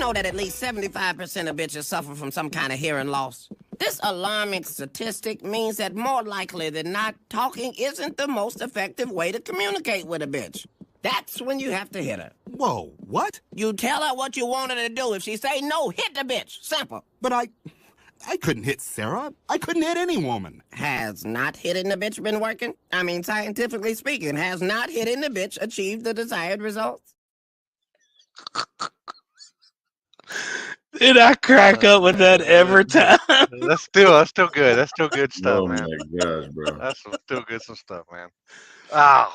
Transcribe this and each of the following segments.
know that at least 75% of bitches suffer from some kind of hearing loss? This alarming statistic means that more likely than not, talking isn't the most effective way to communicate with a bitch. That's when you have to hit her. Whoa, what? You tell her what you want her to do. If she say no, hit the bitch. Simple. But I couldn't hit Sarah. I couldn't hit any woman. Has not hitting the bitch been working? I mean, scientifically speaking, has not hitting the bitch achieved the desired results? Did I crack up with that every time? That's still good. That's still good stuff, Oh man. my gosh, bro. That's still good some stuff, man. Ah,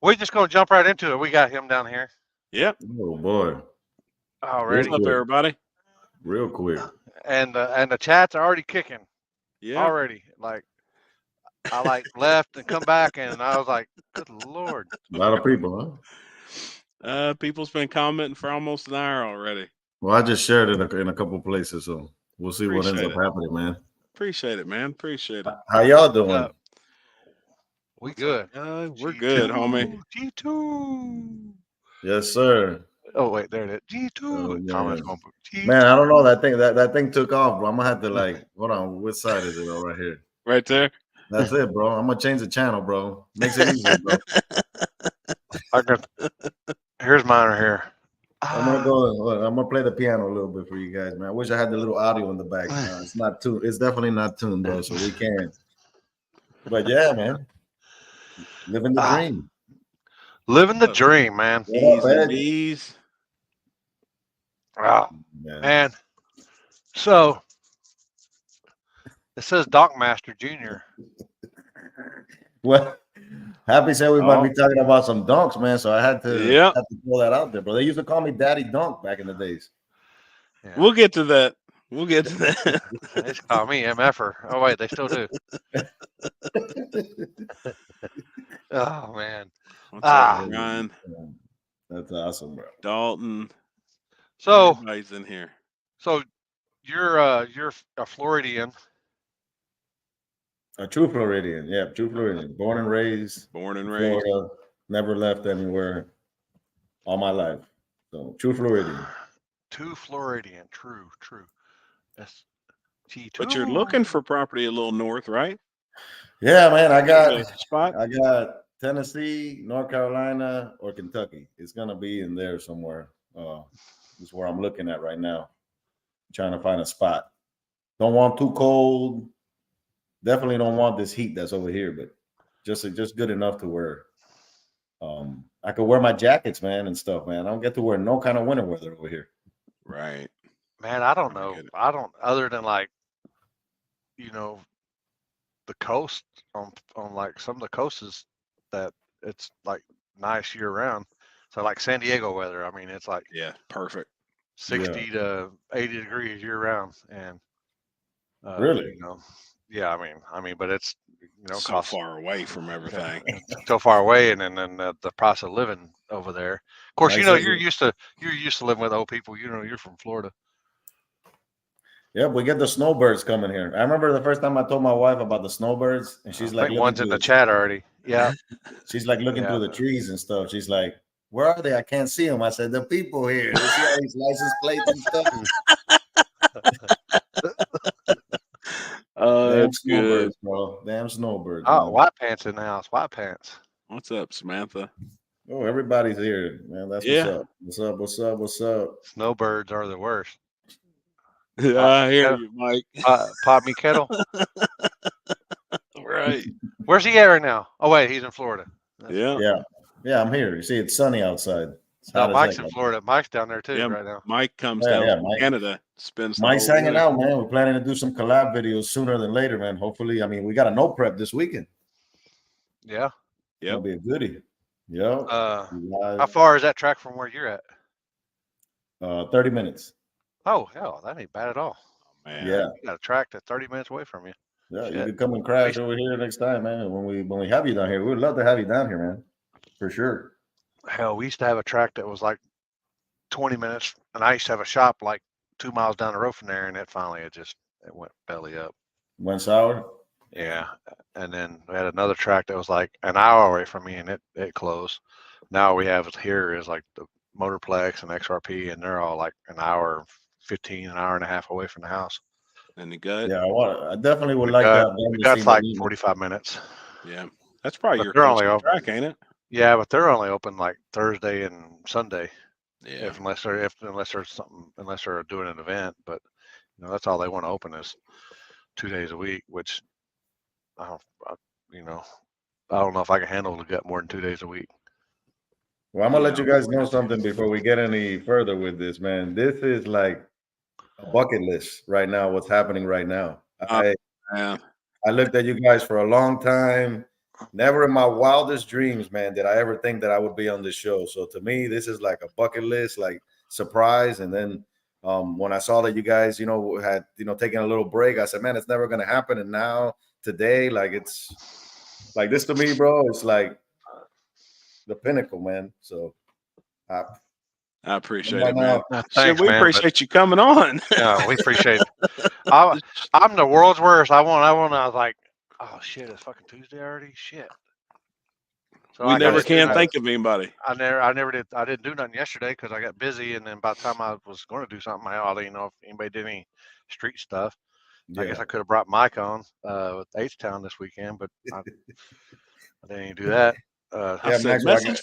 we're just gonna jump right into it. We got him down here Yep. Oh boy. already, What's up, everybody? Real quick. and the chats are already kicking. Yeah. Already, like I left and come back, and I was like, "Good Lord!" A lot of people, huh? People's been commenting for almost an hour already. Well, I just shared it in a couple places, so we'll see what ends Appreciate up happening, man. Appreciate it, man. Appreciate it. How y'all doing? We good. We're good, homie. G2. Yes, sir. Oh wait, there it is. G2. Oh, man. Comments going for G2. Man, I don't know that thing took off, bro. I'm gonna have to hold on. Which side is it? Right here. Right there. That's it, bro. I'm gonna change the channel, bro. Makes it easier, bro. Here's mine right here. I'm gonna go. I'm gonna play the piano a little bit for you guys, man. I wish I had the little audio in the back. It's not tuned. It's definitely not tuned, bro. So we can't. But yeah, man, living the dream. Living the dream, man. Ease. Oh, man. So it says Donk Master Jr. Well, Happy said we might be talking about some donks, man. So I had to throw that out there, bro. They used to call me Daddy Donk back in the days. Yeah. We'll get to that. We'll get to that. They used to call me MFer. Oh wait, they still do. Oh man. What's up, Ryan? That's awesome, bro. Dalton. So everybody's in here. So you're a Floridian. A true Floridian, yeah, true Floridian. Born and raised. Florida, never left anywhere all my life. So true Floridian. True Floridian, true. That's G2. But you're looking for property a little north, right? Yeah, man. I got Tennessee, North Carolina, or Kentucky. It's gonna be in there somewhere. This is where I'm looking at right now. I'm trying to find a spot. Don't want too cold. Definitely don't want this heat that's over here, but just good enough to wear. I could wear my jackets, man, and stuff, man. I don't get to wear no kind of winter weather over here. Right. Man, I don't know. I don't, other than like, the coast on like some of the coasts that it's like nice year round. So like San Diego weather, I mean, it's like perfect. 60 to 80 degrees year round, and really, yeah, I mean, but it's so far away from everything. So far away, and then the price of living over there. Of course, you're used to living with old people. You're from Florida. Yeah, we get the snowbirds coming here. I remember the first time I told my wife about the snowbirds, and she's like, "One's in the chat already." Yeah, she's like looking through the trees and stuff. She's like, "Where are they? I can't see them." I said, "The people here. You see all these license plates and stuff." Oh, damn that's snowbirds, good, bro. Damn snowbirds. Oh, man. White Pants in the house. White Pants. What's up, Samantha? Oh, everybody's here, man. That's what's up. What's up? Snowbirds are the worst. I hear you, Mike. Pop me kettle. Right. Where's he at right now? Oh wait, he's in Florida. Yeah. I'm here. You see, it's sunny outside. No, Mike's in Florida. Mike's down there too right now. Mike comes down from Canada. Spends. Mike's hanging out, man. We're planning to do some collab videos sooner than later, man. Hopefully, I mean, we got a no prep this weekend. Yeah. It'll be a goodie. Yeah. How far is that track from where you're at? 30 minutes. Oh hell, that ain't bad at all. Oh, man. Yeah. You got a track that's 30 minutes away from you. Yeah, you can come and crash over here next time, man. When we have you down here, we'd love to have you down here, man. For sure. Hell, we used to have a track that was like 20 minutes, and I used to have a shop like 2 miles down the road from there, and it went belly up. Went sour? Yeah. And then we had another track that was like an hour away from me, and it closed. Now we have here is like the Motorplex and XRP, and they're all like an hour 15, an hour and a half away from the house. And the gut. Yeah, I definitely would like that. The gut's like 45 minutes. Yeah, that's probably your they're only open track, ain't it? Yeah, but they're only open like Thursday and Sunday. Yeah. Unless they're doing an event, but that's all they want to open is 2 days a week, which I don't know if I can handle the gut more than 2 days a week. Well, I'm gonna let you guys know something before we get any further with this, man. This is like a bucket list right now. What's happening right now? I looked at you guys for a long time. Never in my wildest dreams, man, did I ever think that I would be on this show. So to me, this is like a bucket list, like surprise. And then when I saw that you guys, had taken a little break, I said, man, it's never gonna happen. And now today, like it's like this to me, bro. It's like the pinnacle, man. So I appreciate it, man. Thanks, we appreciate you coming on. Yeah, we appreciate it. I'm the world's worst. I was like, oh shit, it's fucking Tuesday already. Shit. So we never can think of anybody. I never did. I didn't do nothing yesterday because I got busy, and then by the time I was going to do something, I didn't know if anybody did any street stuff. Yeah. I guess I could have brought Mike on with H-Town this weekend, but I didn't even do that. I said, message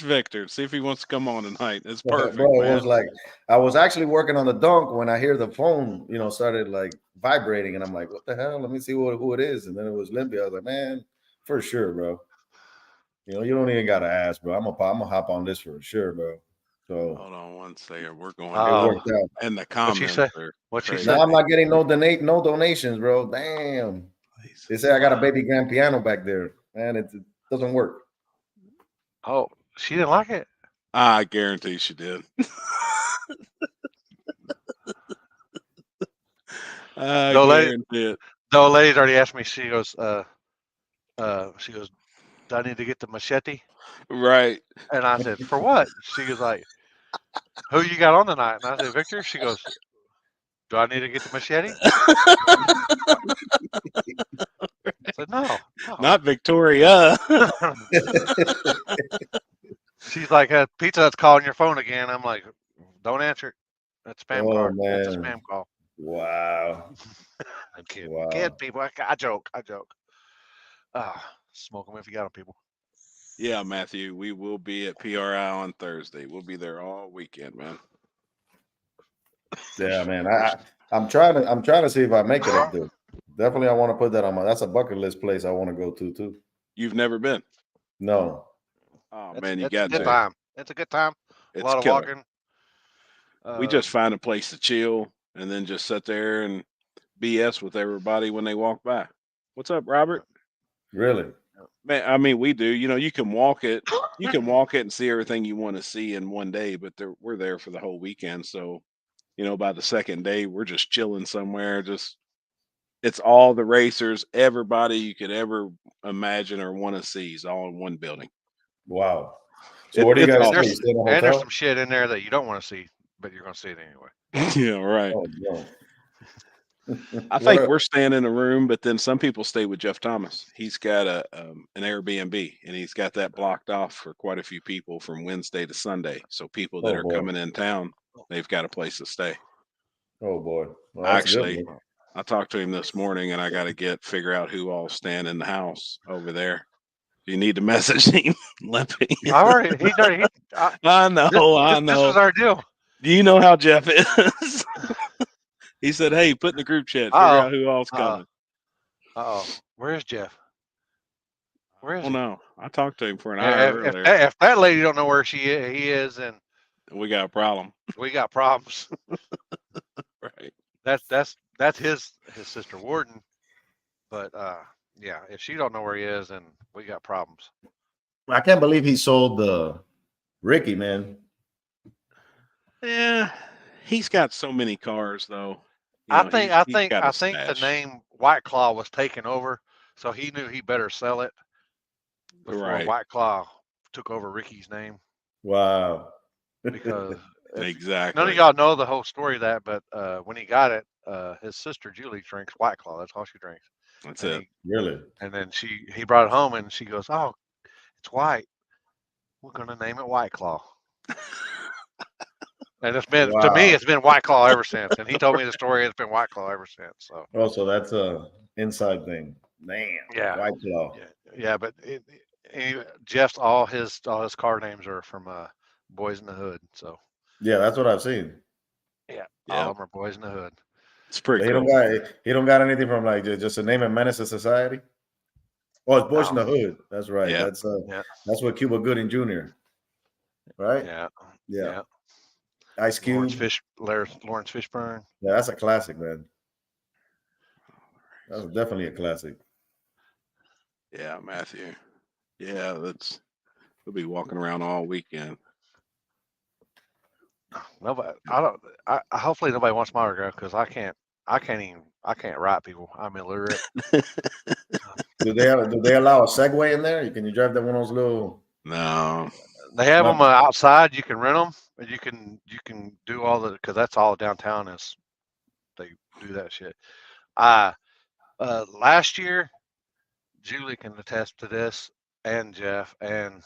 Victor. See if he wants to come on tonight. It's perfect. Bro, it was like I was actually working on the Donk when I hear the phone, started like vibrating, and I'm like, what the hell? Let me see who it is. And then it was Limpy. I was like, man, for sure, bro. You don't even gotta ask, bro. I'm gonna hop on this for sure, bro. So hold on one second. We're going. It worked out. And the comments. What she said? I'm not getting no donations, bro. Damn. They say I got a baby grand piano back there, man. It doesn't work. Oh, she didn't like it? I guarantee she did. The old lady's already asked me. She goes, do I need to get the machete? Right. And I said, for what? She was like, who you got on tonight? And I said, Victor. She goes, do I need to get the machete? I said, no. Not Victoria. She's like, Pizza Hut's calling your phone again. I'm like, don't answer it. That's spam card. Man. That's a spam call. Wow. I'm kidding. Wow. Kid people. I joke. Smoke them if you got them, people. Yeah, Matthew. We will be at PRI on Thursday. We'll be there all weekend, man. Yeah, man. I'm trying to see if I make it up there. Definitely, I want to put that on that's a bucket list place I want to go to too. You've never been? No. Oh man, you got to. Time. It's a good time. It's a lot of walking. We just find a place to chill and then just sit there and BS with everybody when they walk by. What's up, Robert? Really? Man, I mean, we do. You can walk it. You can walk it and see everything you want to see in one day, but we're there for the whole weekend. So, by the second day, we're just chilling somewhere. It's all the racers, everybody you could ever imagine or want to see is all in one building. Wow. So what do you guys see? And there's some shit in there that you don't want to see, but you're going to see it anyway. Yeah, right. Oh, no. I think we're staying in a room, but then some people stay with Jeff Thomas. He's got an Airbnb, and he's got that blocked off for quite a few people from Wednesday to Sunday. So people that are coming in town, they've got a place to stay. Oh boy! Well, actually, I talked to him this morning, and I got to figure out who all's staying in the house over there. You need to message him, Limpy. I know. This was our deal. Do you know how Jeff is? He said, hey, put in the group chat, figure out who all's coming. Where's Jeff? Where is he? No. I talked to him for an hour earlier. If that lady don't know where he is, then we got a problem. We got problems. Right. That's his sister Warden. But yeah, if she don't know where he is, then we got problems. I can't believe he sold the Ricky, man. Yeah, he's got so many cars though. I think the name White Claw was taken over, so he knew he better sell it before White Claw took over Ricky's name. Wow. Because exactly. None of y'all know the whole story of that, but when he got it, his sister Julie drinks White Claw. That's all she drinks. That's it. Really? And then he brought it home, and she goes, "Oh, it's white. We're gonna name it White Claw." And it's been to me, it's been White Claw ever since. And he told me the story. It's been White Claw ever since. So. Oh, so that's a inside thing. Damn. Yeah. White Claw. Yeah, but Jeff's all his car names are from Boys in the Hood. So. Yeah, that's what I've seen. Yeah, all of them are Boys in the Hood. It's pretty cool. He don't got anything from like just a name and menace to society. Oh, it's Boys in the Hood. That's right. Yeah. That's what Cuba Gooding Jr. Right? Yeah. Ice Cube. Lawrence Fishburne. Yeah, that's a classic, man. That's definitely a classic. Yeah, Matthew. Yeah, we'll be walking around all weekend. Nobody. Hopefully nobody wants my autograph because I can't write people. I'm illiterate. Do they allow a Segway in there? Can you drive that one of those little? No. They have them outside. You can rent them, and you can do all the because that's all downtown is. They do that shit. Last year, Julie can attest to this, and Jeff and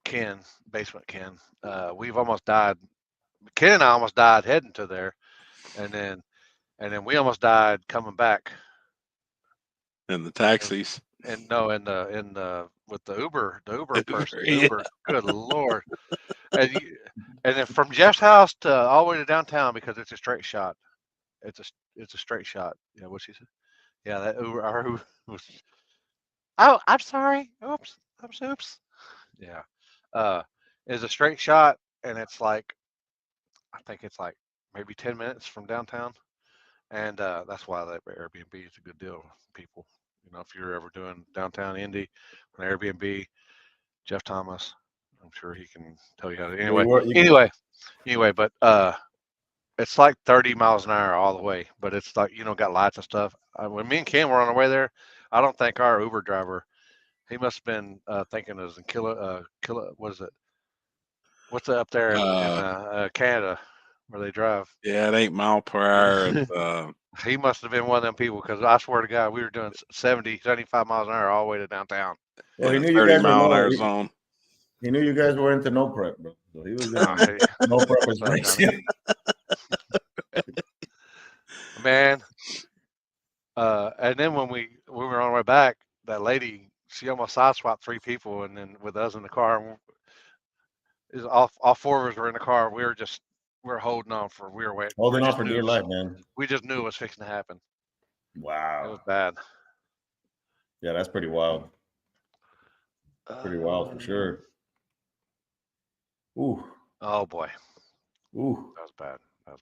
Ken, Basement Ken. We've almost died. Ken and I almost died heading to there, and then we almost died coming back. In the taxis. And no, in the with the Uber person. Uber, good Lord. And then from Jeff's house to all the way to downtown because it's a straight shot. It's a straight shot. Yeah, what she said. Yeah, that Uber was. Oh, I'm sorry. Oops. Yeah. It's a straight shot, and it's like, I think it's like maybe 10 minutes from downtown, and that's why that Airbnb is a good deal for people. You know, if you're ever doing downtown Indy, an Airbnb, Jeff Thomas, I'm sure he can tell you how to. Anyway, but it's like 30 miles an hour all the way, but it's like, got lights and stuff. When me and Ken were on our way there, I don't think our Uber driver, he must have been thinking it was in kilo, what is it? What's up there in Canada where they drive? Yeah, it ain't mile per hour. He must have been one of them people because I swear to God, we were doing 70, 75 miles an hour all the way to downtown. Well, he knew you guys were zone. He knew you guys were into no prep, bro. So he was no prep was racing. Man. And then when we were on our way back, that lady, she almost sideswiped 3 people, and then with us in the car, all 4 of us were in the car. We were holding on holding on for dear life, man. We just knew it was fixing to happen. Wow, it was bad. Yeah, that's pretty wild. Pretty wild for sure. Ooh. Oh boy. Ooh. That was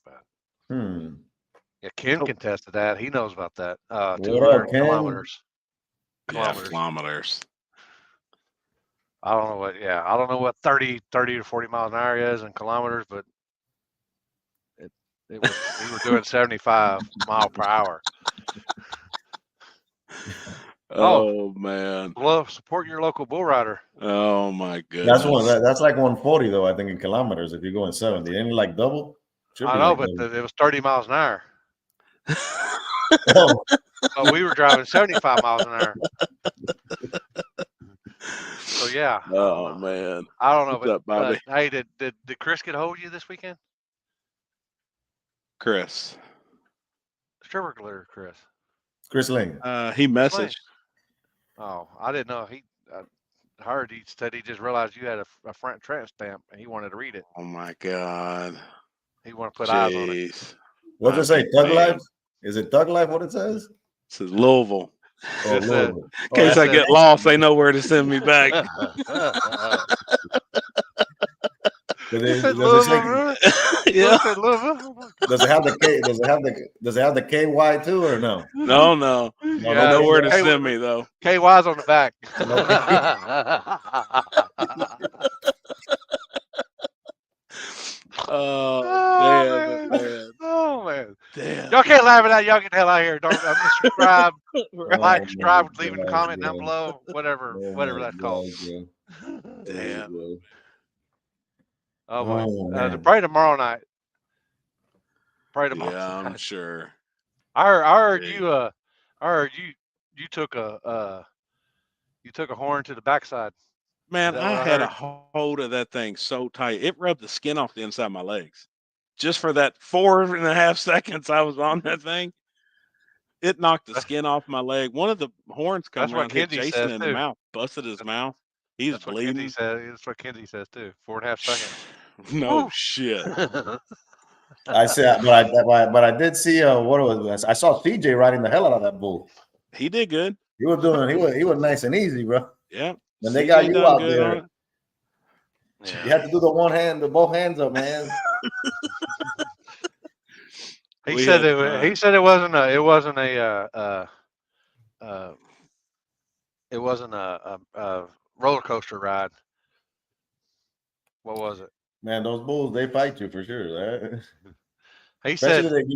bad. Hmm. Yeah, Ken can attest to that. He knows about that. 200 kilometers. Yeah, kilometers. I don't know what 30 to 40 miles an hour is in kilometers, but we were doing 75 mile per hour. Oh man. Support your local bull rider. Oh my goodness. That's like 140 though, I think, in kilometers if you're going 70. Ain't it like double? I know, but it was 30 miles an hour. But we were driving 75 miles an hour. So yeah. Oh man. I don't know, but hey, did Chris get a hold of you this weekend? Chris. Stripper glitter, Chris. Chris Ling. He messaged. Oh, I didn't know. He heard he said he just realized you had a front tramp stamp and he wanted to read it. Oh my God. He wanted to put eyes on it. What does it say? Thug Life? Is it Thug Life? What it says? It says Louisville. Oh, Louisville. In case I get lost, they know where to send me back. Does it have the K? Does it have the KY too, or no? No. They know where to send me though. KY's on the back. Oh man. Damn. Y'all can't laugh at that. Y'all get the hell out of here. Don't subscribe, subscribe, leaving a comment down below, whatever that's called. Damn. Oh boy. Probably tomorrow night. Yeah, I'm sure. I heard you took a horn to the backside. Man, that I what I had a heard? hold of that thing so tight. It rubbed the skin off the inside of my legs. Just for that 4.5 seconds I was on that thing, it knocked the skin off my leg. One of the horns come That's what around, hit Kenzie Jason says in the too. mouth, busted his mouth. He's That's what Kenzie bleeding. says. That's what Kenzie says too. 4.5 seconds. No Woo. shit. I said, but I did see what it was. I saw CJ riding the hell out of that bull. He did good. He was nice and easy, bro. Yeah. When they got CJ you done out good on there, it. Yeah. you had to do the both hands up, man. He said it wasn't a roller coaster ride. What was it? Man, those bulls, they fight you for sure. Right? He Especially said,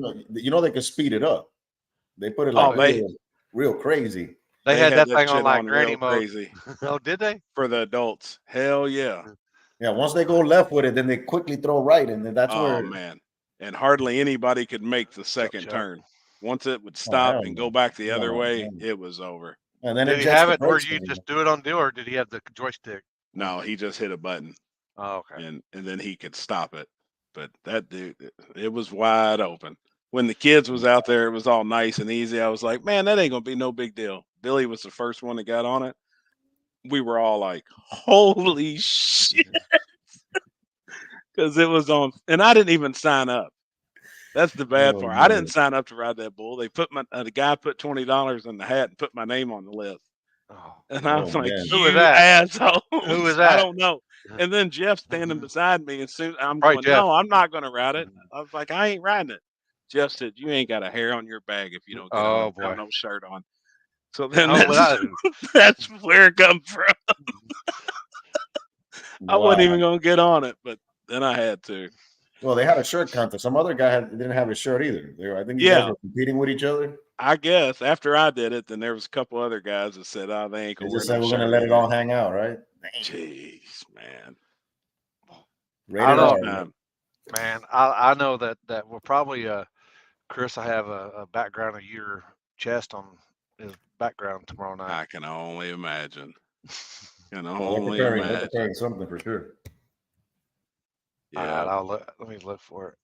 they can speed it up. They put it Oh, like real crazy. they had that that thing on shit like on granny real mode. crazy Oh, did they? for the adults. Hell yeah. Yeah, once they go left with it, then they quickly throw right, and then that's where. Oh man. And hardly anybody could make the second turn. Once it would stop and go back the other way, it was over. And then did he have it where you just do it on deal, or did he have the joystick? No, he just hit a button. Oh, okay. And then he could stop it. But that dude, it was wide open. When the kids was out there, it was all nice and easy. I was like, man, that ain't gonna be no big deal. Billy was the first one that got on it. We were all like, holy shit. Because it was on, and I didn't even sign up. That's the bad part. I didn't sign up to ride that bull. They put the guy put $20 in the hat and put my name on the list. Oh, and I was like, who was you that? asshole. Who was that? I don't know. And then Jeff standing beside me, and soon I'm Right, going, Jeff. no, I'm not going to ride it. I was like, I ain't riding it. Jeff said, you ain't got a hair on your bag if you don't get on without no shirt on. So then that's where it comes from. I wasn't even going to get on it, but then I had to. Well, they had a shirt contest. Some other guy didn't have a shirt either. I think you guys were competing with each other. I guess after I did it, then there was a couple other guys that said, "Oh, they ain't gonna wear no shirt." We're gonna let it all hang out, right? Jeez, man. I know, man. I know that will probably Chris. I have a background of your chest on his background tomorrow night. I can only imagine. They're preparing something for sure. Yeah, let me look for it.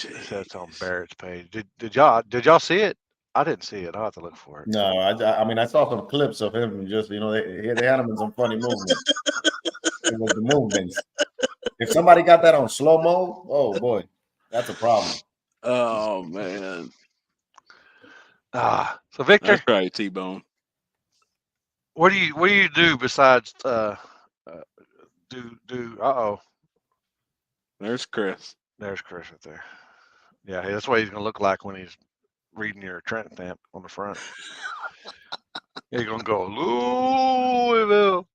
It says it's on Barrett's page. Did y'all see it? I didn't see it. I'll have to look for it. No, I mean I saw some clips of him and just they had him in some funny movements. It was the movements. If somebody got that on slow mo, oh boy, that's a problem. Oh man. So Victor, that's right, T-Bone. What do you do besides There's Chris. There's Chris right there. Yeah, that's what he's gonna look like when he's reading your Trent stamp on the front. He's gonna go Louisville.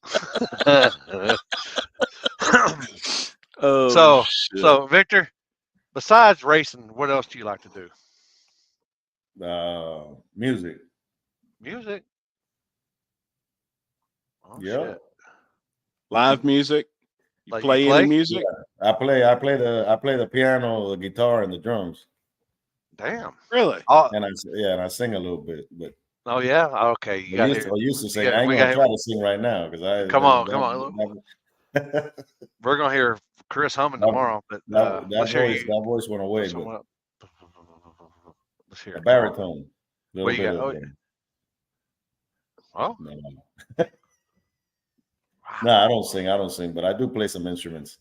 So Victor, besides racing, what else do you like to do? Music. Music. Oh, yeah. Shit. Live music. You play any music? Yeah. I play the piano, the guitar, and the drums. Damn. Really? And I sing a little bit, but. Oh yeah. Okay. I used to sing. I ain't gonna try to sing right now because I. Come on. We're gonna hear Chris humming tomorrow, but that voice went away. But let's hear a baritone. What you got? Oh. No, I don't sing, but I do play some instruments.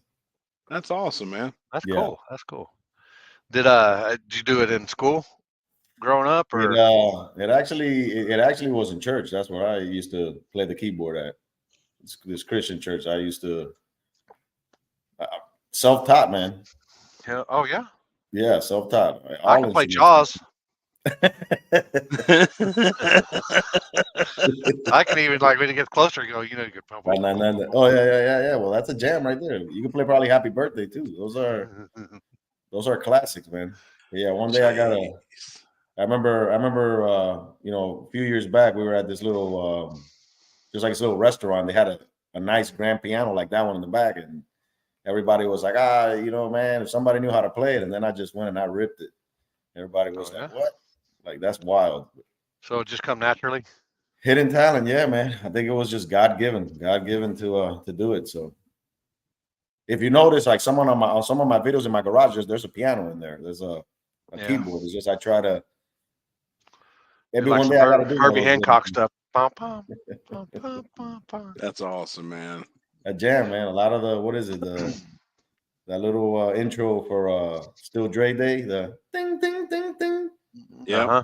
That's awesome, man. That's cool. That's cool. Did you do it in school growing up, or it actually was in church. That's where I used to play the keyboard at. This Christian church. I used to self-taught, man. Yeah. Oh yeah. Yeah, self-taught. I can play Jaws. I can even when it gets closer, go. You can pump. Oh yeah. Well, that's a jam right there. You can play probably Happy Birthday too. Those are classics, man. But yeah, one day I remember a few years back we were at this little just like this little restaurant. They had a nice grand piano like that one in the back, and everybody was like, man, if somebody knew how to play it, and then I just went and I ripped it. Everybody was like, what? Like, that's wild. So it just come naturally? Hidden talent, yeah, man. I think it was just God given to do it. So if you notice, like on some of my videos in my garage, there's a piano in there. There's a keyboard. It's just I try to maybe like one day I gotta do Herbie Hancock things. stuff. Pom, pom, pom, pom, pom, pom. That's awesome, man. A jam, man. A lot of the what is it? That little intro for Still Dre Day, the ding ding ding ding. Yeah.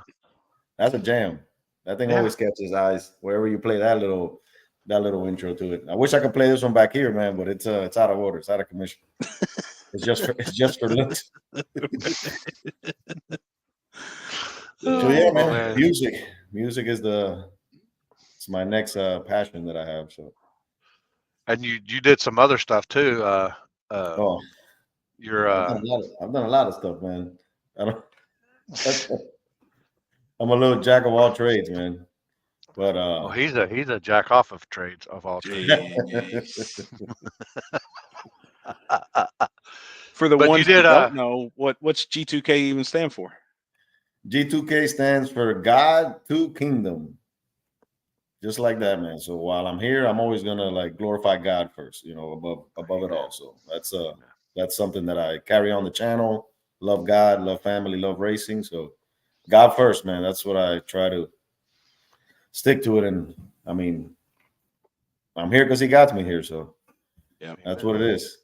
That's a jam. That thing always catches eyes wherever you play that little intro to it. I wish I could play this one back here, man, but it's out of order. It's out of commission. It's just for looks. So yeah, man. Music is it's my next passion that I have. So. And you did some other stuff too. You're I've done a lot of stuff, man. I'm a little jack of all trades, man. But he's a jack off of trades of all trades. For the ones who don't know, what's G2K even stand for? G2K stands for God to Kingdom. Just like that, man. So while I'm here, I'm always gonna like glorify God first, you know, above it all. So that's something that I carry on the channel. Love God, love family, love racing. So God first, man. That's what I try to stick to it. And I mean, I'm here because He got me here. So yeah, that's what it is.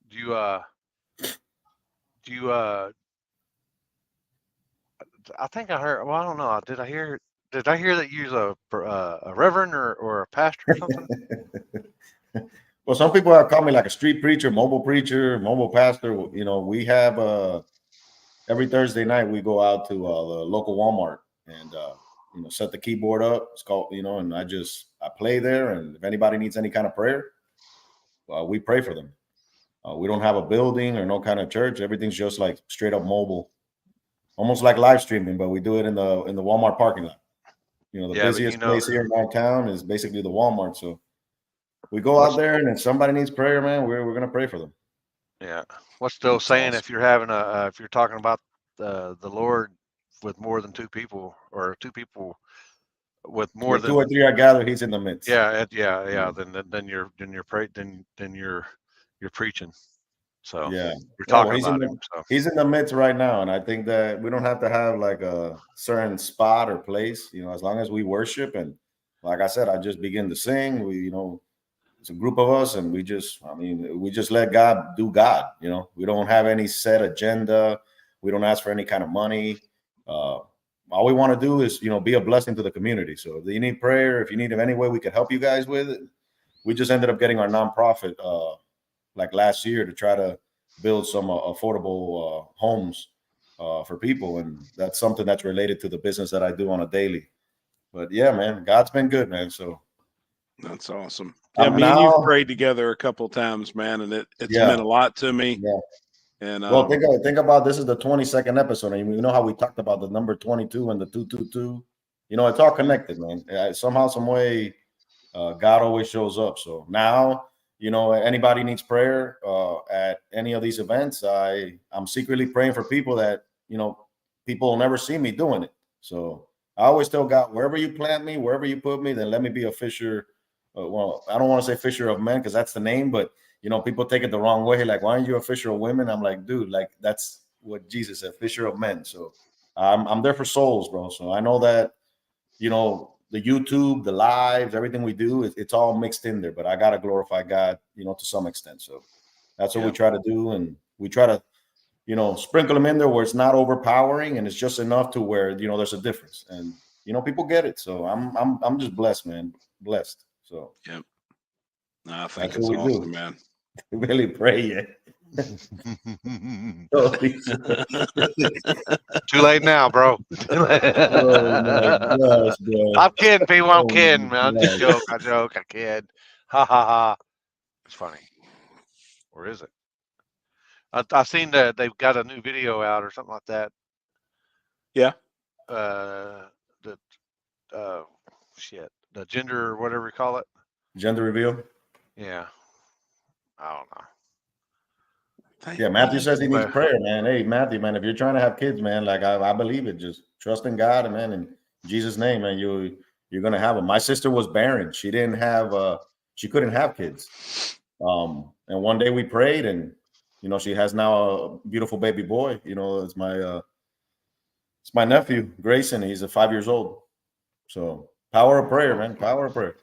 Do you I think I heard. Well, I don't know. Did I hear that you use a reverend or a pastor or something? Well, some people have called me like a street preacher, mobile pastor. You know, we have every Thursday night we go out to the local Walmart and you know, set the keyboard up. It's called, you know, and I play there. And if anybody needs any kind of prayer, we pray for them. We don't have a building or no kind of church. Everything's just like straight up mobile, almost like live streaming, but we do it in the Walmart parking lot. You know, the busiest place here in our town is basically the Walmart. So we go out there, and if somebody needs prayer, man, we're gonna pray for them. Yeah. What's the old saying? Awesome. If you're having if you're talking about the Lord with more than two people, or two people with more than 2 or 3 are gathered, He's in the midst. Yeah. Then you're preaching. So yeah, you're talking about Him. He's in the midst right now, and I think that we don't have to have like a certain spot or place. You know, as long as we worship, and like I said, I just begin to sing. It's a group of us, and we just let God do God. You know, we don't have any set agenda. We don't ask for any kind of money. All we want to do is, you know, be a blessing to the community. So if you need prayer, if you need any way we could help you guys with it, we just ended up getting our nonprofit like last year to try to build some affordable homes for people, and that's something that's related to the business that I do on a daily. But yeah, man, God's been good, man. So that's awesome. Yeah, me and you've prayed together a couple of times, man, and it's meant a lot to me. Yeah. And well, think about this is the 22nd episode, and you know how we talked about the number 22 and the 222. You know, it's all connected, man. Somehow, some way, God always shows up. So now, you know, anybody needs prayer at any of these events, I'm secretly praying for people that, you know, people will never see me doing it. So I always tell God, wherever you plant me, wherever you put me, then let me be a fisher. Well, I don't want to say fisher of men because that's the name, but you know, people take it the wrong way. Like, why aren't you a fisher of women? I'm like, dude, like that's what Jesus said, fisher of men. So I'm there for souls, bro. So I know that, you know, the YouTube, the lives, everything we do, it's all mixed in there. But I gotta glorify God, you know, to some extent. So that's what we try to do, and we try to, you know, sprinkle them in there where it's not overpowering and it's just enough to where, you know, there's a difference, and you know, people get it. So I'm just blessed, man, blessed. So yeah, I think it's awesome, man. Really pray, yeah. Too late now, bro. Oh my gosh, bro. I'm kidding, people. I'm kidding, man. I joke. I kid. Ha ha ha. It's funny. Or is it? I've seen that they've got a new video out or something like that. Yeah. The gender, or whatever you call it. Gender reveal. Yeah. I don't know. Yeah, Matthew says he needs prayer, man. Hey, Matthew, man, if you're trying to have kids, man, like I believe it. Just trust in God, man, and Jesus' name, man, you're gonna have them. My sister was barren. She didn't have she couldn't have kids. And one day we prayed, and she has now a beautiful baby boy. It's my nephew, Grayson. He's 5 years old. So power of prayer, man. Power of prayer.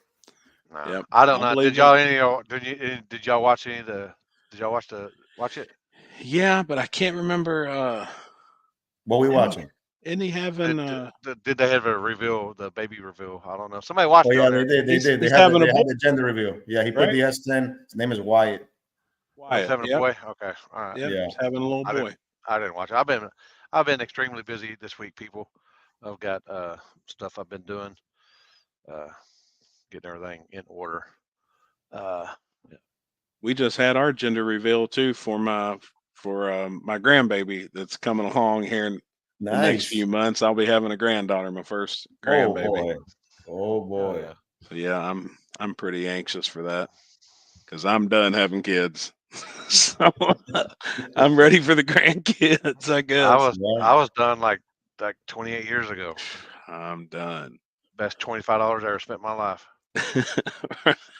No, Yep. I don't know. Did y'all watch watch it? Yeah, but I can't remember. What we watching? Isn't he having? Did they have a reveal? The baby reveal? I don't know. Somebody watched it. Yeah, they did. They He's had having the gender reveal. Yeah, he put the S10. His name is Wyatt. He's having a boy. Okay, all right. Yep, Yeah, he's having a little boy. I didn't watch it. I've been extremely busy this week, people. I've got stuff I've been doing, getting everything in order. We just had our gender reveal too for my grandbaby that's coming along here in the next few months. I'll be having a granddaughter, my first grandbaby. Oh boy. So yeah, I'm pretty anxious for that because I'm done having kids. So I'm ready for the grandkids, I guess. I was done like 28 years ago. I'm done. Best $25 I ever spent in my life.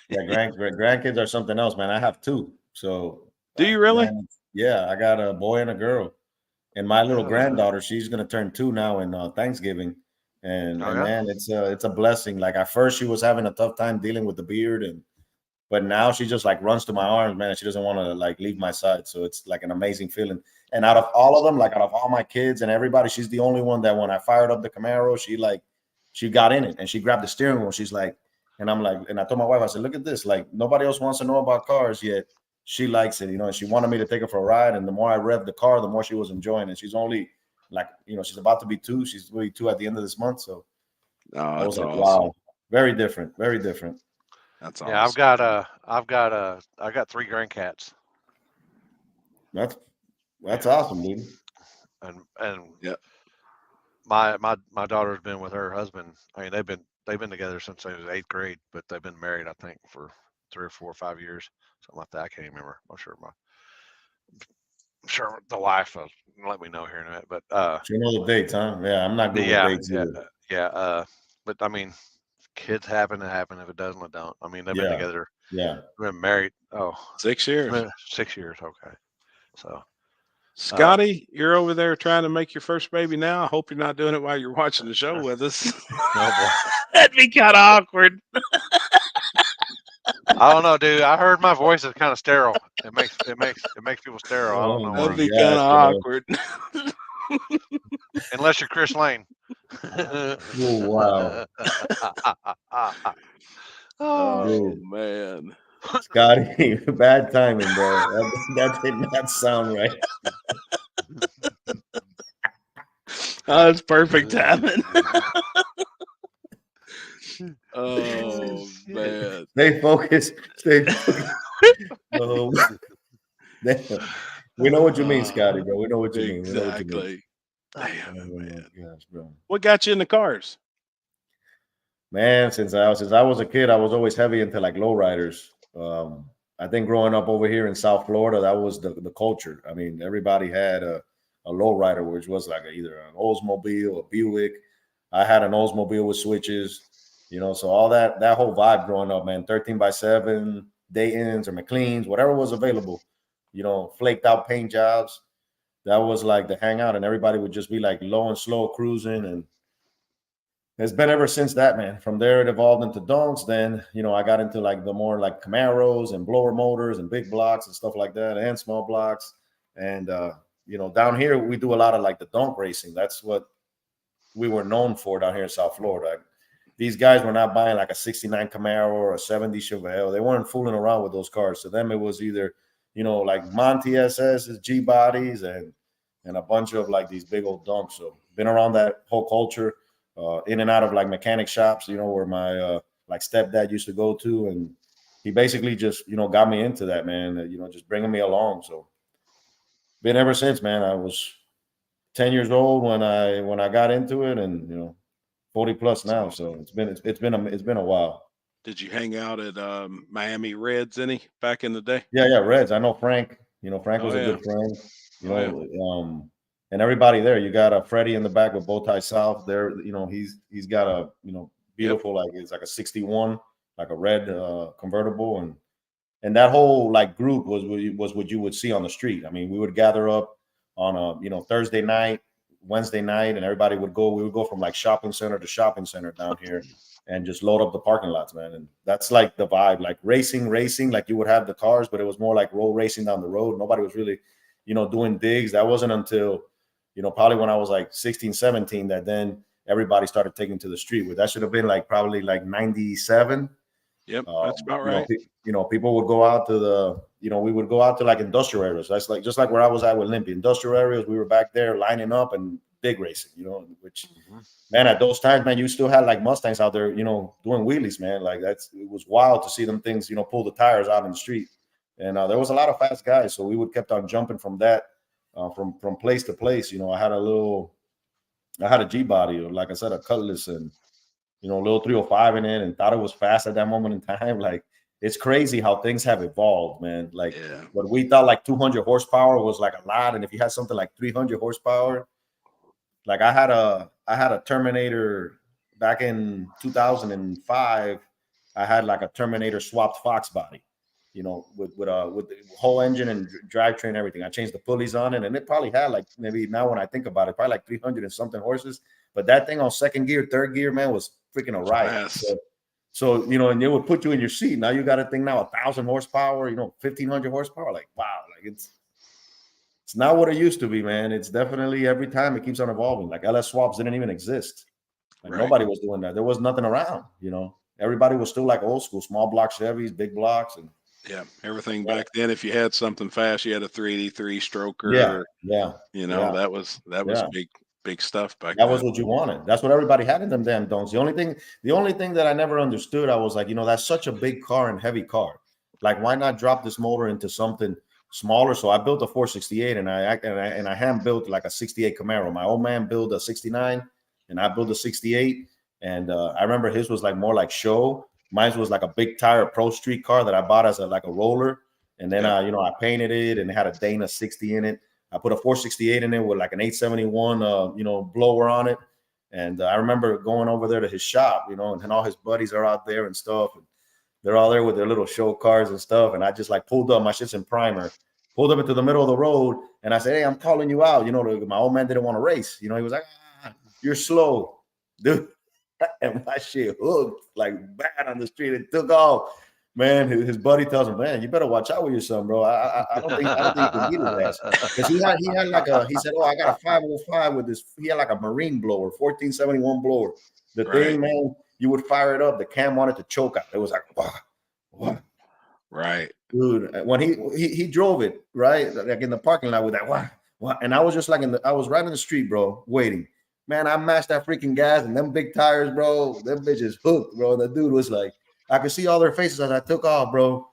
Yeah, grandkids are something else, man. I have two. So do you really? Man, yeah, I got a boy and a girl. And my little granddaughter, she's gonna turn 2 now in Thanksgiving. And man, it's a blessing. Like at first she was having a tough time dealing with the beard, but now she just like runs to my arms, man. She doesn't want to like leave my side. So it's like an amazing feeling. And out of all of them, like out of all my kids and everybody, she's the only one that when I fired up the Camaro, she got in it and she grabbed the steering wheel. She's like, and I'm like, and I told my wife, I said, look at this. Like nobody else wants to know about cars yet. She likes it, and she wanted me to take her for a ride. And the more I revved the car, the more she was enjoying it. She's only like, she's about to be 2. She's really 2 at the end of this month. So I was like, awesome. Wow, very different, very different. That's awesome. Yeah, I got 3 grandcats. That's awesome, dude. And yeah, my daughter's been with her husband. I mean, they've been together since they was 8th grade, but they've been married, I think, for 3 or 4 or 5 years, something like that. I can't even remember. I'm sure the wife will let me know here in a minute. But you know the dates, huh? Yeah, I'm not good with dates either. But I mean, kids happen to happen. If it doesn't, it don't. I mean, they've been together. Yeah, been married. 6 years. 6 years. Okay. So, Scotty, you're over there trying to make your first baby now. I hope you're not doing it while you're watching the show with us. That'd be kind of awkward. I don't know, dude. I heard my voice is kind of sterile. It makes people sterile. I don't know. That'd be kind of awkward. Unless you're Chris Lane. Oh, wow. Oh man. Scotty, bad timing, bro. That did not sound right. Oh, it's perfect timing. Oh man. Stay focused. We know what you mean, Scotty, bro. We know what you mean. Exactly. Damn, man. Gosh, bro. What got you in the cars? Man, since I was a kid, I was always heavy into like lowriders. I think growing up over here in South Florida, that was the culture. I mean, everybody had a lowrider, which was like either an Oldsmobile, a Buick. I had an Oldsmobile with switches, so all that whole vibe growing up, man, 13x7, Dayton's or McLean's, whatever was available, flaked out paint jobs. That was like the hangout, and everybody would just be like low and slow cruising. And it's been ever since that, man. From there, it evolved into Donks. Then, I got into like the more like Camaros and blower motors and big blocks and stuff like that, and small blocks. And, down here, we do a lot of like the Donk racing. That's what we were known for down here in South Florida. These guys were not buying like a 69 Camaro or a 70 Chevelle. They weren't fooling around with those cars. To them, it was either, like Monty SS's, G bodies, and a bunch of like these big old Donks. So been around that whole culture. In and out of like mechanic shops, where my like stepdad used to go to, and he basically just got me into that, man. Just bringing me along. So been ever since, man. I was 10 years old when I got into it, and 40 plus now. So it's been a while. Did you hang out at Miami Reds any back in the day? Yeah, Reds. I know Frank. Frank was a good friend. and everybody there. You got a Freddie in the back with Bow Tie South there. You know, he's got a beautiful like it's like a 61, like a red convertible, and that whole like group was what you would see on the street. I mean, we would gather up on a Thursday night, Wednesday night, and everybody would go. We would go from like shopping center to shopping center down here, and just load up the parking lots, man. And that's like the vibe, like racing. Like you would have the cars, but it was more like road racing down the road. Nobody was really, doing digs. That wasn't until, probably when I was like 16, 17, that then everybody started taking to the street. That should have been like probably like 97. Yep, that's about right. People would go out to we would go out to like industrial areas. That's like just like where I was at with Limpy. Industrial areas, we were back there lining up and big racing, which man, at those times, man, you still had like Mustangs out there, doing wheelies, man. Like it was wild to see them things, pull the tires out in the street. And there was a lot of fast guys, so we would kept on jumping from that, from place to place. I had a G body, or like I said, a Cutlass, and a little 305 in it, and thought it was fast at that moment in time. Like it's crazy how things have evolved, man. Like what we thought like 200 horsepower was like a lot, and if you had something like 300 horsepower, like I had a Terminator back in 2005. I had like a Terminator swapped Fox body, with the whole engine and drivetrain and everything. I changed the pulleys on it, and it probably had like, maybe now when I think about it, probably like 300 and something horses. But that thing on second gear, third gear, man, was freaking a ride. So and it would put you in your seat. Now you got a thing now 1,000 horsepower, 1,500 horsepower. Like wow, like it's not what it used to be, man. It's definitely every time it keeps on evolving. Like LS swaps didn't even exist. Like nobody was doing that. There was nothing around. Everybody was still like old school, small block Chevys, big blocks, and everything back then. If you had something fast, you had a 383 stroker. That was big stuff back then. That was what you wanted. That's what everybody had in them damn Donks. The only thing that I never understood, I was like, that's such a big car and heavy car. Like, why not drop this motor into something smaller? So I built a 468, and I hand built like a 68 Camaro. My old man built a 69, and I built a 68. And I remember his was like more like show. Mine was like a big tire Pro Street car that I bought as a roller. And then I painted it, and it had a Dana 60 in it. I put a 468 in it with like an 871, blower on it. And I remember going over there to his shop, and all his buddies are out there and stuff. And they're all there with their little show cars and stuff. And I just like pulled up, my shit's in primer, pulled up into the middle of the road. And I said, hey, I'm calling you out. My old man didn't want to race. He was like, you're slow, dude. And my shit hooked like bad on the street. It took off. Man, his buddy tells him, man, you better watch out with your son, bro. I don't think you can beat his ass. Because he had like he said, I got a 505 with this. He had like a marine blower, 1471 blower. The thing, man, you would fire it up. The cam wanted to choke out. It was like, wow. Right. Dude, when he drove it, right? Like in the parking lot with that, wow. And I was just like I was right in the street, bro, waiting. Man, I mashed that freaking gas, and them big tires, bro, them bitches hooked, bro. The dude was like, I could see all their faces as I took off, bro.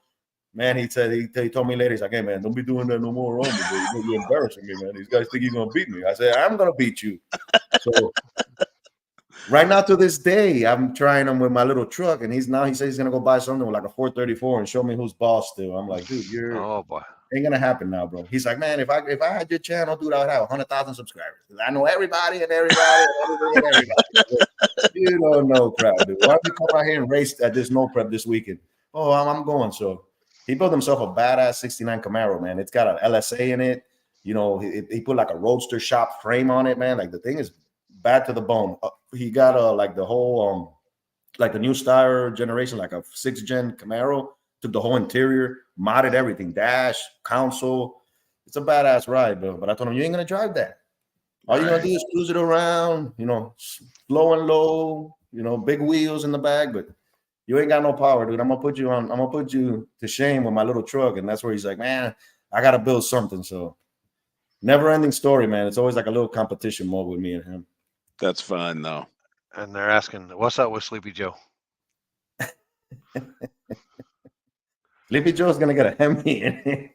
Man, he told me later, he's like, hey, man, don't be doing that no more on me, bro. You're embarrassing me, man. These guys think you're going to beat me. I said, I'm going to beat you. So right now to this day, I'm trying him with my little truck, and he says he's going to go buy something with like a 434 and show me who's boss still. I'm like, dude, oh, boy. Ain't going to happen now, bro. He's like, man, if I had your channel, dude, I would have 100,000 subscribers. I know everybody and everybody. You don't know crap, dude. Why don't you come out here and race at this no prep this weekend? Oh, I'm going. So he built himself a badass 69 Camaro, man. It's got an LSA in it. He put like a roadster shop frame on it, man. Like the thing is bad to the bone. He got like the whole like the new Steyr generation, like a 6th gen Camaro. Took the whole interior, modded everything, dash, console. It's a badass ride, bro. But I told him, you ain't gonna drive that. All you're gonna do is cruise it around, slow and low, big wheels in the back, but you ain't got no power, dude. I'm gonna put you to shame with my little truck. And that's where he's like, man, I gotta build something. So never ending story, man. It's always like a little competition mode with me and him. That's fun though. And they're asking, what's up with Sleepy Joe? Sleepy Joe's gonna get a Hemi.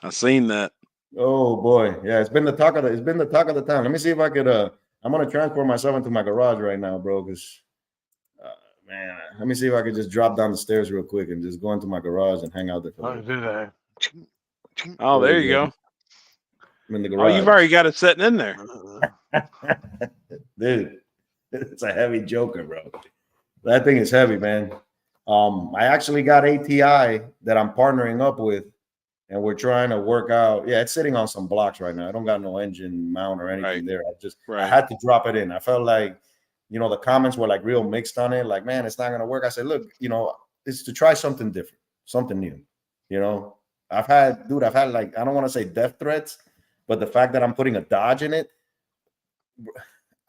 I seen that. Oh boy, yeah, it's been the talk of the town. Let me see if I could. I'm gonna transport myself into my garage right now, bro. Because, man, let me see if I could just drop down the stairs real quick and just go into my garage and hang out there. Do that. Oh, there you go. I'm in the garage. Oh, you've already got it sitting in there. Dude, it's a heavy joker, bro. That thing is heavy, man. I actually got ATI that I'm partnering up with, and we're trying to work out. Yeah, it's sitting on some blocks right now. I don't got no engine mount or anything there. I had to drop it in. I felt like, the comments were like real mixed on it. Like, man, it's not gonna work. I said, look, it's to try something different, something new. I've had like, I don't want to say death threats, but the fact that I'm putting a Dodge in it,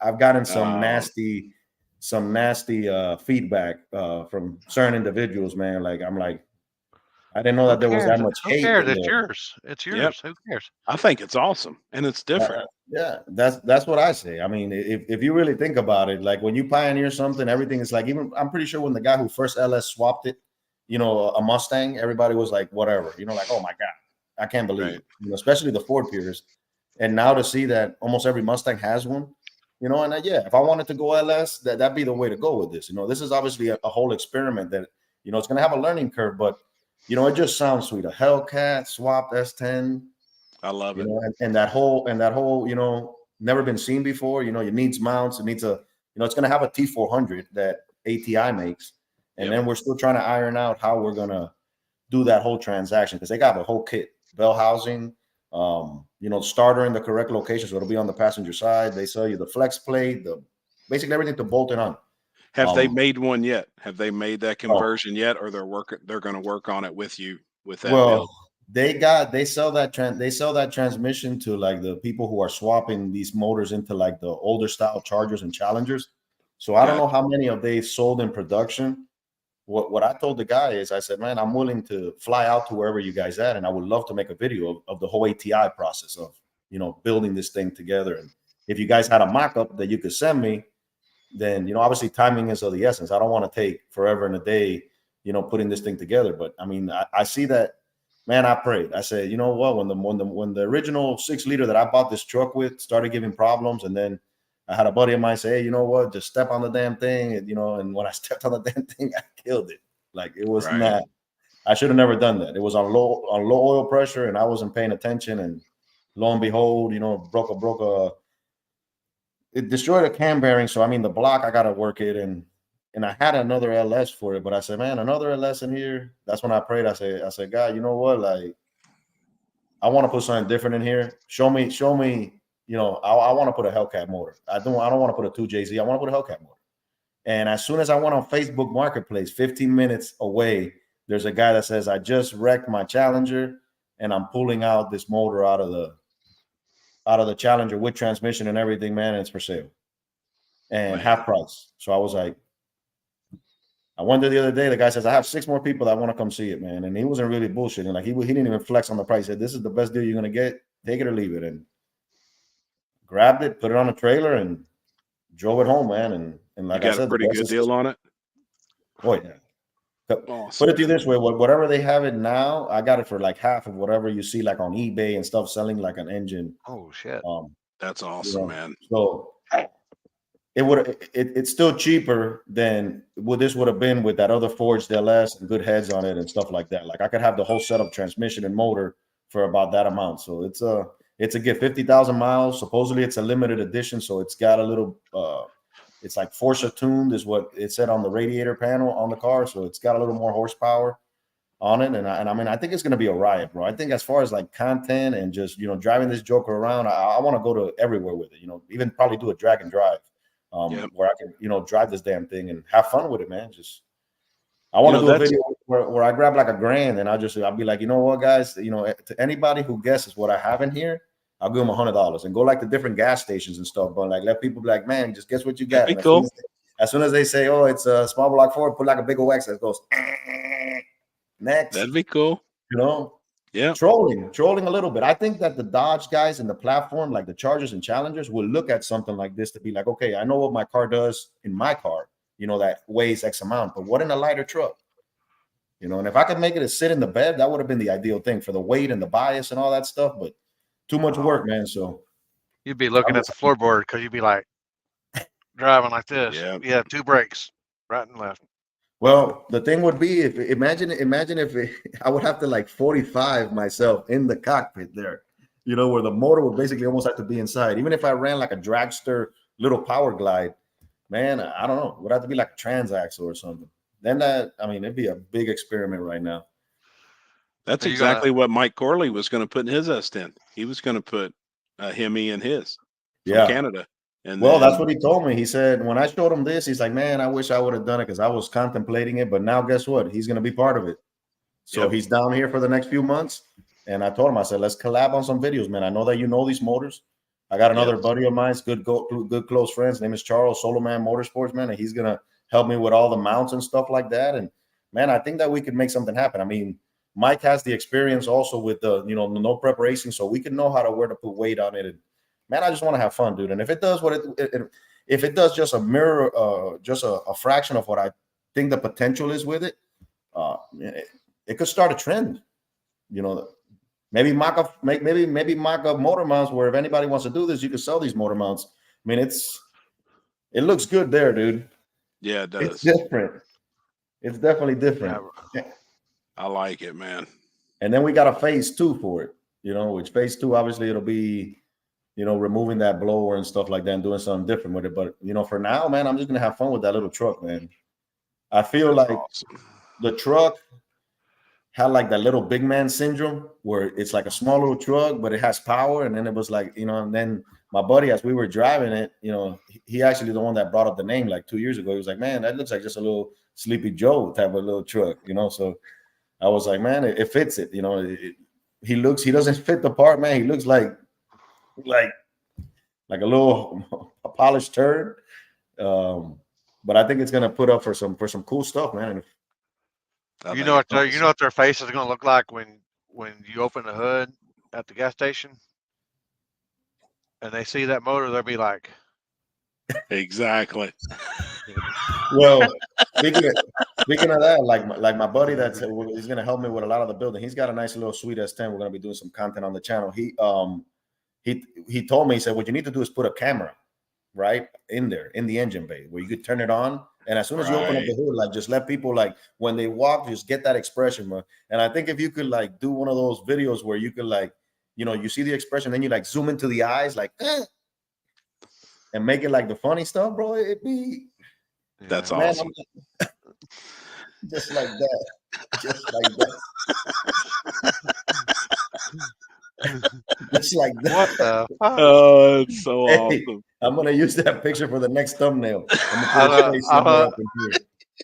I've gotten some nasty feedback from certain individuals, man. Like, I'm like, I didn't know that there was that much hate. Who cares? It's yours. It's yours. Yep. Who cares? I think it's awesome, and it's different. Yeah, that's what I say. I mean, if you really think about it, like when you pioneer something, everything is like, even I'm pretty sure when the guy who first LS swapped it, a Mustang, everybody was like, whatever, like, oh my God, I can't believe it. Especially the Ford peers. And now to see that almost every Mustang has one, and if I wanted to go LS, that'd be the way to go with this. This is obviously a whole experiment that, it's going to have a learning curve, but, it just sounds sweet. A Hellcat swapped S10. I love it. And that whole, never been seen before. It needs mounts. It needs it's going to have a T400 that ATI makes. And then we're still trying to iron out how we're going to do that whole transaction, because they got the whole kit, bell housing, starter in the correct location. So it'll be on the passenger side. They sell you the flex plate, basically everything to bolt it on. Have they made one yet? Have they made that conversion yet, or they're going to work on it with you with that build? They sell that transmission to like the people who are swapping these motors into like the older style Chargers and Challengers. So I don't know how many of they sold in production. What I told the guy is, I said, man, I'm willing to fly out to wherever you guys at, and I would love to make a video of the whole ATI process of building this thing together. And if you guys had a mock-up that you could send me, then obviously timing is of the essence. I don't want to take forever and a day, putting this thing together. But I mean, I see that, man. I prayed. I said, you know what? When the original 6-liter that I bought this truck with started giving problems, and then I had a buddy of mine say, hey, you know what? Just step on the damn thing, and and when I stepped on the damn thing, I killed it. Like, it was not. I should have never done that. It was on low oil pressure, and I wasn't paying attention. And lo and behold, it destroyed a cam bearing. So I mean, the block, I gotta work it, and I had another LS for it, but I said, man, another LS in here. That's when I prayed. I said, God, you know what? Like, I want to put something different in here. Show me. I want to put a Hellcat motor. I don't want to put a 2JZ. I want to put a Hellcat motor. And as soon as I went on Facebook Marketplace, 15 minutes away, there's a guy that says, I just wrecked my Challenger, and I'm pulling out this motor out of the Challenger with transmission and everything, man, and it's for sale. And half price. So I was like, I went there the other day. The guy says, I have 6 more people that want to come see it, man. And he wasn't really bullshitting. Like, he didn't even flex on the price. He said, this is the best deal you're going to get. Take it or leave it. And grabbed it, put it on a trailer, and drove it home, man. And like you got I said, a pretty good deal on it. Oh yeah. Awesome. Put it to you this way: whatever they have it now, I got it for like half of whatever you see like on eBay and stuff selling like an engine. Oh shit! That's awesome, man. So it's still cheaper than what this would have been with that other forged LS and good heads on it and stuff like that. Like, I could have the whole setup, transmission and motor, for about that amount. So it's a gift. 50,000 miles. Supposedly it's a limited edition, so it's got a little it's like Forza tuned is what it said on the radiator panel on the car. So it's got a little more horsepower on it. And I mean, I think it's going to be a riot, bro. I think as far as like content and just, driving this joker around, I want to go to everywhere with it, even probably do a drag and drive where I can, drive this damn thing and have fun with it, man. I want to do a video where I grab like $1,000 and I'll be like, you know what, guys, to anybody who guesses what I have in here, I'll give them $100 and go like the different gas stations and stuff. But like, let people be like, man, just guess what you got. Cool. As soon as they say, oh, it's a small block Ford, put like a big old X that goes next. That'd be cool. Yeah. Trolling a little bit. I think that the Dodge guys in the platform, like the Chargers and Challengers, will look at something like this to be like, okay, I know what my car does in my car, that weighs X amount, but what in a lighter truck? And if I could make it sit in the bed, that would have been the ideal thing for the weight and the bias and all that stuff. But too much work, man. So you'd be looking at the floorboard because you'd be like driving like this. Yeah. You have 2 brakes, right and left. Well, the thing would be, imagine if I would have to like 45 myself in the cockpit there. you know, where the motor would basically almost have to be inside. Even if I ran like a dragster little power glide, man, I don't know. It would have to be like a transaxle or something. Then it'd be a big experiment right now. That's exactly what Mike Corley was going to put in his S10. He was going to put a Hemi in his from Canada. And that's what he told me. He said, when I showed him this, he's like, man, I wish I would have done it because I was contemplating it. But now guess what? He's going to be part of it. So he's down here for the next few months. And I told him, I said, let's collab on some videos, man. I know that you know these motors. I got another buddy of mine, good close friends. His name is Charles, Solo Man Motorsports, man. And he's going to help me with all the mounts and stuff like that. And, man, I think that we could make something happen. I mean, Mike has the experience also with the, no prep racing, so we can know where to put weight on it. And man, I just want to have fun, dude. And if it does if it does just a mirror, just a fraction of what I think the potential is with it, it could start a trend. Maybe mock up motor mounts where if anybody wants to do this, you can sell these motor mounts. I mean, it looks good there, dude. Yeah, it does. It's different. It's definitely different. Yeah. I like it, man. And then we got a phase 2 for it, which phase 2, obviously it'll be, removing that blower and stuff like that and doing something different with it. But, for now, man, I'm just going to have fun with that little truck, man. I feel like the truck had like that little big man syndrome where it's like a small little truck, but it has power. And then it was like, and then my buddy, as we were driving it, he actually the one that brought up the name like 2 years ago. He was like, man, that looks like just a little Sleepy Joe type of little truck, so I was like, man, it fits it. He doesn't fit the part, man. He looks like a little polished turd. But I think it's gonna put up for some cool stuff, man. You know what their face is gonna look like when you open the hood at the gas station and they see that motor, they'll be like, exactly. Well, speaking of that, like my buddy he's gonna help me with a lot of the building. He's got a nice little sweet S10. We're gonna be doing some content on the channel. He told me, he said, what you need to do is put a camera right in there in the engine bay where you could turn it on, and as soon as you open up the hood, like just let people when they walk, just get that expression, man. And I think if you could do one of those videos where you could you see the expression, then you zoom into the eyes and make it like the funny stuff, bro. It'd be. That's awesome. Just like that. Just like that. Just like that. What the fuck? Oh, it's so awesome. I'm going to use that picture for the next thumbnail. I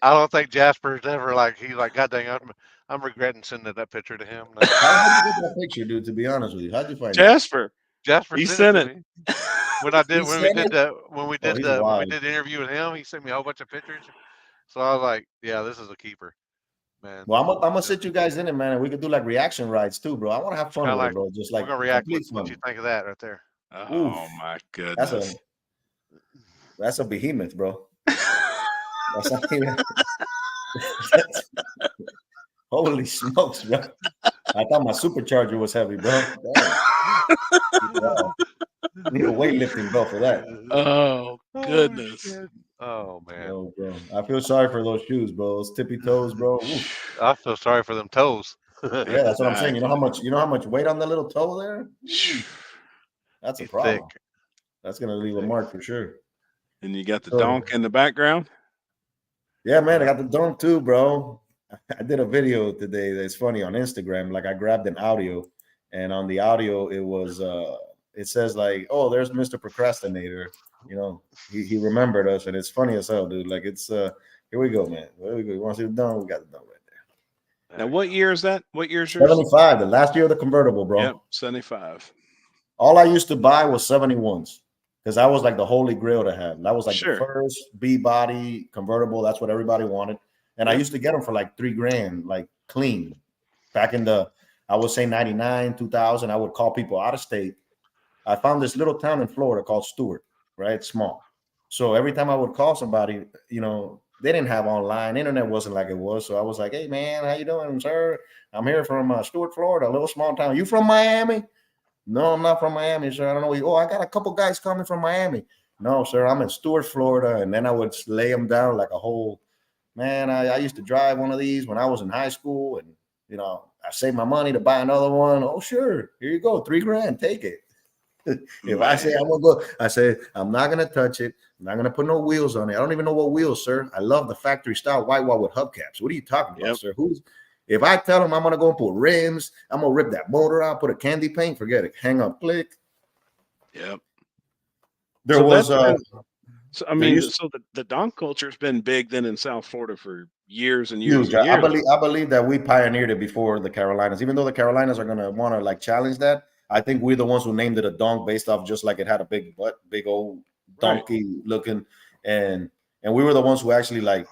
don't think Jasper's ever he's like, God dang, I'm regretting sending that picture to him. No. How did you get that picture, dude, to be honest with you? How'd you find Jasper? Jasper he sent it. When we did the interview with him, he sent me a whole bunch of pictures. So I was like, yeah, this is a keeper, man. Well, I'm gonna sit you guys in it, man, and we could do reaction rides too, bro. I want to have fun with it, bro. Just we're gonna react with what you think of that right there. Oh my goodness, that's a behemoth, bro. Holy smokes, bro. I thought my supercharger was heavy, bro. Wow. Need a weightlifting belt for that. Oh goodness. Oh man. Oh, bro. I feel sorry for those shoes, bro. Those tippy toes, bro. Oof. I feel sorry for them toes. Yeah, that's what I'm saying. You know how much weight on the little toe there? That's a problem. Thick. That's gonna leave a mark for sure. And you got the Donk in the background? Yeah, man, I got the Donk too, bro. I did a video today that's funny on Instagram. I grabbed an audio, and on the audio it was it says oh, there's Mr. Procrastinator. He remembered us, and it's funny as hell, dude. It's here we go, man. Here we go. You want to see the Donk? We got the Donk right there. Now, what year is that? What year is yours? 75, the last year of the convertible, bro. Yep, 75. All I used to buy was 71s because I was the holy grail to have. That was the first B body convertible. That's what everybody wanted. And I used to get them for $3,000, clean. Back in I would say 99, 2000, I would call people out of state. I found this little town in Florida called Stewart, right? It's small. So every time I would call somebody, they didn't have online. Internet wasn't like it was. So I was like, hey, man, how you doing, sir? I'm here from Stewart, Florida, a little small town. You from Miami? No, I'm not from Miami, sir. I don't know. Oh, I got a couple guys coming from Miami. No, sir, I'm in Stewart, Florida. And then I would lay them down like a whole, man, I used to drive one of these when I was in high school. And, you know, I saved my money to buy another one. Oh, sure. Here you go. $3,000. Take it. If I say I'm gonna go, I say I'm not gonna touch it. I'm not gonna put no wheels on it. I don't even know what wheels, sir. I love the factory style white wall with hubcaps. What are you talking about, sir? If I tell him I'm gonna go and put rims, I'm gonna rip that motor out, put a candy paint, forget it. Hang up, click. Yep. There so was so I mean, so the Donk culture has been big then in South Florida for years and years huge. and years. I believe that we pioneered it before the Carolinas. Even though the Carolinas are gonna want to like challenge that, I think we're the ones who named it a donk based off just like it had a big butt, big old donkey looking, and we were the ones who actually like,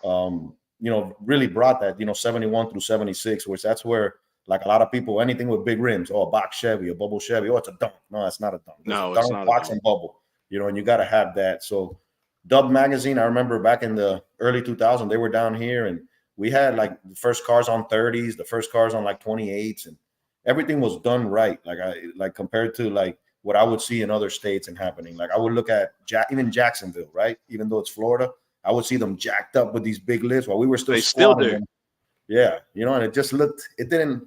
you know, really brought that, you know, 71 through 76, which that's where like a lot of people, anything with big rims, oh, a box Chevy, a bubble Chevy, oh, it's a donk. No, that's not a donk. No, it's not box and bubble, you know, and you got to have that. So Dub Magazine, I remember back in the early 2000s, they were down here and we had like the first cars on 30s, the first cars on like 28s, and everything was done right. Like compared to like what I would see in other states and happening. Like I would look at even Jacksonville, right? Even though it's Florida, I would see them jacked up with these big lifts while we were still they still do. Them. Yeah, you know, and it just looked, it didn't.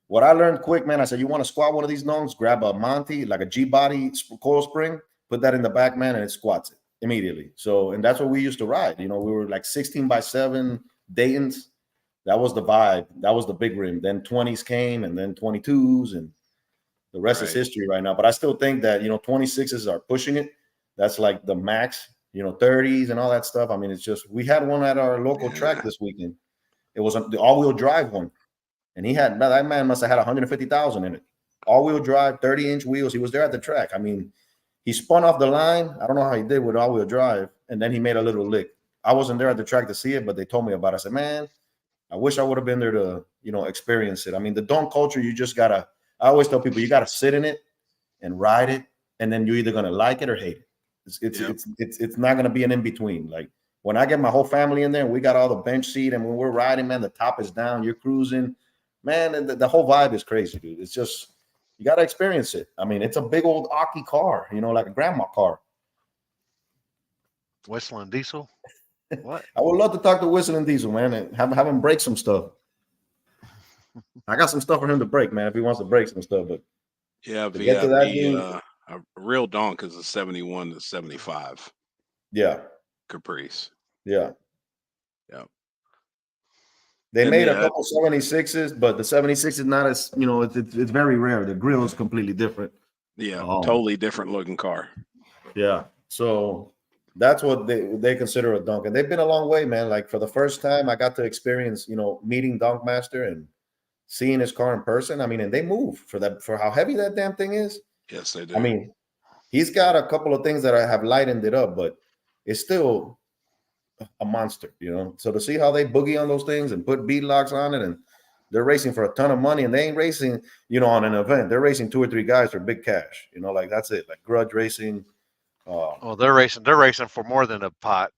What I learned quick, man, I said, you want to squat one of these donks, grab a Monty, like a G-body coil spring, put that in the back, man, and it squats it immediately. So, and that's what we used to ride. You know, we were like 16x7 Dayton's. That was the vibe. That was the big rim. Then 20s came and then 22s, and the rest is history right now. But I still think that, you know, 26s are pushing it. That's like the max, you know, 30s and all that stuff. I mean, it's just, we had one at our local track this weekend. It was the all-wheel drive one. And that man must have had 150,000 in it. All-wheel drive, 30-inch wheels. He was there at the track. I mean, he spun off the line. I don't know how he did with all-wheel drive. And then he made a little lick. I wasn't there at the track to see it, but they told me about it. I said, man, I wish I would have been there to, you know, experience it. I mean, the donk culture, you just gotta, I always tell people, you gotta sit in it and ride it, and then you're either gonna like it or hate it. It's not gonna be an in-between. Like when I get my whole family in there and we got all the bench seat, and when we're riding, man, the top is down, you're cruising, man, and the whole vibe is crazy, dude. It's just, you gotta experience it. I mean, it's a big old Aki car, you know, like a grandma car. Whistling Diesel. What? I would love to talk to Whistling Diesel, man, and have him break some stuff. I got some stuff for him to break, man, if he wants to break some stuff. But yeah, a real donk is a 71 to 75. Yeah, Caprice. Yeah. They made a couple 76s, but the 76 is not as, you know, it's very rare. The grill is completely different. Yeah, totally different looking car. Yeah, so that's what they consider a donk, and they've been a long way, man. Like for the first time, I got to experience, you know, meeting Donk Master and seeing his car in person. I mean, and they move for how heavy that damn thing is. Yes, they do. I mean, he's got a couple of things that I have lightened it up, but it's still a monster, you know. So to see how they boogie on those things and put bead locks on it, and they're racing for a ton of money, and they ain't racing, you know, on an event. They're racing 2 or 3 guys for big cash, you know, like that's it, like grudge racing. Oh, they're racing for more than a pot.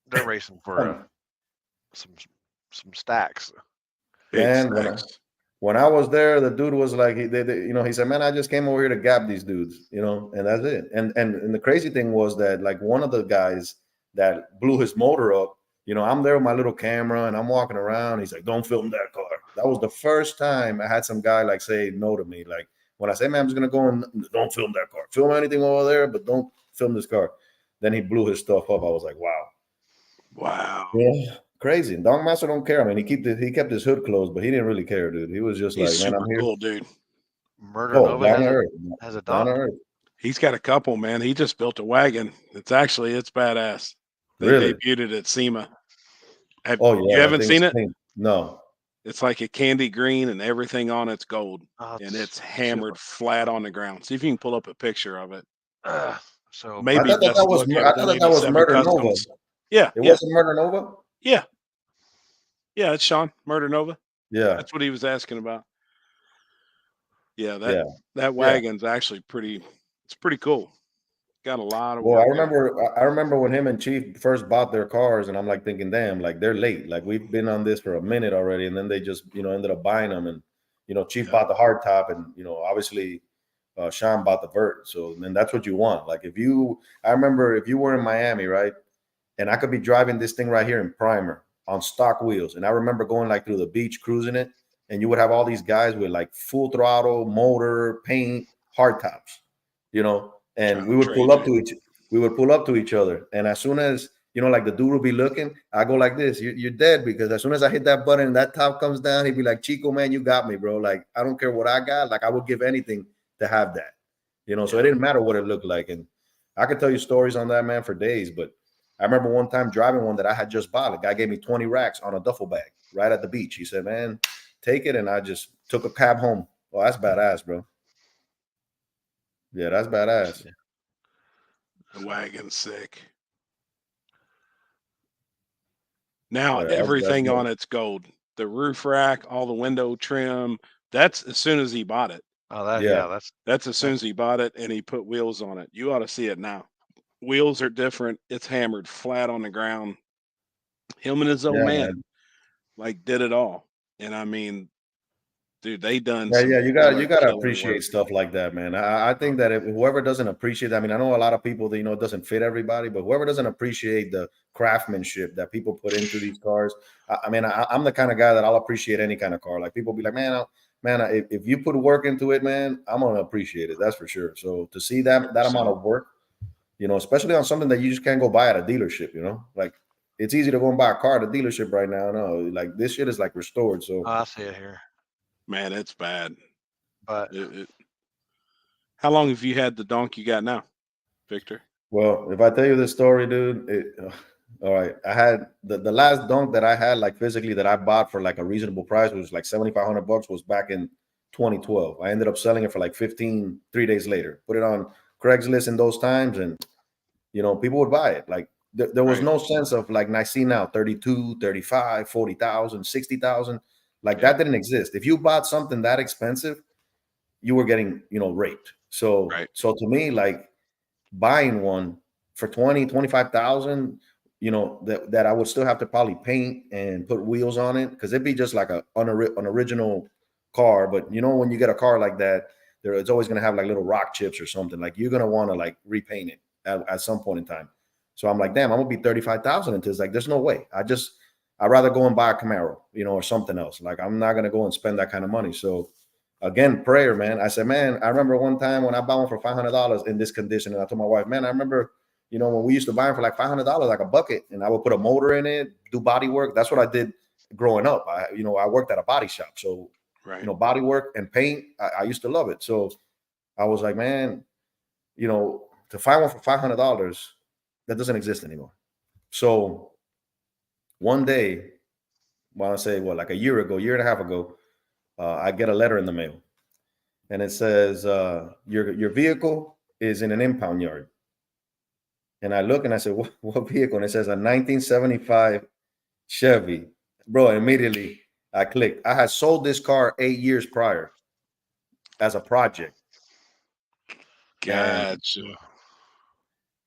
They're racing for some stacks. And when I was there, the dude was like, you know, he said, man, I just came over here to gap these dudes, you know, and that's it. And the crazy thing was that like one of the guys that blew his motor up, you know, I'm there with my little camera and I'm walking around. He's like, don't film that car. That was the first time I had some guy like say no to me. Like when I say, man, I'm just going to go and don't film that car. Film anything over there, but don't film this car. Then he blew his stuff up. I was like, wow. Wow. Yeah. Crazy. Donk Master don't care. I mean, he kept his hood closed, but he didn't really care, dude. He was just He's like, man, I'm here. Cool, dude. Murder Nova has a Donk. He's got a couple, man. He just built a wagon. It's badass. They debuted it at SEMA. You haven't seen it? No. It's like a candy green and everything on it's gold. And it's hammered flat on the ground. See if you can pull up a picture of it. So maybe I thought that was Murder Nova. Yeah. It wasn't Murder Nova? Yeah. Yeah, it's Sean, Murder Nova. Yeah. That's what he was asking about. Yeah, that wagon's actually pretty cool. Got a lot of work. Well, I remember when him and Chief first bought their cars, and I'm like thinking, damn, like they're late. Like we've been on this for a minute already, and then they just, you know, ended up buying them. And, you know, Chief bought the hard top, and, you know, obviously Sean bought the vert. So then that's what you want. Like I remember if you were in Miami, right? And I could be driving this thing right here in primer, on stock wheels. And I remember going like through the beach cruising it, and you would have all these guys with like full throttle, motor, paint, hard tops, you know, and we would pull up to each other. And as soon as, you know, like the dude would be looking, I go like this, you're dead, because as soon as I hit that button and that top comes down, he'd be like, Chico, man, you got me, bro. Like, I don't care what I got. Like, I would give anything to have that, you know. So it didn't matter what it looked like. And I could tell you stories on that, man, for days. But I remember one time driving one that I had just bought. The guy gave me 20 racks on a duffel bag right at the beach. He said, man, take it. And I just took a cab home. Oh, that's badass, bro. Yeah, that's badass. The wagon's sick. Now everything on it's gold. The roof rack, all the window trim. That's as soon as he bought it. Oh, that's as soon as he bought it and he put wheels on it. You ought to see it now. Wheels are different. It's hammered flat on the ground. Him and his old man like did it all. And I mean, dude, they done. Yeah, you gotta appreciate stuff like that, man. I think that if whoever doesn't appreciate, I mean, I know a lot of people that, you know, it doesn't fit everybody, but whoever doesn't appreciate the craftsmanship that people put into these cars, I mean, I'm the kind of guy that I'll appreciate any kind of car. Like, people be like, man, if you put work into it, man, I'm gonna appreciate it. That's for sure. So to see that amount of work, you know, especially on something that you just can't go buy at a dealership, you know, like, it's easy to go and buy a car at a dealership right now. No, like, this shit is like restored. So I see it here. Man, it's bad. But how long have you had the Donk you got now, Victor? Well, if I tell you this story, dude, all right. I had the last Donk that I had, like, physically, that I bought for like a reasonable price, was like $7,500, was back in 2012. I ended up selling it for like 15 3 days later. Put it on Craigslist in those times, and, you know, people would buy it. Like, there was no sense of like, I see now 32, 35, 40,000, 60,000. Like, that didn't exist. If you bought something that expensive, you were getting, you know, raped. So, so to me, like, buying one for 20, 25,000, you know, that I would still have to probably paint and put wheels on it, because it'd be just like an original car. But, you know, when you get a car like that, it's always going to have like little rock chips or something. Like, you're going to want to like repaint it at some point in time. So I'm like, damn, I'm going to be 35,000 into this. Like, there's no way. I'd rather go and buy a Camaro, you know, or something else. Like, I'm not going to go and spend that kind of money. So again, prayer, man. I said, man, I remember one time when I bought one for $500 in this condition. And I told my wife, man, I remember, you know, when we used to buy them for like $500, like a bucket, and I would put a motor in it, do body work. That's what I did growing up. I worked at a body shop. So, you know, body work and paint, I used to love it. So I was like, man, you know, to find one for $500, that doesn't exist anymore. So one day, like a year and a half ago, I get a letter in the mail, and it says, your vehicle is in an impound yard. And I look and I said, what vehicle? And it says a 1975 Chevy. Bro, immediately I clicked. I had sold this car 8 years prior as a project. Gotcha.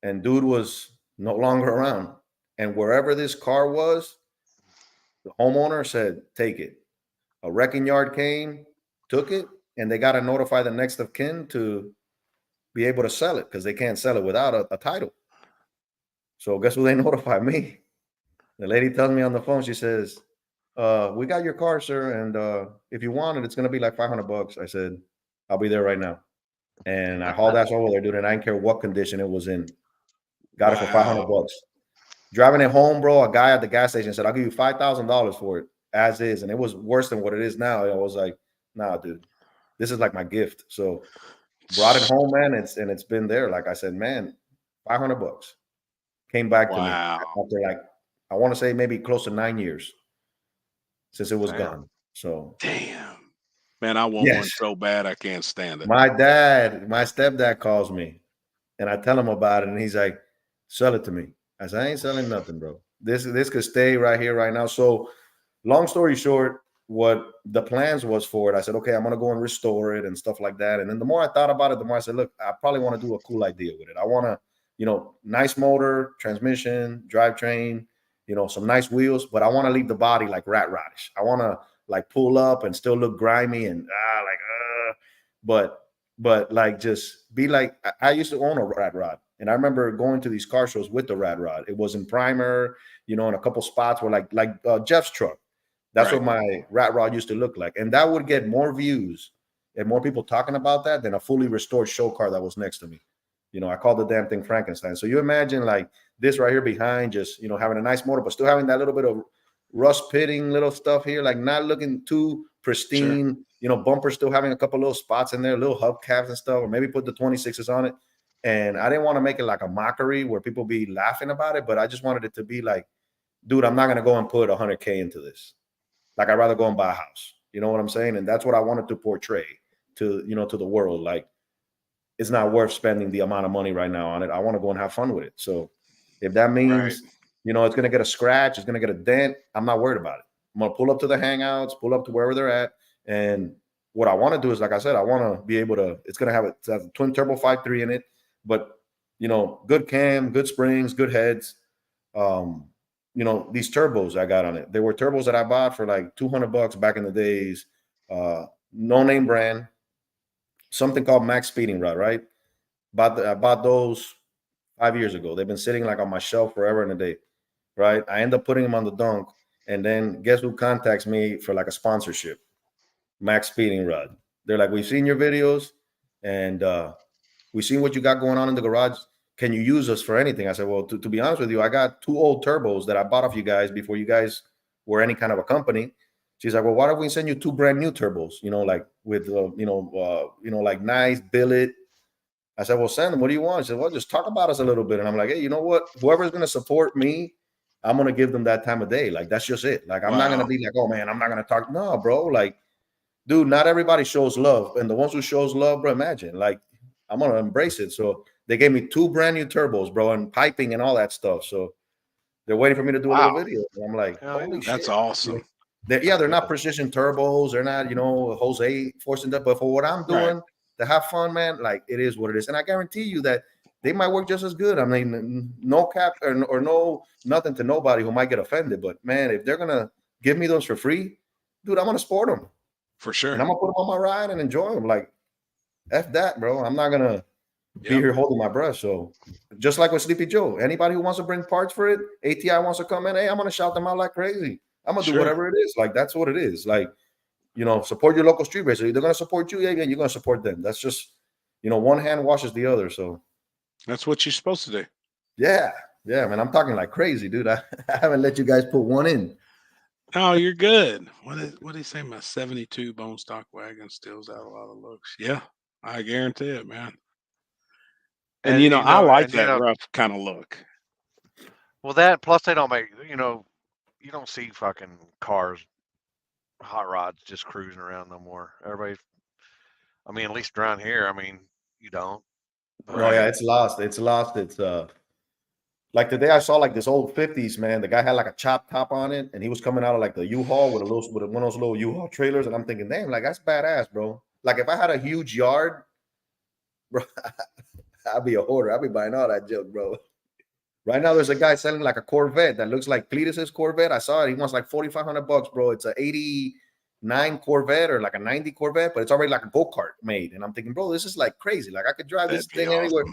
And dude was no longer around. And wherever this car was, the homeowner said, take it. A wrecking yard came, took it, and they got to notify the next of kin to be able to sell it, because they can't sell it without a title. So guess who they notified? Me. The lady tells me on the phone, she says, we got your car, sir, and if you want it, it's going to be like $500. I said, I'll be there right now. And I hauled ass over there, dude, and I didn't care what condition it was in. Got it for $500. Driving it home, bro, a guy at the gas station said, I'll give you $5,000 for it as is. And it was worse than what it is now. I was like, nah, dude, this is like my gift. So brought it home, man. It's been there. Like I said, man, $500 came back to me after, like, I want to say maybe close to 9 years since it was gone. So damn, man, I want one so bad I can't stand it. My stepdad calls me, and I tell him about it, and he's like, sell it to me. I said, I ain't selling nothing, bro. This could stay right here, right now. So long story short, what the plans was for it, I said, okay, I'm going to go and restore it and stuff like that. And then the more I thought about it, the more I said, look, I probably want to do a cool idea with it. I want to, you know, nice motor, transmission, drivetrain, you know, some nice wheels, but I want to leave the body like rat rodish. I want to like pull up and still look grimy and but like just be like, I used to own a rat rod. And I remember going to these car shows with the rat rod. It was in primer. you know, in a couple spots where like Jeff's truck. That's what my rat rod used to look like. And that would get more views and more people talking about that than a fully restored show car that was next to me. You know, I called the damn thing Frankenstein. So you imagine like this right here behind, just, you know, having a nice motor, but still having that little bit of rust pitting little stuff here, like not looking too pristine, you know, bumper still having a couple little spots in there, little hubcaps and stuff, or maybe put the 26s on it. And I didn't want to make it like a mockery where people be laughing about it, but I just wanted it to be like, dude, I'm not going to go and put 100K into this. Like, I'd rather go and buy a house. You know what I'm saying? And that's what I wanted to portray to, you know, to the world. Like, it's not worth spending the amount of money right now on it. I want to go and have fun with it. So if that means, you know, it's going to get a scratch, it's going to get a dent, I'm not worried about it. I'm going to pull up to the hangouts, pull up to wherever they're at. And what I want to do is, like I said, I want to be able to, it's going to have a twin turbo 5.3 in it, but, you know, good cam, good springs, good heads. You know, these turbos I got on it, they were turbos that I bought for like $200 back in the days. No name brand, something called Max Speeding Rod, right? I bought those 5 years ago. They've been sitting like on my shelf forever and a day, right? I end up putting them on the Donk, and then guess who contacts me for like a sponsorship? Max Speeding Rod. They're like, we've seen your videos, and we've seen what you got going on in the garage. Can you use us for anything? I said, well, to be honest with you, I got 2 old turbos that I bought off you guys before you guys were any kind of a company. She's like, well, why don't we send you 2 brand new turbos? You know, like with like nice billet. I said, well, send them. What do you want? She said, well, just talk about us a little bit. And I'm like, hey, you know what? Whoever's going to support me, I'm going to give them that time of day. Like, that's just it. Like, I'm not going to be like, oh man, I'm not going to talk. No, bro. Like, dude, not everybody shows love. And the ones who shows love, bro, imagine, like, I'm going to embrace it. So they gave me 2 brand new turbos, bro, and piping and all that stuff. So they're waiting for me to do a little video. And I'm like, holy shit. That's awesome. You know, they're not precision turbos. They're not, you know, Jose forcing that. But for what I'm doing to have fun, man, like, it is what it is. And I guarantee you that they might work just as good. I mean, no cap or no nothing to nobody who might get offended. But man, if they're going to give me those for free, dude, I'm going to sport them. For sure. And I'm going to put them on my ride and enjoy them. Like, F that, bro. I'm not going to be here holding my breath. So just like with Sleepy Joe, anybody who wants to bring parts for it, ATI wants to come in, hey, I'm going to shout them out like crazy. I'm going to do whatever it is. Like, that's what it is. Like, you know, support your local street racer. They're going to support you. Yeah, you're going to support them. That's just, you know, one hand washes the other. So that's what you're supposed to do. Yeah. Yeah, man. I'm talking like crazy, dude. I haven't let you guys put one in. Oh, you're good. What did he say? My 72 bone stock wagon steals out a lot of looks. Yeah, I guarantee it, man. And you know, I like that rough kind of look. Well, that plus they don't make, you know, you don't see fucking cars, hot rods just cruising around no more. Everybody, I mean, at least around here, I mean, you don't. Oh yeah, it's lost. It's lost. It's like today I saw like this old 50s, man. The guy had like a chop top on it, and he was coming out of like the U-Haul with one of those little U-Haul trailers, and I'm thinking, damn, like that's badass, bro. Like if I had a huge yard, bro, I'd be a hoarder. I'd be buying all that junk, bro. Right now, there's a guy selling like a Corvette that looks like Cletus's Corvette. I saw it. He wants like $4,500, bro. It's a 89 Corvette or like a 90 Corvette, but it's already like a go-kart made. And I'm thinking, bro, this is like crazy. Like I could drive this thing anywhere.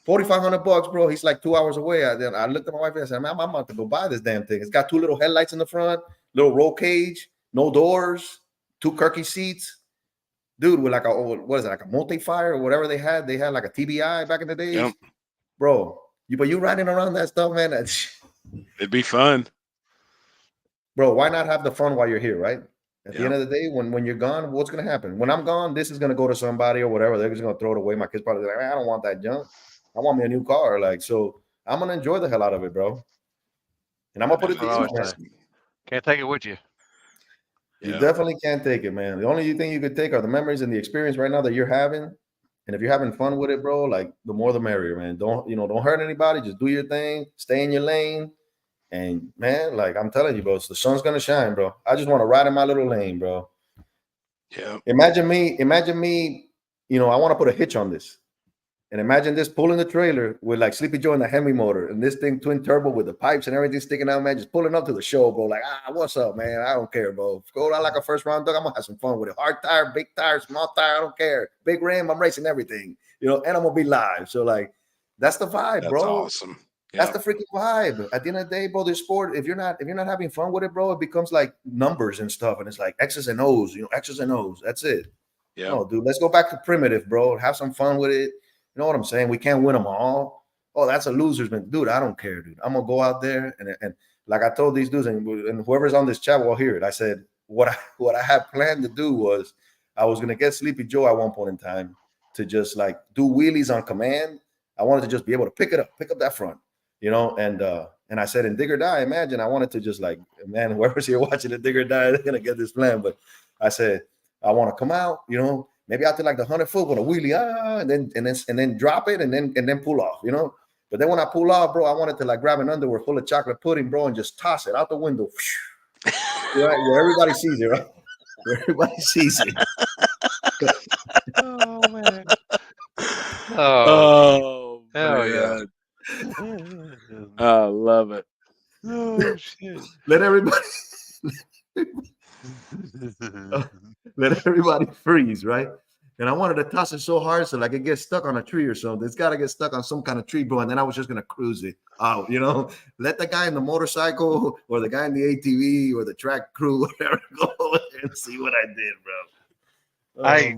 $4,500, bro. He's like 2 hours away. I looked at my wife and I said, man, I'm about to go buy this damn thing. It's got 2 little headlights in the front, little roll cage, no doors, 2 Kirky seats. Dude, with like a, what is it, like a multi-fire or whatever they had. They had like a TBI back in the days. Yep. Bro, you riding around that stuff, man. It'd be fun. Bro, why not have the fun while you're here, right? At the end of the day, when you're gone, what's going to happen? When I'm gone, this is going to go to somebody or whatever. They're just going to throw it away. My kids probably like, I don't want that junk. I want me a new car. Like, so I'm going to enjoy the hell out of it, bro. And I'm going to put it to you. Can't take it with you. You definitely can't take it, man. The only thing you could take are the memories and the experience right now that you're having. And if you're having fun with it, bro, like the more the merrier, man. Don't hurt anybody. Just do your thing. Stay in your lane. And man, like I'm telling you, bro, the sun's gonna shine, bro. I just want to ride in my little lane, bro. Yeah. Imagine me, you know, I want to put a hitch on this. And imagine this pulling the trailer with like Sleepy Joe and the Hemi motor and this thing twin turbo with the pipes and everything sticking out, man. Just pulling up to the show, bro. Like, what's up, man? I don't care, bro. Go out like a first round dog. I'm gonna have some fun with it. Hard tire, big tire, small tire, I don't care. Big rim, I'm racing everything, you know, and I'm gonna be live. So, like, that's the vibe, bro. That's awesome. That's the freaking vibe. At the end of the day, bro, this sport, if you're not having fun with it, bro, it becomes like numbers and stuff. And it's like X's and O's, X's and O's. That's it. Yeah. No, dude, let's go back to primitive, bro. Have some fun with it. You know what I'm saying? We can't win them all. Oh, that's a loser's man. Dude, I don't care, dude. I'm gonna go out there and like I told these dudes and whoever's on this chat will hear it. I said what I had planned to do was I was gonna get Sleepy Joe at one point in time to just like do wheelies on command. I wanted to just be able to pick up that front, and I said in Dig or Die, imagine I wanted to just like, man, whoever's here watching the Dig or Die, they're gonna get this plan. But I said I want to come out, maybe out to like the 100-foot with a wheelie, and then drop it and then pull off, But then when I pull off, bro, I wanted to like grab an underwear full of chocolate pudding, bro, and just toss it out the window. Where everybody sees it, right? Where everybody sees it. Oh man. Oh hell yeah. I love it. Oh shit. Let everybody freeze, right? And I wanted to toss it so hard so like it gets stuck on a tree or something. It's got to get stuck on some kind of tree, bro. And then I was just gonna cruise it out, Let the guy in the motorcycle or the guy in the ATV or the track crew, whatever, go and see what I did, bro. Hey,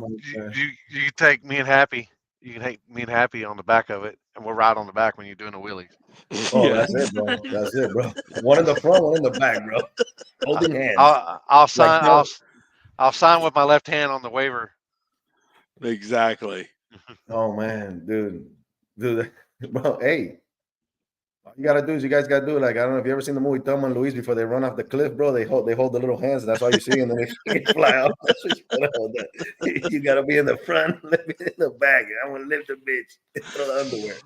you can take me and Happy. You can take me and Happy on the back of it, and we'll ride on the back when you're doing the wheelies. Oh, that's it, bro. That's it, bro. One in the front, one in the back, bro. Holding hands. I'll sign. Like, I'll sign with my left hand on the waiver. Exactly. Oh man, dude, bro. Hey, all you gotta do is you guys gotta do it. Like I don't know if you ever seen the movie Thelma and Louise before they run off the cliff, bro. They hold the little hands. And that's all you see, and then they fly out. You gotta be in the front, let me in the back. I'm gonna lift the bitch. Throw the underwear.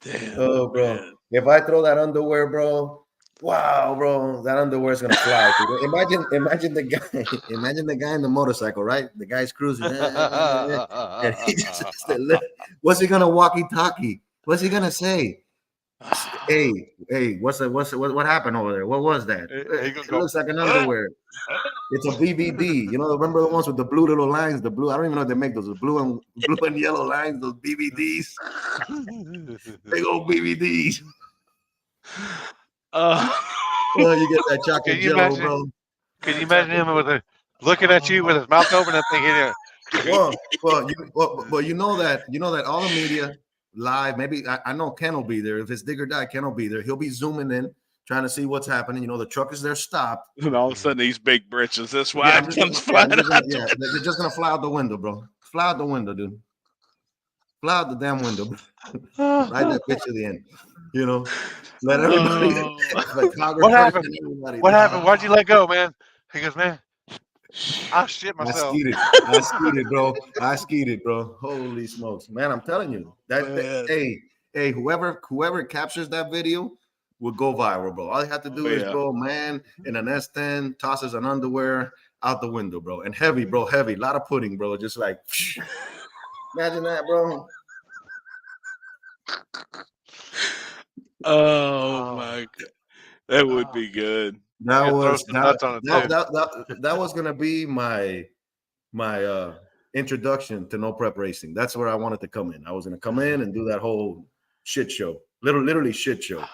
Damn, oh, bro. Man. If I throw that underwear, bro, wow, bro, that underwear is gonna fly. Imagine the guy in the motorcycle, right? The guy's cruising, and he just what's he gonna walkie-talkie? What's he gonna say? Hey, what happened over there? What was that? It looks like an underwear. It's a BBD. Remember the ones with the blue little lines? The blue. I don't even know if they make those. The blue and yellow lines. Those BBDs. Big old BBDs. You get that chocolate jello, bro. Can you imagine him looking at you with his mouth open and thinking? Well, you know that all the media. Live, maybe I know Ken will be there. If it's Dig or Die, Ken will be there. He'll be zooming in, trying to see what's happening. The truck is there stopped. And all of a sudden, these big britches, this wide comes flying out. They're just gonna fly out the window, bro. Fly out the window, dude. Fly out the damn window. Right that bitch to the end. Let everybody. What happened? What happened? Why'd you let go, man? He goes, man. I shit myself. I skeeted, bro. Holy smokes, man! I'm telling you hey, whoever captures that video will go viral, bro. All you have to do is, bro, man, in an S10 tosses an underwear out the window, bro, and heavy, bro, heavy, a lot of pudding, bro. Just like, imagine that, bro. Oh my god, that would be good. That was gonna be my introduction to no prep racing. That's where I wanted to come in. I was gonna come in and do that whole shit show, literally shit show.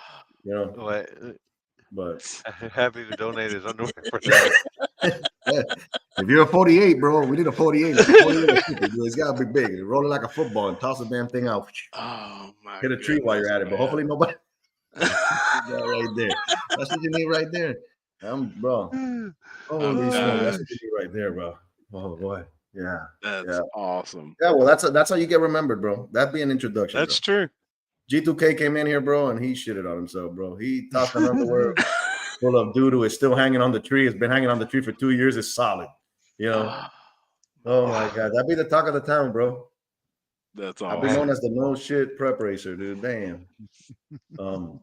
But happy to donate his underwear for that. If you're a 48, bro, we need a 48. It's gotta be big. Roll it like a football and toss the damn thing out. Oh my! Hit a tree while you're at it, but hopefully nobody. Right there. That's what you need right there. Bro. Holy smokes, that's what you need right there, bro. Oh boy, yeah. That's awesome. Yeah, well, that's how you get remembered, bro. That'd be an introduction. That's true. G2K came in here, bro, and he shitted on himself, bro. He tossed an underwear full of doo-doo. It's still hanging on the tree. It's been hanging on the tree for 2 years. It's solid. Oh my god, that'd be the talk of the town, bro. That's awesome. I've been known as the no shit prep racer, dude. Damn.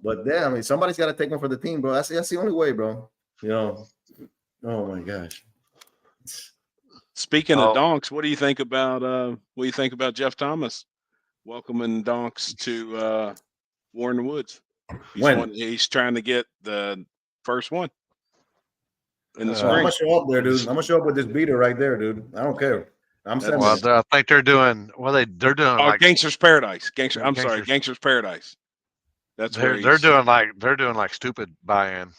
But yeah, I mean, somebody's got to take one for the team, bro. That's the only way, bro. Oh my gosh. Speaking of Donks, what do you think about Jeff Thomas welcoming Donks to Warren Woods? He's trying to get the first one in the spring. I'm gonna show up there, dude. I'm gonna show up with this beater right there, dude. I don't care. I'm sending. Well, I think they're doing. Well, they're doing. Gangster's Paradise. Gangster's Paradise. That's where they're doing like stupid buy-in.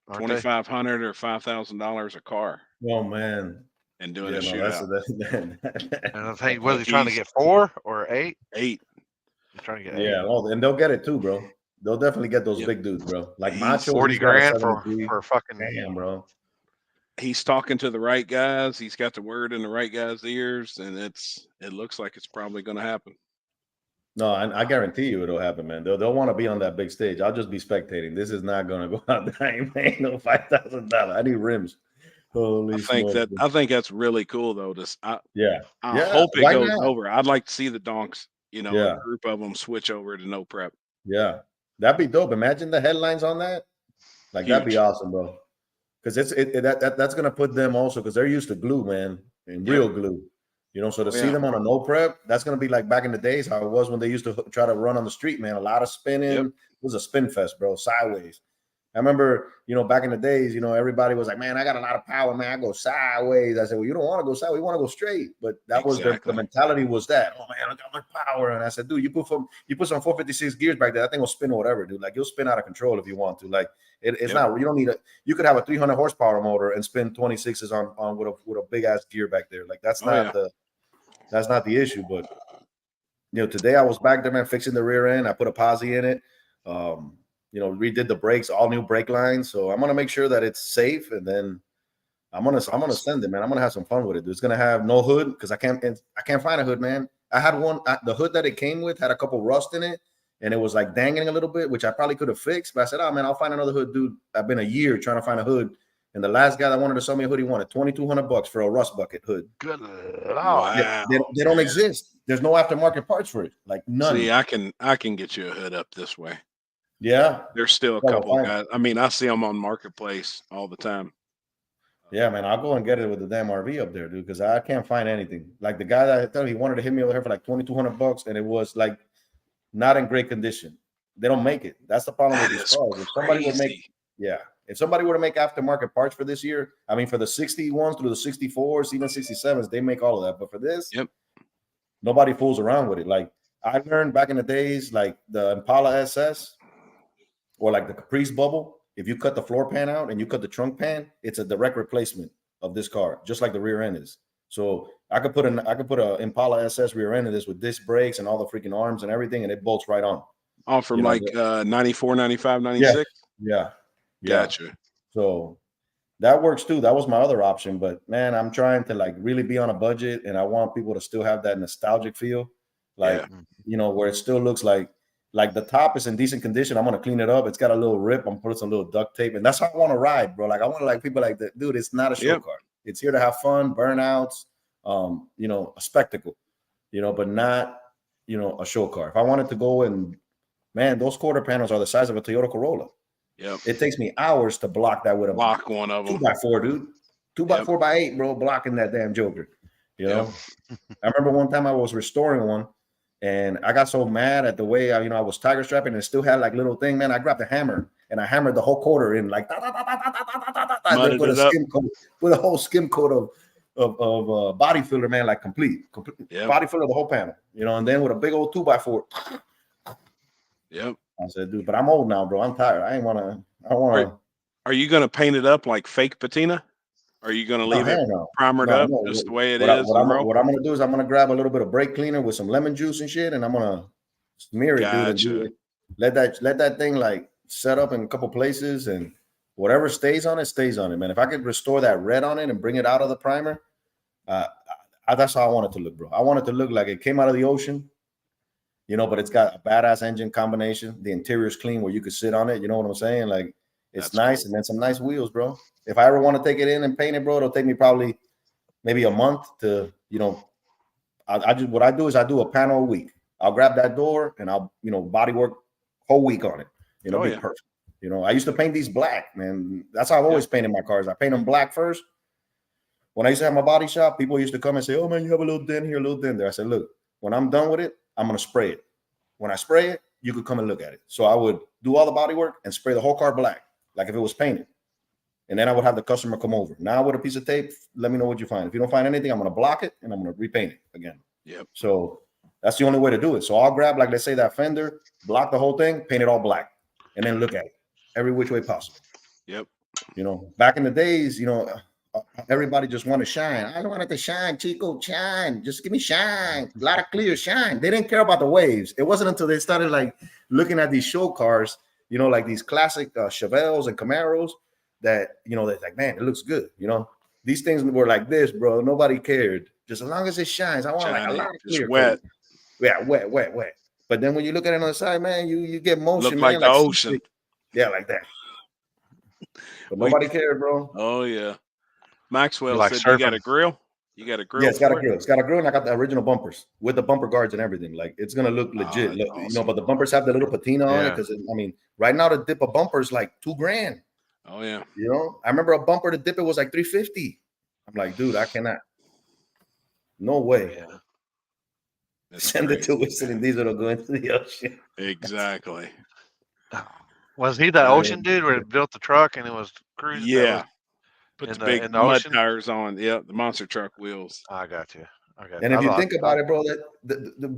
$2,500 or $5,000 a car. Oh man. And doing a no, shootout. And I think, was he trying to get 4 or 8? 8. He's trying to get 8. Yeah, well, and they'll get it too, bro. They'll definitely get those big dudes, bro. Like Macho, 40 grand for a fucking damn, bro. He's talking to the right guys. He's got the word in the right guys' ears, and it looks like it's probably going to happen. No, I guarantee you it'll happen, man. They'll want to be on that big stage. I'll just be spectating. This is not going to go out there. Ain't no $5,000. I need rims. Holy I think that's really cool though. I hope it goes over. I'd like to see the Donks, a group of them switch over to no prep. Yeah, that'd be dope. Imagine the headlines on that. Like that'd be awesome, bro. Because that's gonna put them also, because they're used to glue, man, and real glue. So to see them on a no prep, that's gonna be like back in the days how it was when they used to try to run on the street, man. A lot of spinning. It was a spin fest, bro. Sideways. I remember, back in the days, everybody was like, man, I got a lot of power, man. I go sideways. I said, well, you don't want to go sideways. You want to go straight. But that was the mentality was that, oh, man, I got my power. And I said, dude, you put some 456 gears back there. That thing will spin or whatever, dude. Like, you'll spin out of control if you want to. Like, it's not, you don't need you could have a 300 horsepower motor and spin 26s on with a big ass gear back there. Like, that's not the issue. But, today I was back there, man, fixing the rear end. I put a posi in it. Redid the brakes, all new brake lines. So I'm gonna make sure that it's safe, and then I'm gonna send it, man. I'm gonna have some fun with it. It's gonna have no hood because I can't find a hood, man. I had one. The hood that it came with had a couple rust in it, and it was like dangling a little bit, which I probably could have fixed. But I said, oh man, I'll find another hood, dude. I've been a year trying to find a hood, and the last guy that wanted to sell me a hood, he wanted $2,200 for a rust bucket hood. Good Lord. They don't exist. There's no aftermarket parts for it, like none. See, I can get you a hood up this way. Yeah, there's still a couple guys. I mean, I see them on Marketplace all the time. Yeah, man, I'll go and get it with the damn RV up there, dude, because I can't find anything. Like the guy that I told me, he wanted to hit me over here for like $2,200, and it was like not in great condition. They don't make it. That's the problem with these cars. If somebody would make, if somebody were to make aftermarket parts for this year, I mean, for the 61s through the 64s, even 67s, they make all of that. But for this, nobody fools around with it. Like I learned back in the days, like the Impala SS. Or like the Caprice bubble, if you cut the floor pan out and you cut the trunk pan, it's a direct replacement of this car, just like the rear end is. So I could put a Impala SS rear end in this with disc brakes and all the freaking arms and everything, and it bolts right on. Oh, from 94, 95, 96? Yeah. Gotcha. So that works too. That was my other option. But man, I'm trying to like really be on a budget, and I want people to still have that nostalgic feel. Like, where it still looks like the top is in decent condition. I'm gonna clean it up. It's got a little rip. I'm putting some little duct tape, and that's how I want to ride, bro. Like I want to like people like that, dude. It's not a show car. It's here to have fun, burnouts, a spectacle, but not, a show car. If I wanted to go and, man, those quarter panels are the size of a Toyota Corolla. Yeah, it takes me hours to block that with a block one of them 2x4, dude. 2x4x8, bro, blocking that damn Joker. I remember one time I was restoring one. And I got so mad at the way I was tiger strapping, and it still had like little thing, man. I grabbed a hammer and I hammered the whole quarter in, like put a whole skim coat of body filler, man, like complete body filler the whole panel, and then with a big old 2x4. Yep. I said, dude, but I'm old now, bro. I'm tired. I don't want to. Are you gonna paint it up like fake patina? Are you going to leave it primered up just the way it is? What I'm going to do is I'm going to grab a little bit of brake cleaner with some lemon juice and shit, and I'm going to smear it, dude, and do it. Let that thing like set up in a couple places, and whatever stays on it, man. If I could restore that red on it and bring it out of the primer, that's how I want it to look, bro. I want it to look like it came out of the ocean, but it's got a badass engine combination. The interior's clean where you could sit on it. You know what I'm saying? Like it's nice, and then some nice wheels, bro. If I ever want to take it in and paint it, bro, it'll take me probably maybe a month to, what I do is I do a panel a week. I'll grab that door and I'll, bodywork whole week on it. Be perfect. I used to paint these black, man. That's how I've always painted my cars. I paint them black first. When I used to have my body shop, people used to come and say, oh man, you have a little dent here, a little dent there. I said, look, when I'm done with it, I'm going to spray it. When I spray it, you could come and look at it. So I would do all the body work and spray the whole car black, like if it was painted. And then I would have the customer come over. Now with a piece of tape, let me know what you find. If you don't find anything, I'm going to block it and I'm going to repaint it again. Yep. So That's the only way to do it. So I'll grab, like, let's say that fender, block the whole thing, paint it all black, and then look at it every which way possible. Yep. You know, back in the days, you know, everybody just wanted to shine. I don't want it to shine, Chico, shine. Just give me shine. A lot of clear shine. They didn't care about the waves. It wasn't until they started like looking at these show cars, you know, like these classic Chevelles and Camaros that, you know, they're like, man, it looks good. You know, these things were like this, bro. Nobody cared. Just as long as it shines. I want like a lot of clear. It's wet. Yeah, wet. But then when you look at it on the side, man, you get motion. Look man, like the ocean. Yeah, like that. But nobody cared, bro. Oh, yeah. Maxwell like said surfing. You got a grill? You got a grill? Yeah, it's got a grill. It's got a grill, and I got the original bumpers with the bumper guards and everything. Like, it's gonna look legit. Look, awesome. You know, but the bumpers have the little patina on it because I mean, right now to dip a bumper is like $2,000. Oh yeah. You know, I remember a bumper to dip it was like $350. I'm like, dude, I cannot. No way. Yeah. Send it to Whistling and Diesel to go into the ocean. Exactly. Was he the ocean dude where it built the truck and it was cruising? Yeah. Put the big mud ocean? tires on. Yeah, the monster truck wheels. I got you. And if you think about it, bro, that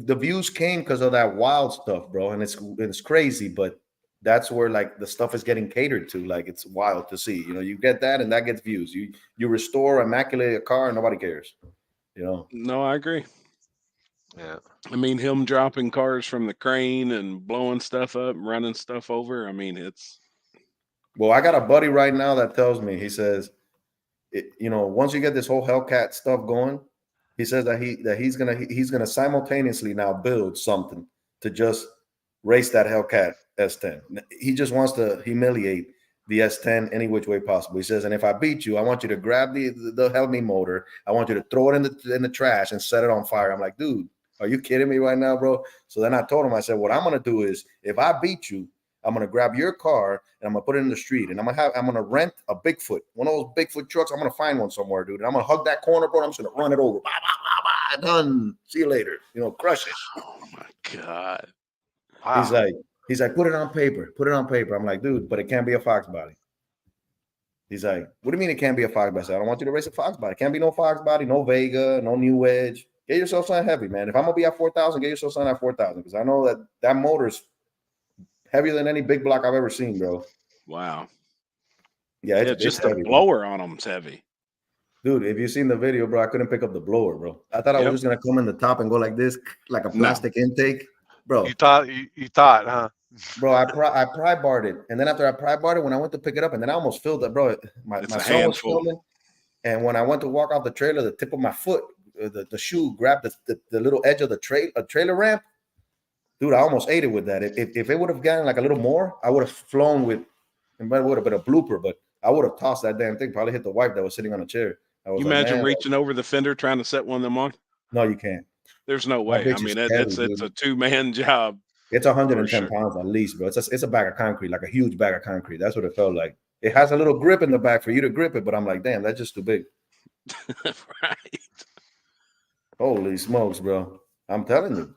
the views came because of that wild stuff, bro. And it's crazy, but that's where like the stuff is getting catered to. Like, it's wild to see. You know, you get that and that gets views. You restore, immaculate a car and nobody cares. You know? No, I agree. Yeah. I mean, him dropping cars from the crane and blowing stuff up and running stuff over. I mean, it's. Well, I got a buddy right now that tells me, he says, you know, once you get this whole Hellcat stuff going, he says that he's gonna simultaneously now build something to just race that Hellcat S10. He just wants to humiliate the S10 any which way possible. He says, and if I beat you, I want you to grab the Helmy motor. I want you to throw it in the trash and set it on fire. I'm like, dude, are you kidding me right now, bro? So then I told him, I said, what I'm gonna do is, if I beat you, I'm gonna grab your car and I'm gonna put it in the street, and I'm gonna rent a Bigfoot, one of those Bigfoot trucks. I'm gonna find one somewhere, dude. And I'm gonna hug that corner, bro. I'm just gonna run it over. Bah, bah, bah, bah, done. See you later. You know, crush it. Oh my God. Wow. He's like, put it on paper. Put it on paper. I'm like, dude, but it can't be a Fox body. He's like, what do you mean it can't be a Fox body? I said, I don't want you to race a Fox body. It can't be no Fox body, no Vega, no New Edge. Get yourself something heavy, man. If I'm gonna be at 4,000, get yourself something at 4,000, because I know that motor's heavier than any big block I've ever seen, bro. Wow. Yeah, it's just heavy, the blower on them's heavy. Dude, if you've seen the video, bro, I couldn't pick up the blower, bro. I thought I was just gonna come in the top and go like this, like a plastic intake, bro. You thought, huh? Bro, I pry barred it, and then after I pry barred it, when I went to pick it up, and then I almost filled it, bro. My son was filming, and when I went to walk off the trailer, the tip of my foot, the shoe grabbed the little edge of the trailer ramp. Dude, I almost ate it with that. If it would have gotten like a little more, I would have flown with, and it would have been a blooper, but I would have tossed that damn thing. Probably hit the wife that was sitting on a chair. You imagine reaching over the fender trying to set one of them on? No, you can't. There's no way. I mean, it's a two-man job. It's 110 pounds at least, bro. It's a bag of concrete, like a huge bag of concrete. That's what it felt like. It has a little grip in the back for you to grip it, but I'm like, damn, that's just too big. Right. Holy smokes, bro. I'm telling you.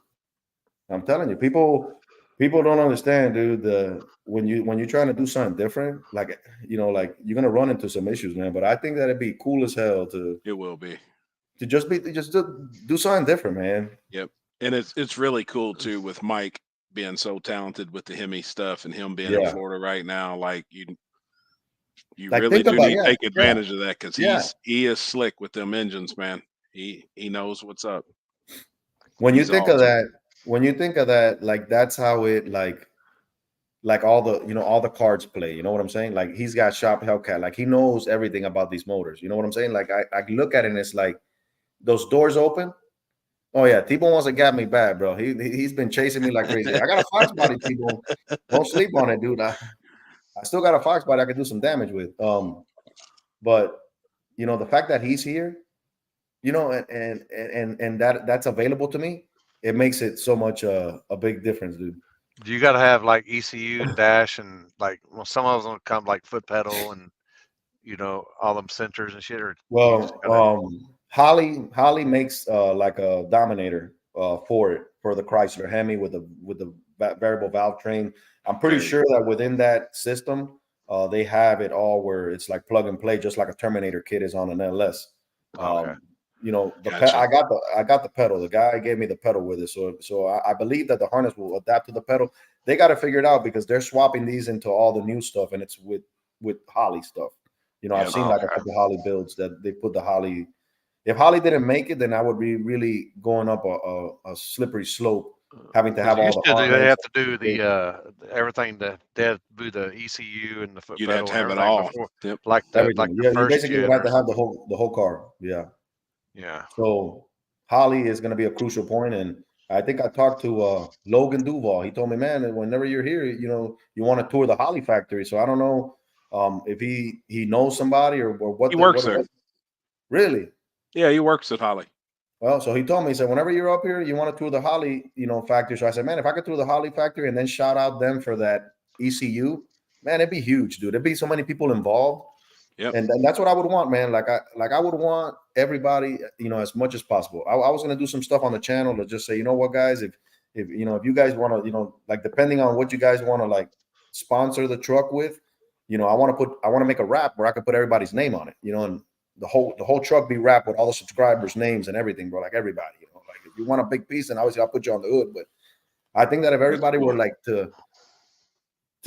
People don't understand, dude. When you're trying to do something different, like, you know, like, you're gonna run into some issues, man. But I think that it'd be cool as hell to. It will be. To just do something different, man. Yep. And it's really cool too, with Mike being so talented with the Hemi stuff and him being in Florida right now. Like, you like, really do need to take advantage of that, because he is slick with them engines, man. He knows what's up. When you think of that, like, that's how it like all the cards play. You know what I'm saying? Like, he's got shop Hellcat. Like, he knows everything about these motors. You know what I'm saying? Like, I look at it and it's like those doors open. Oh yeah, T-Bone wants to get me bad, bro. He's been chasing me like crazy. I got a Fox body, T-Bone. Don't sleep on it, dude. I still got a Fox body I could do some damage with. But you know, the fact that he's here, you know, and that's available to me, it makes it so much a big difference, dude. Do you got to have like ECU and dash and like, well, some of them come like foot pedal and, you know, all them sensors and shit? Or Holly makes like a Dominator for the Chrysler Hemi with the variable valve train. I'm pretty sure that within that system, they have it all where it's like plug and play, just like a Terminator kit is on an LS. you know, Gotcha. I got the pedal. The guy gave me the pedal with it, so I believe that the harness will adapt to the pedal. They got to figure it out because they're swapping these into all the new stuff, and it's with Holly stuff. You know, I've seen like a couple Holly builds that they put the Holly. If Holly didn't make it, then I would be really going up a slippery slope, having to have all the harness. They have to do the everything that they have to do the ECU and the foot You'd pedal have to have and it everything all. before, Yep. like the You basically would have to have the something. whole car. Yeah. Yeah. So Holly is going to be a crucial point, and I think I talked to Logan Duval. He told me, man, whenever you're here, you know, you want to tour the Holly factory. So I don't know if he knows somebody or what. He works there. Really? Yeah, he works at Holly. Well, so he told me, he said, whenever you're up here, you want to tour the Holly, you know, factory. So I said, man, if I could tour the Holly factory and then shout out them for that ECU, man, it'd be huge, dude. There'd be so many people involved. Yep. And that's what I would want, man. Like I would want everybody, you know, as much as possible. I was gonna do some stuff on the channel to just say, you know what, guys, if you know, if you guys want to, you know, like depending on what you guys want to like sponsor the truck with, you know, I want to make a wrap where I could put everybody's name on it, you know, and the whole truck be wrapped with all the subscribers' names and everything, bro. Like everybody, you know, like if you want a big piece, then obviously I'll put you on the hood. But I think that if everybody were like to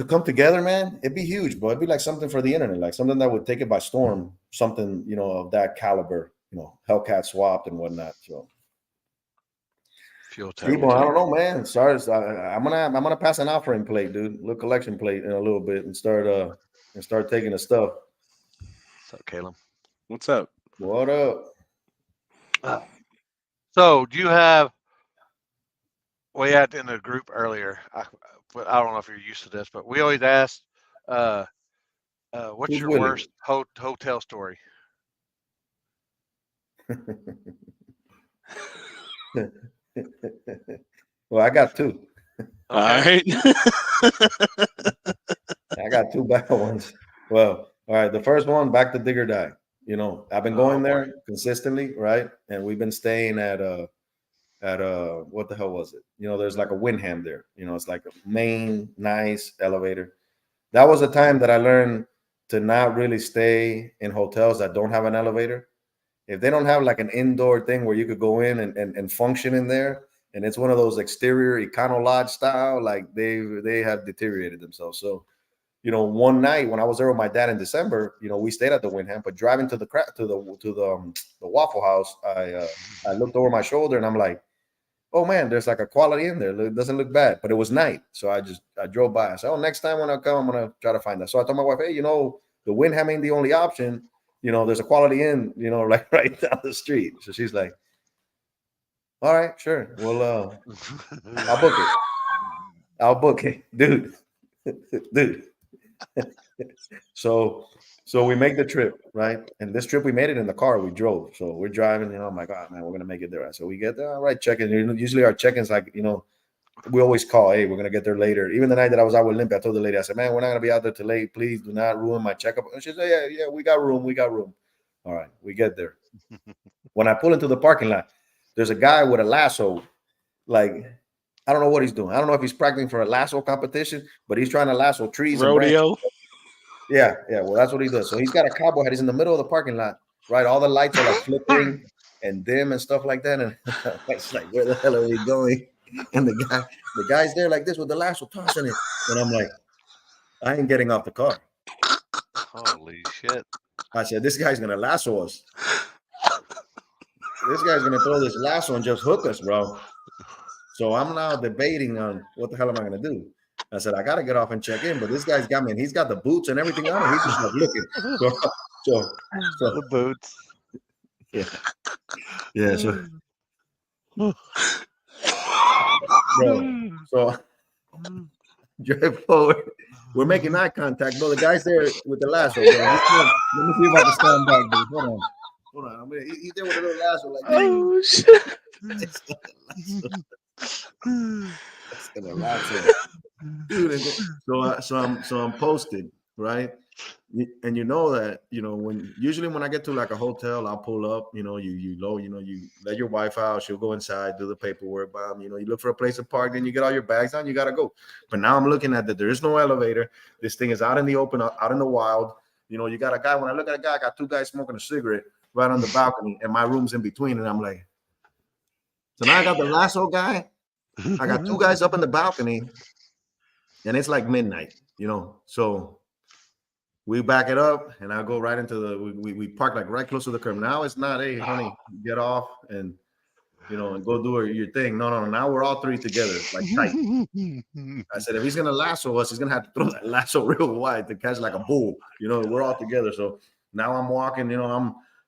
come together, man, it'd be huge, bro. It'd be like something for the internet, like something that would take it by storm, something, you know, of that caliber, you know, Hellcat swapped and whatnot. So people, I don't know, man. Sorry, I'm gonna pass an offering plate, dude. Little collection plate in a little bit and start taking the stuff. What's up, Caleb? What's up? What up? So do you have? We had in the group earlier. I don't know if you're used to this, but we always ask, "What's your worst hotel story?" Well, I got two. All right. I got two bad ones. Well, all right. The first one, back to Dig or Die. You know, I've been going there consistently, right? And we've been staying at what the hell was it? You know, there's like a Windham there. You know, it's like a main nice elevator. That was a time that I learned to not really stay in hotels that don't have an elevator. If they don't have like an indoor thing where you could go in and function in there, and it's one of those exterior econo lodge style, like they have deteriorated themselves. So, you know, one night when I was there with my dad in December, you know, we stayed at the Windham, but driving to the Waffle House, I looked over my shoulder and I'm like, oh man, there's like a quality in there. It doesn't look bad, but it was night. So I drove by. I said, oh, next time when I come, I'm going to try to find that. So I told my wife, hey, you know, the Windham ain't the only option. You know, there's a Quality Inn, you know, like right down the street. So she's like, all right, sure. Well, I'll book it, dude. So we make the trip, right? And this trip we made it in the car. We drove. So we're driving, you know, I'm like, oh man, we're gonna make it there. So we get there, all right, check-in. Usually our check-ins, like, you know, we always call, hey, we're gonna get there later. Even the night that I was out with Limpy, I told the lady, I said, man, we're not gonna be out there till late. Please do not ruin my checkup. And she said, yeah, we got room. All right, we get there. When I pull into the parking lot, there's a guy with a lasso. Like, I don't know what he's doing. I don't know if he's practicing for a lasso competition, but he's trying to lasso trees. Rodeo. Yeah. Well, that's what he does. So he's got a cowboy hat. He's in the middle of the parking lot, right? All the lights are like flickering and dim and stuff like that. And it's like, where the hell are we going? And the guy's there like this with the lasso tossing it. And I'm like, I ain't getting off the car. Holy shit. I said, this guy's going to lasso us. This guy's going to throw this lasso and just hook us, bro. So I'm now debating on what the hell am I going to do? I said, I got to get off and check in, but this guy's got me, and he's got the boots and everything on. And he's just like looking. So the boots. Yeah. So drive forward. We're making eye contact, bro. The guy's there with the lasso. Bro. Let me see if I can stand back, dude. Hold on. I mean, he's there with a little lasso, like, oh shit. That's gonna lasso. Dude, so I'm posted, right? And you know that, you know, when I get to like a hotel, I'll pull up, you know, you let your wife out, she'll go inside, do the paperwork, you know, you look for a place to park, then you get all your bags on, you gotta go. But now I'm looking at that there is no elevator. This thing is out in the open, out in the wild. You know, you got a guy. When I look at a guy, I got two guys smoking a cigarette right on the balcony, and my room's in between. And I'm like, so now I got the lasso guy. I got two guys up in the balcony, and it's like midnight, you know. So we back it up, and I go right into the. We park like right close to the curb. Now it's not, hey, honey, get off and and go do your thing. No. Now we're all three together, like tight. I said, if he's gonna lasso us, he's gonna have to throw that lasso real wide to catch like a bull. We're all together. So now I'm walking.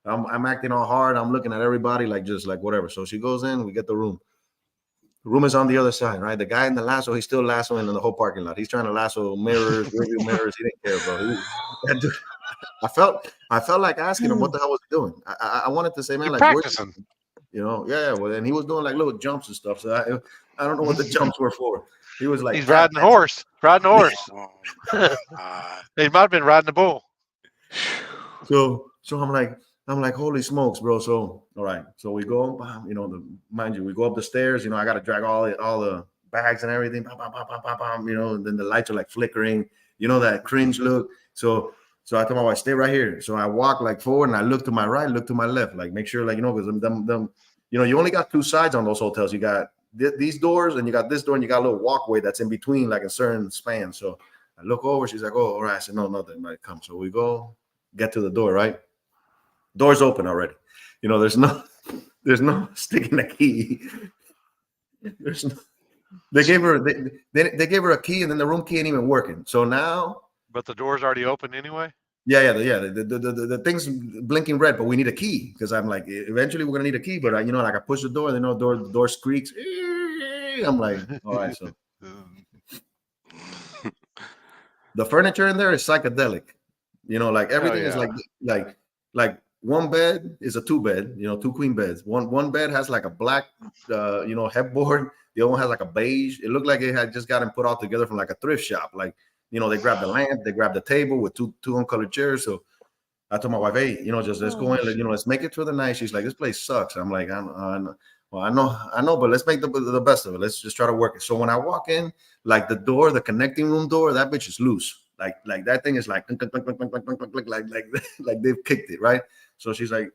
I'm acting all hard. I'm looking at everybody like just like whatever. So she goes in. We get the room. The room is on the other side, right? The guy in the lasso, he's still lassoing in the whole parking lot. He's trying to lasso mirrors, rearview mirrors. He didn't care, bro. I felt like asking him what the hell was he doing. I wanted to say, man, like practicing. Yeah. Well, and he was doing like little jumps and stuff. So I don't know what the jumps were for. He was like, he's riding a horse. Riding a horse. He might have been riding a bull. So I'm like, holy smokes, bro. So, all right. So we go, mind you, we go up the stairs. I got to drag all the bags and everything. And then the lights are like flickering, that cringe look. So I told my wife, stay right here. So I walk like forward and I look to my right, look to my left, like make sure, like, because them, you only got two sides on those hotels. You got these doors and you got this door and you got a little walkway that's in between, like a certain span. So I look over, she's like, oh, all right. I said, no, nothing. Right, come. So we go, get to the door, right? Door's open already. There's no sticking a key. They gave her a key and then the room key ain't even working. So now. But the door's already open anyway. Yeah. The thing's blinking red, but we need a key because I'm like, eventually we're gonna need a key. But like I push the door, the door squeaks. I'm like, all right. So the furniture in there is psychedelic. Like everything is like one bed is a two bed, two queen beds. One bed has like a black, headboard. The other one has like a beige. It looked like it had just gotten put all together from like a thrift shop. Like, they grabbed the lamp, they grabbed the table with two uncolored chairs. So I told my wife, hey, just let's go in, let's make it through the night. She's like, this place sucks. I'm like, I know, but let's make the best of it. Let's just try to work it. So when I walk in, like the door, the connecting room door, that bitch is loose. Like that thing is like they've kicked it, right? So she's like,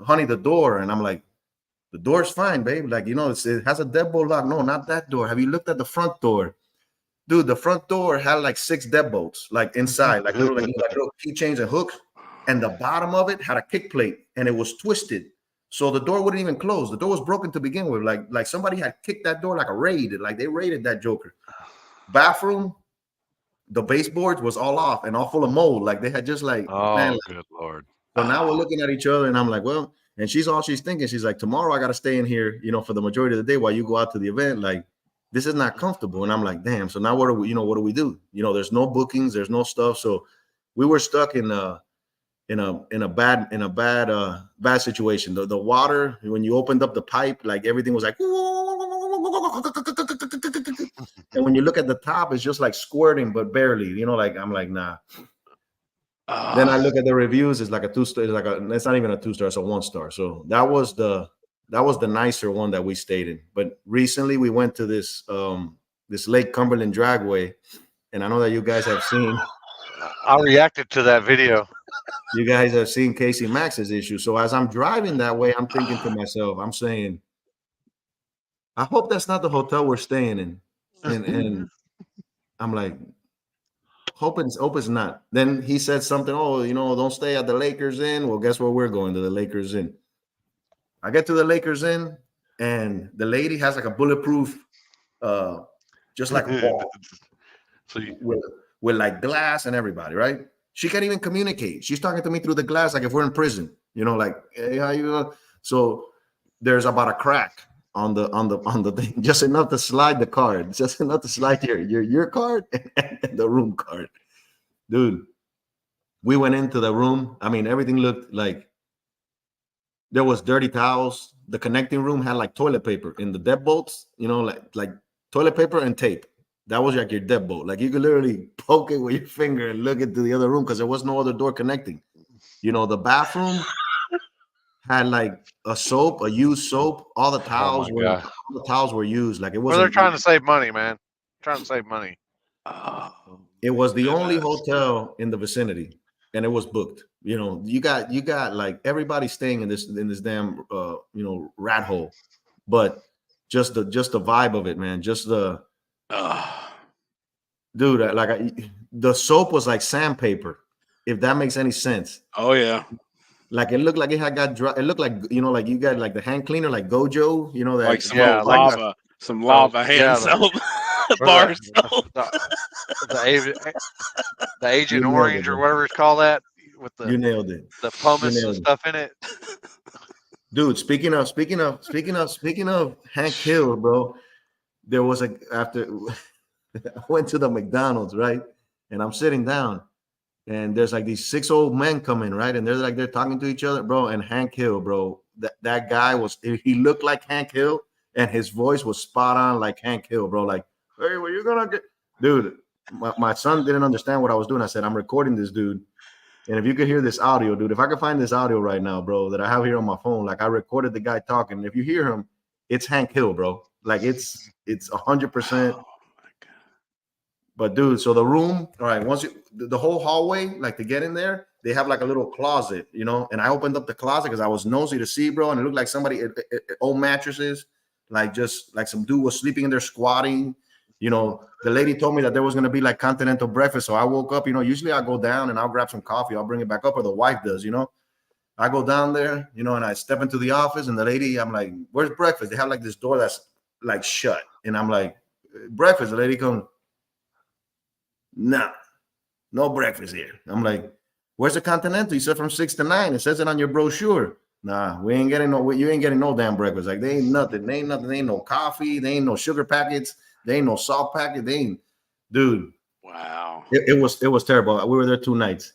honey, the door. And I'm like, the door's fine, babe. Like, it has a deadbolt lock. No, not that door. Have you looked at the front door? Dude, the front door had like 6 deadbolts, like inside, like little keychains and hooks. And the bottom of it had a kick plate and it was twisted. So the door wouldn't even close. The door was broken to begin with. Like somebody had kicked that door like a raid. Like they raided that joker. Bathroom, the baseboards was all off and all full of mold. Like they had just like, good Lord. So now we're looking at each other and I'm like, well, and she's thinking. She's like, tomorrow I got to stay in here, for the majority of the day while you go out to the event. Like, this is not comfortable. And I'm like, damn. So now what do we do? There's no bookings, there's no stuff. So we were stuck in a bad situation. The water, when you opened up the pipe, like everything was like, and when you look at the top, it's just like squirting, but barely, like, I'm like, nah. Then I look at the reviews, it's like a 2-star, it's not even a 2-star, it's a 1-star. So that was the nicer one that we stayed in. But recently we went to this Lake Cumberland Dragway, and I know that you guys have seen. I reacted to that video. You guys have seen Casey Max's issue. So as I'm driving that way, I'm thinking to myself, I'm saying, I hope that's not the hotel we're staying in. And I'm like, hope it's not. Then he said something, don't stay at the Lakers Inn. Well, guess where we're going? To the Lakers Inn. I get to the Lakers Inn, and the lady has like a bulletproof, just like a wall. So with like glass and everybody, right? She can't even communicate. She's talking to me through the glass like if we're in prison, like, hey, how you doing? So there's about a crack on the thing, just enough to slide the card, just enough to slide your card and the room card. Dude, we went into the room. I mean, everything looked like there was dirty towels. The connecting room had like toilet paper in the deadbolts, like toilet paper and tape. That was like your deadbolt. Like you could literally poke it with your finger and look into the other room because there was no other door connecting. The bathroom had like a used soap. All the towels were used. Like it was. Well, they're trying to save money, man. Trying to save money. It was the only hotel in the vicinity. and it was booked. You know, you got like everybody staying in this damn rat hole, but just the vibe of it, man. Just the dude, the soap was like sandpaper, if that makes any sense. Oh yeah. Like it looked like it had got dry. It looked like, like you got like the hand cleaner, like Gojo, that like some lava, some lava hand soap, bar soap. The Agent Orange or whatever it's called, that with the you nailed it. The pumice and stuff in it. Dude, speaking of Hank Hill, bro, there was after I went to the McDonald's, right? And I'm sitting down. And there's like these 6 old men coming, right? And they're talking to each other, bro. And Hank Hill, bro, that guy he looked like Hank Hill, and his voice was spot on like Hank Hill, bro. Like, hey, where you gonna get, dude? My son didn't understand what I was doing. I said, I'm recording this dude, and if you could hear this audio, dude, if I could find this audio right now, bro, that I have here on my phone, like I recorded the guy talking. And if you hear him, it's Hank Hill, bro. Like it's 100%. But dude, so the room, all right, once the whole hallway, like to get in there, they have like a little closet, and I opened up the closet because I was nosy to see, bro, and it looked like somebody, old mattresses, like just like some dude was sleeping in there squatting. The lady told me that there was going to be like continental breakfast. So I woke up, usually I go down and I'll grab some coffee. I'll bring it back up, or the wife does, I go down there, and I step into the office, and the lady, I'm like, where's breakfast? They have like this door that's like shut. And I'm like, breakfast. The lady comes, no breakfast here. I'm like, where's the continental? You said from 6 to 9. It says it on your brochure. Nah, you ain't getting no damn breakfast. Like, they ain't nothing. They ain't no coffee. They ain't no sugar packets. They ain't no salt packet. They ain't, dude. Wow. It was terrible. We were there 2 nights.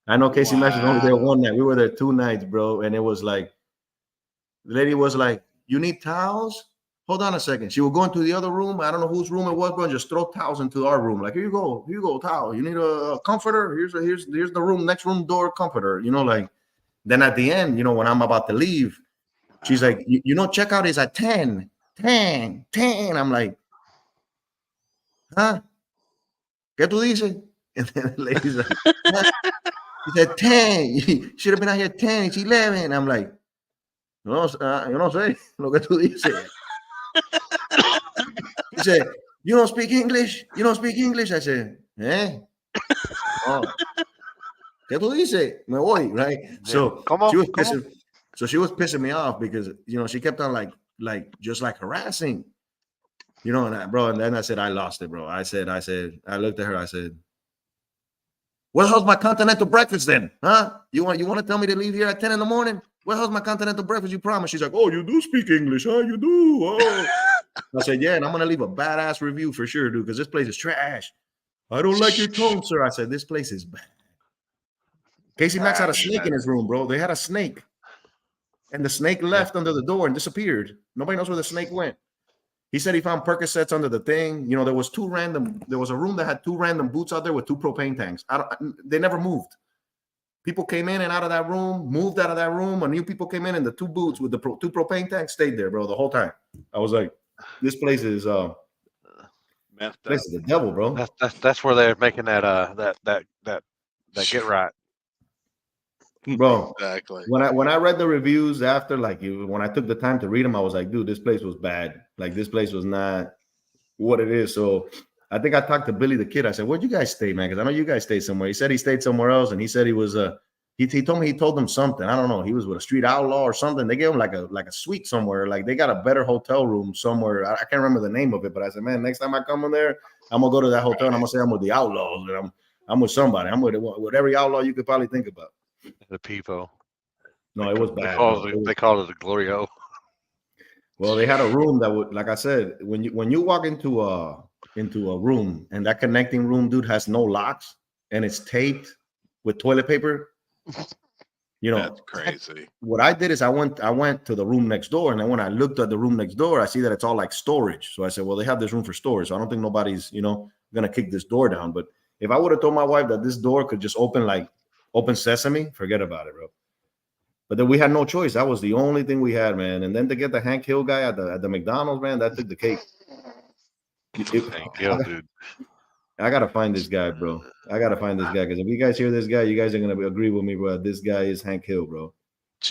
I know Casey Max was only there 1 night. We were there 2 nights, bro. And it was like, the lady was like, you need towels? Hold on a second. She would go into the other room. I don't know whose room it was, bro. Just throw towels into our room. Like, here you go, towel. You need a comforter. Here's the room, next room door comforter. Like, then at the end, when I'm about to leave, she's like, checkout is at 10. I'm like, huh? ¿Qué tú dices? And then the lady's like, huh? She said 10. You should have been out here 10. It's 11. I'm like, no sé lo que tú dices. He said, you don't speak English? You don't speak English? I said, oh. ¿Qué tú dices? Me voy, right? So she was pissing me off because, she kept on like just like harassing, and then I said, I lost it, bro. I looked at her, I said, what the hell's my continental breakfast then? Huh? You want to tell me to leave here at 10 in the morning? What the hell's my continental breakfast? You promised. She's like, oh, you do speak English, huh? You do. Oh. I said, yeah, and I'm going to leave a badass review for sure, dude, because this place is trash. I don't like your tone, sir. I said, this place is bad. Casey Max had a snake in his room, bro. They had a snake. And the snake left under the door and disappeared. Nobody knows where the snake went. He said he found Percocets under the thing. There was a room that had 2 random boots out there with 2 propane tanks. They never moved. People came in and out of that room, moved out of that room, and new people came in, and the 2 boots with the 2 propane tanks stayed there, bro, the whole time. I was like, this place is the devil, bro. That's where they're making that get right. Bro, exactly. When I read the reviews after, when I took the time to read them, I was like, dude, this place was bad. Like, this place was not what it is. So I think I talked to Billy the Kid. I said, where'd you guys stay, man? Because I know you guys stayed somewhere. He said he stayed somewhere else, and he said he was he told me he told them something. I don't know. He was with a street outlaw or something. They gave him like a suite somewhere. Like, they got a better hotel room somewhere. I can't remember the name of it, but I said, man, next time I come in there, I'm gonna go to that hotel and I'm gonna say I'm with the outlaws, and I'm with somebody. I'm with every outlaw you could probably think about. The people. No, it was bad. They called it a glory hole. Well, they had a room that would, like I said, when you walk into a room, and that connecting room, dude, has no locks and it's taped with toilet paper. That's crazy. What I did is I went to the room next door, and then when I looked at the room next door, I see that it's all like storage. So I said, well, they have this room for storage, so I don't think nobody's gonna kick this door down. But if I would have told my wife that this door could just open sesame, forget about it, bro. But then we had no choice. That was the only thing we had, man. And then to get the Hank Hill guy at the McDonald's, man, that took the cake. Hank Hill, dude. I gotta find this guy, bro. I gotta find this guy because if you guys hear this guy, you guys are gonna agree with me, bro. This guy is Hank Hill, bro.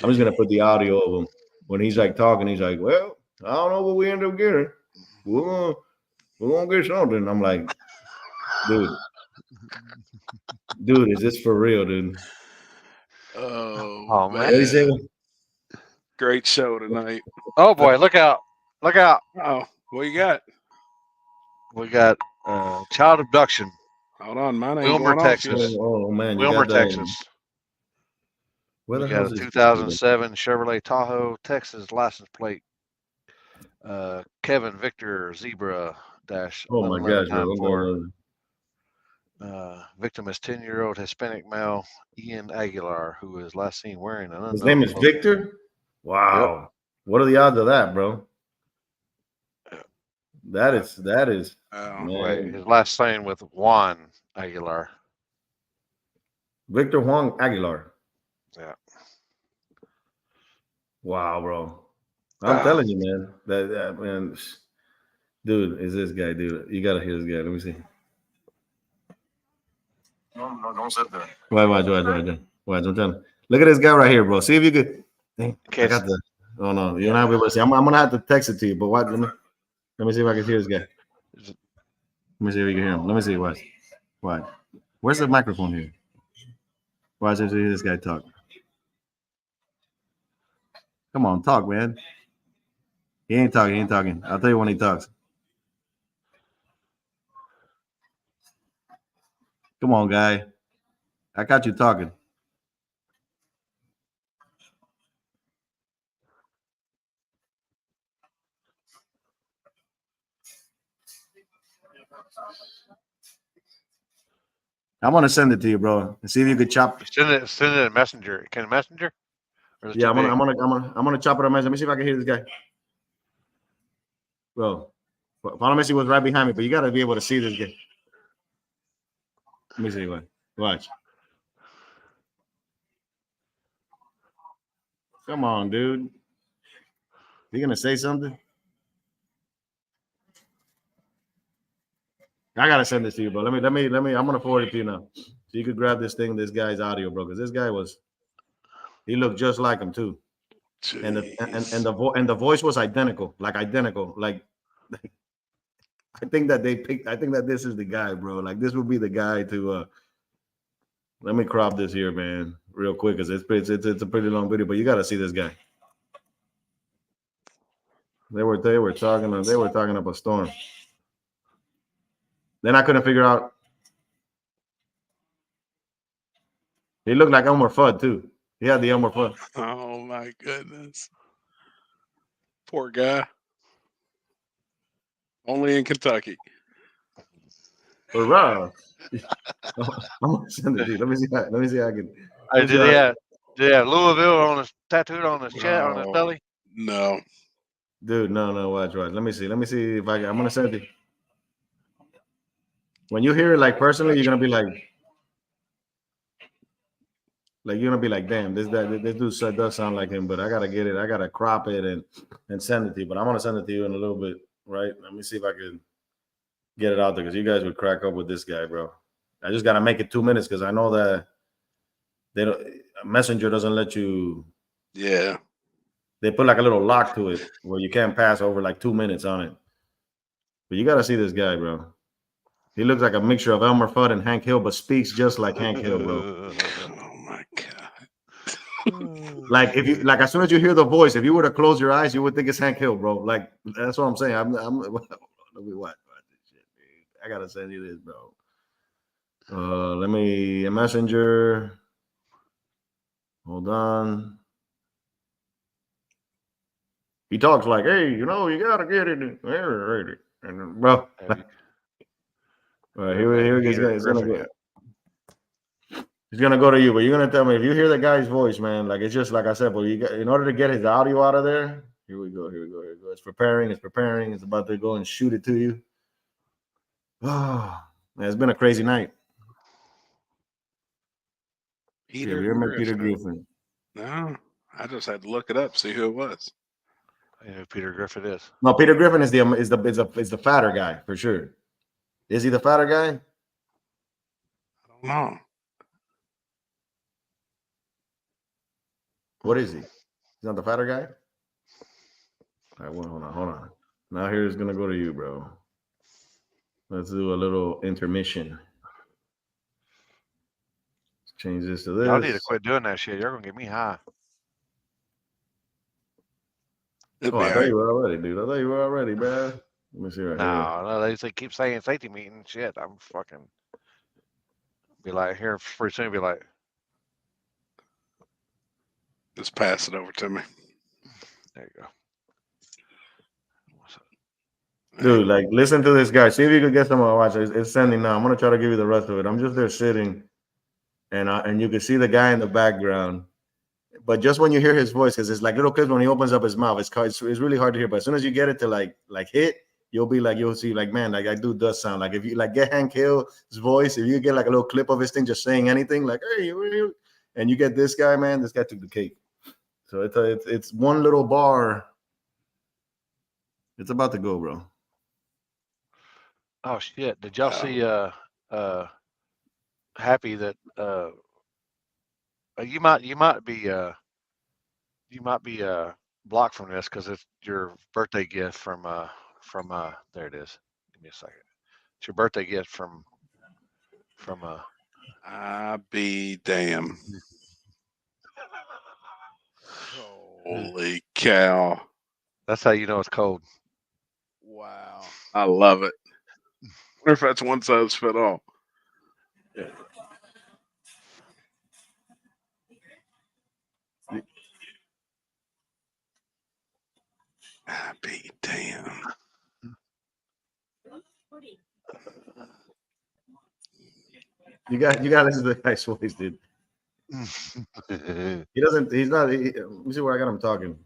I'm just gonna put the audio of him when he's like talking. He's like, "Well, I don't know what we end up getting. We're gonna get something." I'm like, dude, is this for real, dude? Oh man. What do you say? Great show tonight. Oh boy, look out. Look out. Oh, what you got? We got child abduction. Hold on, mine ain't Wilmer, going Texas. off yet. Oh man, you Wilmer, got that. Texas. Where We the got hell a is 2007 Chevrolet Tahoe, Texas license plate. Kevin Victor Zebra dash. Oh my gosh, bro. Victim is 10-year-old Hispanic male Ian Aguilar, who is last seen wearing an unknown. His name is Victor? Wow. Yep. What are the odds of that, bro? That is wait, his last name with Juan Aguilar. Victor Juan Aguilar. Yeah. Wow, bro. I'm telling you, man. That man, dude, is this guy, dude? You gotta hear this guy. Let me see. No, don't sit there. Watch. I'm trying. Look at this guy right here, bro. See if you could. I got the. Oh no, you're not able to see. I'm gonna have to text it to you, but watch. Let me see if I can hear this guy. Let me see if you can hear him. Let me see. Watch. Where's the microphone here? Watch and see this guy talk. Come on, talk, man. He ain't talking. I'll tell you when he talks. Come on, guy. I got you talking. I'm gonna send it to you, bro, and see if you could chop. Send it in Messenger. Can Messenger? Yeah, I'm gonna chop it on Messenger. Let me see if I can hear this guy. Bro, Follow Messi was right behind me, but you gotta be able to see this guy. Let me see what. Watch. Come on, dude. You gonna say something? I gotta send this to you, bro. Let me. I'm gonna forward it to you now, so you could grab this guy's audio, bro. Because this guy he looked just like him too, and the voice was identical. I think that this is the guy, bro. Like this would be the guy to. Let me crop this here, man, real quick, because it's a pretty long video, but you gotta see this guy. They were talking up a storm. Then I couldn't figure out. He looked like Elmer Fudd too. He had the Elmer Fudd. Oh my goodness. Poor guy. Only in Kentucky. Hurrah. I'm gonna send it to you. Let me see how I can. Hey, did he have Louisville on his tattooed on his chest, on his belly? No. Dude, no, watch. Let me see if I'm gonna send it to you. When you hear it like personally, you're gonna be like you're gonna be like, damn, this dude does sound like him, but I gotta get it, I gotta crop it and send it to you. But I'm gonna send it to you in a little bit, right? Let me see if I can get it out there because you guys would crack up with this guy, bro. I just gotta make it 2 minutes because I know that Messenger doesn't let you. Yeah. They put like a little lock to it where you can't pass over like 2 minutes on it. But you gotta see this guy, bro. He looks like a mixture of Elmer Fudd and Hank Hill, but speaks just like Hank Hill, bro. Oh my god! Like as soon as you hear the voice, if you were to close your eyes, you would think it's Hank Hill, bro. Like that's what I'm saying. Let me watch this shit, dude. I gotta send you this, bro. Let me Messenger. Hold on. He talks like, hey, you gotta get it, bro. All right, here he goes. He's gonna go to you, but you're gonna tell me if you hear the guy's voice, man. Like it's just like I said, but in order to get his audio out of there, here we go. It's preparing. It's about to go and shoot it to you. Oh, man, it's been a crazy night. Peter Griffin. No, I just had to look it up, see who it was. I know who Peter Griffin is. No, Peter Griffin is the fatter guy for sure. Is he the fatter guy? No. What is he? He's not the fatter guy? All right, well, hold on. Now here's gonna go to you, bro. Let's do a little intermission. Let's change this to this. Y'all need to quit doing that shit. You're gonna get me high. Oh, I thought you were already, dude. I thought you were already, bro. Let me see right here. No, they keep saying safety meeting shit. I'm fucking be like here pretty soon. Be like, just pass it over to me. There you go. Dude, like, listen to this guy. See if you could get some of watch. It's sending now. I'm gonna try to give you the rest of it. I'm just there sitting, and you can see the guy in the background. But just when you hear his voice, because it's like little clips when he opens up his mouth, it's really hard to hear. But as soon as you get it to like hit, you'll see like, man, like that dude does sound like if you like get Hank Hill's voice, if you get like a little clip of his thing just saying anything, like hey, and you get this guy, man, this guy took the cake. So it's one little bar. It's about to go, bro. oh shit! Did y'all see Happy that you might be blocked from this because it's your birthday gift from there it is. Give me a second. It's your birthday gift from I be damn. Holy cow. That's how you know it's cold. Wow. I love it. I wonder if that's one size fit all. Yeah. Happy damn. You got to listen to the guy's voice, dude. He's not. Let me see where I got him talking.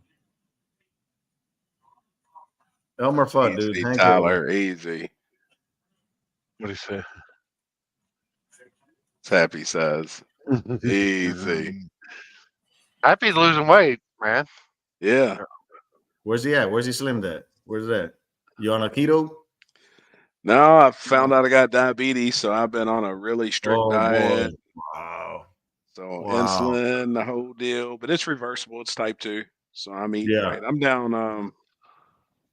Elmer Fudd, dude. Easy, Tyler, easy. What do you say? Happy says. Easy. Happy's losing weight, man. Yeah. Where's he at? Where's he slimmed at? Where's that? You on a keto? No, I found out I got diabetes, so I've been on a really strict diet. Boy. Wow. So insulin, the whole deal, but it's reversible. It's type 2. So I'm eating right. I'm down.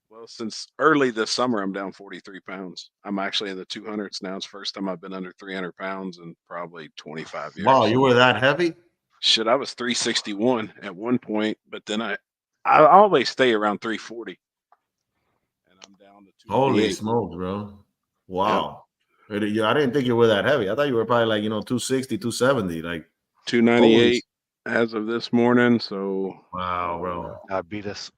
Well, since early this summer, I'm down 43 pounds. I'm actually in the 200s now. It's the first time I've been under 300 pounds in probably 25 years. Wow, you were that heavy? Shit, I was 361 at one point, but then I always stay around 340. And I'm down to 2. Holy smokes, bro. Wow. Yeah. I didn't think you were that heavy. I thought you were probably like, 260, 270, like 298 as of this morning. So wow, bro. Diabetes.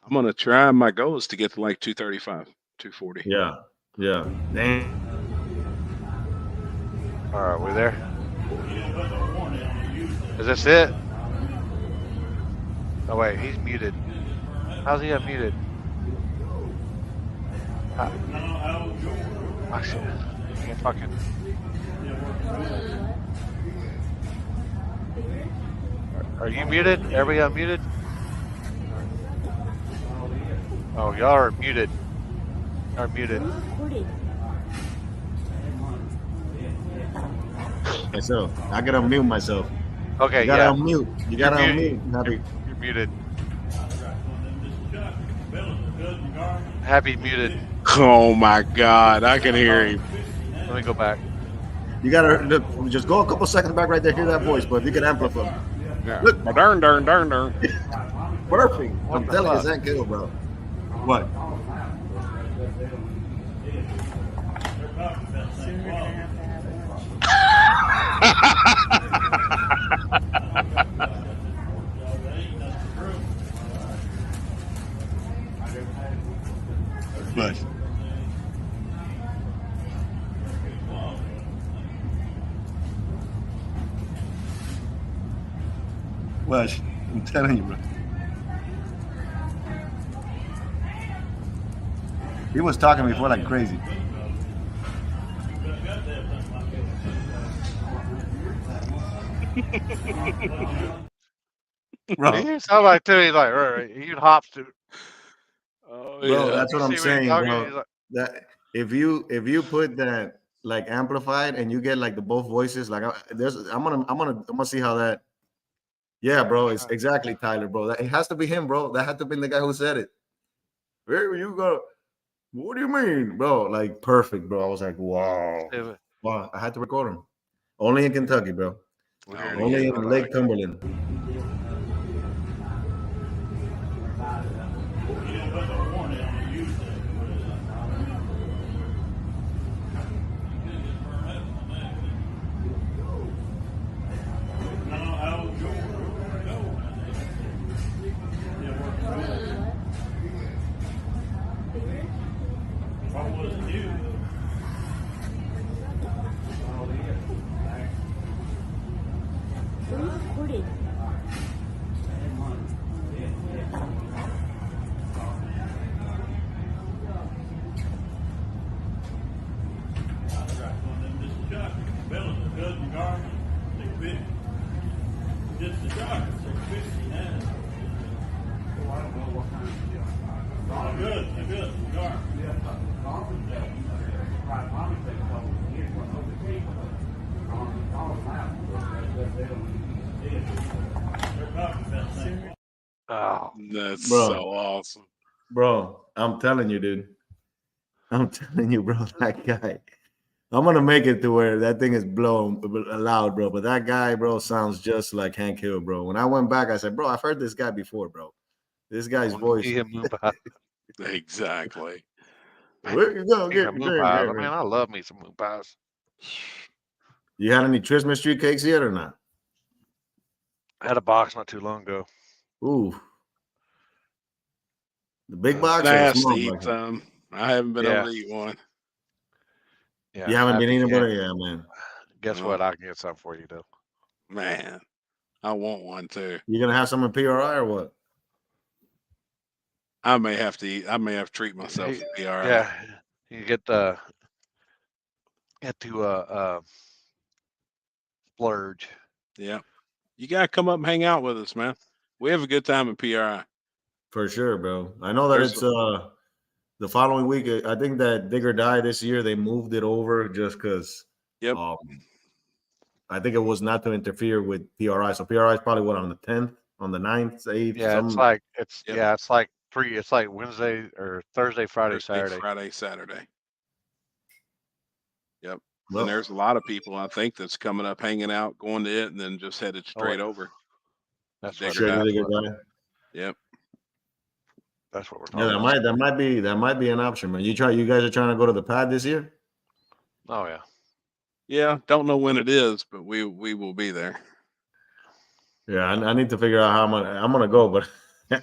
I'm gonna try. My goal is to get to like 235, 240. Yeah. Damn. All right, we there? Is this it? Oh wait, he's muted. How's he unmuted? Oh shit! Can't fucking. Are you muted? Everybody unmuted? Oh, y'all are muted. Y'all are muted. Myself. I gotta unmute myself. Okay, you gotta unmute. You gotta unmute. Happy. You're muted. Happy muted. Oh my God, I can hear him. Let me go back. You gotta just go a couple seconds back right there. Hear that voice, but if you can amplify. Yeah. Look, darn. Perfect. I'm telling you, it's that good, bro. What? But what? I'm telling you, bro. He was talking before like crazy. Bro, he sounds like too. He's like, right. He hops to. Oh, bro, yeah. that's what I'm saying, bro. That if you put that like amplified, and you get like the both voices. Like I'm gonna see how that. Yeah, bro, it's exactly Tyler, bro. It has to be him, bro. That had to be the guy who said it. Where you go? What do you mean, bro? Like perfect, bro. I was like, wow. Wow, I had to record him. Only in Kentucky, bro. Only in Lake Cumberland. Oh, that's so awesome, bro. I'm telling you, dude. I'm telling you, bro. That guy. I'm gonna make it to where that thing is blown loud, bro. But that guy, bro, sounds just like Hank Hill, bro. When I went back, I said, bro, I've heard this guy before, bro. This guy's voice. Exactly. Where you go? Get, man, I love me some moon pies. You had any Christmas tree cakes yet or not? I had a box not too long ago. Ooh. The big box I or the asked small to eat box? some. I haven't been able to eat one. Yeah, you haven't been eating one? Yeah, man. Guess what? I can get some for you, though. Man, I want one, too. You going to have some in PRI or what? I may have to eat. I may have to treat myself in PRI. Yeah, you get to splurge. Yeah. You got to come up and hang out with us, man. We have a good time in PRI. For sure, bro. I know that it's the following week. I think that Dig or Die this year, they moved it over just because I think it was not to interfere with PRI. So PRI is probably what, on the 10th, on the 9th, 8th? Yeah, it's like it's like Wednesday or Thursday, Friday, Saturday. Yep. Well, and there's a lot of people, I think, that's coming up, hanging out, going to it, and then just headed straight over. That's what Yep. That's what we're talking about. Yeah, that might be an option, man. You guys are trying to go to the pad this year? Oh yeah. Yeah, don't know when it is, but we will be there. Yeah, I need to figure out how I'm gonna go, but I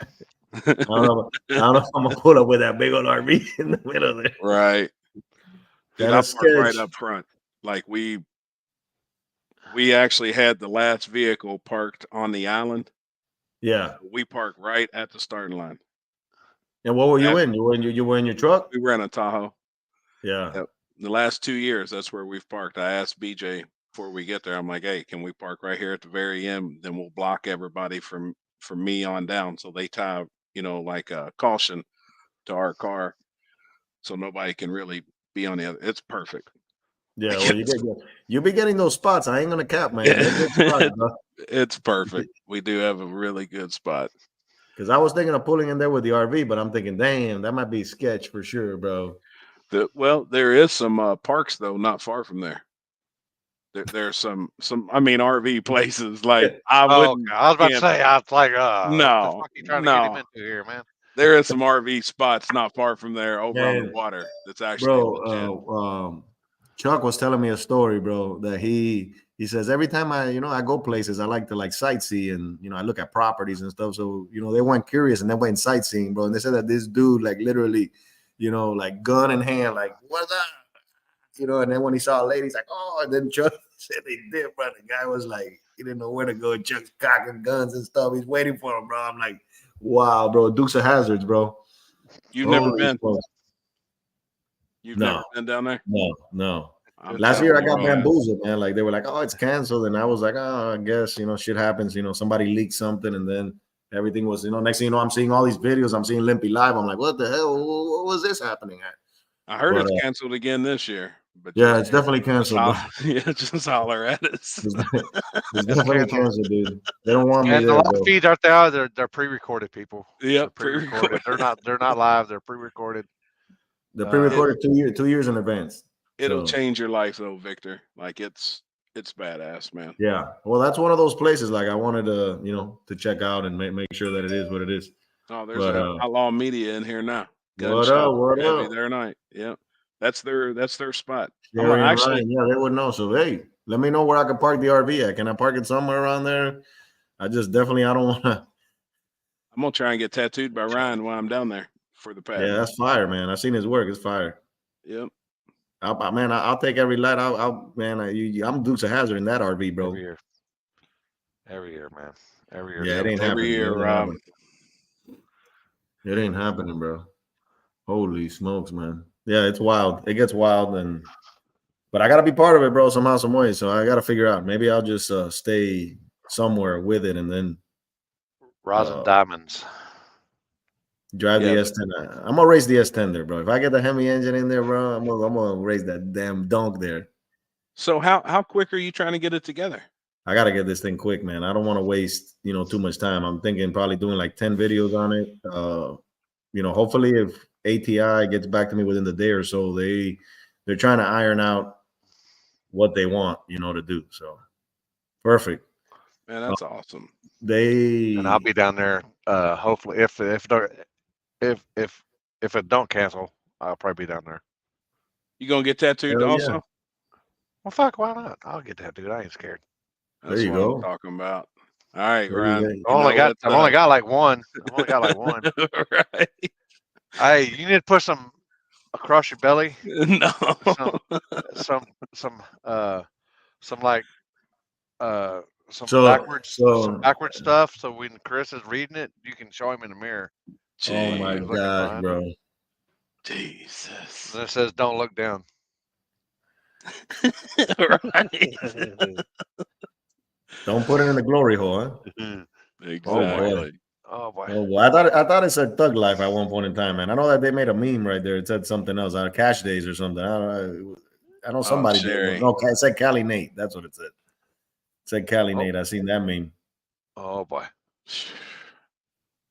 don't know if I'm gonna pull up with that big old RV in the middle there. Right. Dude, I parked right up front. Like we actually had the last vehicle parked on the island. Yeah. We parked right at the starting line. And what were you in? You were in your truck? We were in a Tahoe. Yeah. Yep. The last 2 years, that's where we've parked. I asked BJ before we get there. I'm like, hey, can we park right here at the very end? Then we'll block everybody from me on down. So they tie, like a caution to our car, so nobody can really be on the other. It's perfect. Yeah, well, you'll be getting those spots. I ain't gonna cap, man. They're good spots, bro. It's perfect. We do have a really good spot. Because I was thinking of pulling in there with the RV, but I'm thinking, damn, that might be sketch for sure, bro. There is some parks though, not far from there. There's some RV places like I was about to say, I was like, no, what the fuck you trying to get him into here, man? There is some RV spots not far from there over on the water. That's actually Chuck was telling me a story, bro, that he says every time I go places, I like to sightsee and I look at properties and stuff. So they went curious and they went sightseeing, bro. And they said that this dude literally, gun in hand, what's up? And then when he saw a lady, he's like, oh, and then Chuck said they did, bro. The guy was like, he didn't know where to go. Chuck's cocking guns and stuff. He's waiting for him, bro. I'm like, wow, bro. Dukes of Hazzards, bro. You've never been? You've never been down there? No. Last year I got bamboozled, man. They were like, oh, it's canceled. And I was like, oh, I guess, shit happens. Somebody leaked something. And then everything was, next thing I'm seeing all these videos. I'm seeing Limpy live. I'm like, what the hell? What was this happening at? I heard it's canceled again this year. But yeah, it's definitely canceled. Bro. Just holler at us. It's definitely canceled, dude. They don't want me And there, a lot bro. of feeds out there, they're pre-recorded, people. Yep, They're pre-recorded. They're not live. They're pre-recorded. They're pre-recorded 2 years in advance. It'll So, change your life though, Victor. Like it's badass, man. yeah. Well, that's one of those places like I wanted to, to check out and make sure that it is what it is. Oh, there's outlaw media in here now. What up? What Heavy up? their night. Yep. That's their spot. Sherry and Ryan, yeah, they would know. So hey, let me know where I can park the RV at. Can I park it somewhere around there? I don't want to. I'm gonna try and get tattooed by Ryan while I'm down there for the pad. Yeah, that's fire, man. I've seen his work. It's fire. Yep. I'll take every light. I'm Dukes of Hazzard in that RV, bro. Every year, man. Every year. Yeah, it ain't happening. Every year, it ain't happening, bro. Holy smokes, man. Yeah, it's wild. It gets wild, but I gotta be part of it, bro, somehow, some way. So I gotta figure out. Maybe I'll just stay somewhere with it and then Rosin Diamonds. Drive the S10. I'm gonna race the S10 there, bro. If I get the Hemi engine in there, bro, I'm gonna race that damn Donk there. So how quick are you trying to get it together? I gotta get this thing quick, man. I don't want to waste too much time. I'm thinking probably doing like 10 videos on it. Hopefully if ATI gets back to me within the day or so, they're trying to iron out what they want, to do. So perfect. Man, that's awesome. And I'll be down there. Hopefully, if it don't cancel, I'll probably be down there. You gonna get tattooed also? Yeah. Well, fuck, why not? I'll get tattooed. I ain't scared. That's what I'm talking about. All right, Ryan. I've only got like one. Right. Hey, you need to put some across your belly. No. Some backwards stuff. So when Chris is reading it, you can show him in the mirror. Oh my gosh, bro. Jesus. And it says, "Don't look down." Right. Don't put it in the glory hole, huh? Exactly. Oh boy. Oh boy. I thought it said Thug Life at one point in time, man. I know that they made a meme right there. It said something else, Cash Days or something. I know somebody did. No, it said Cali Nate. That's what it said. It said Cali Nate. I seen that meme. Oh boy.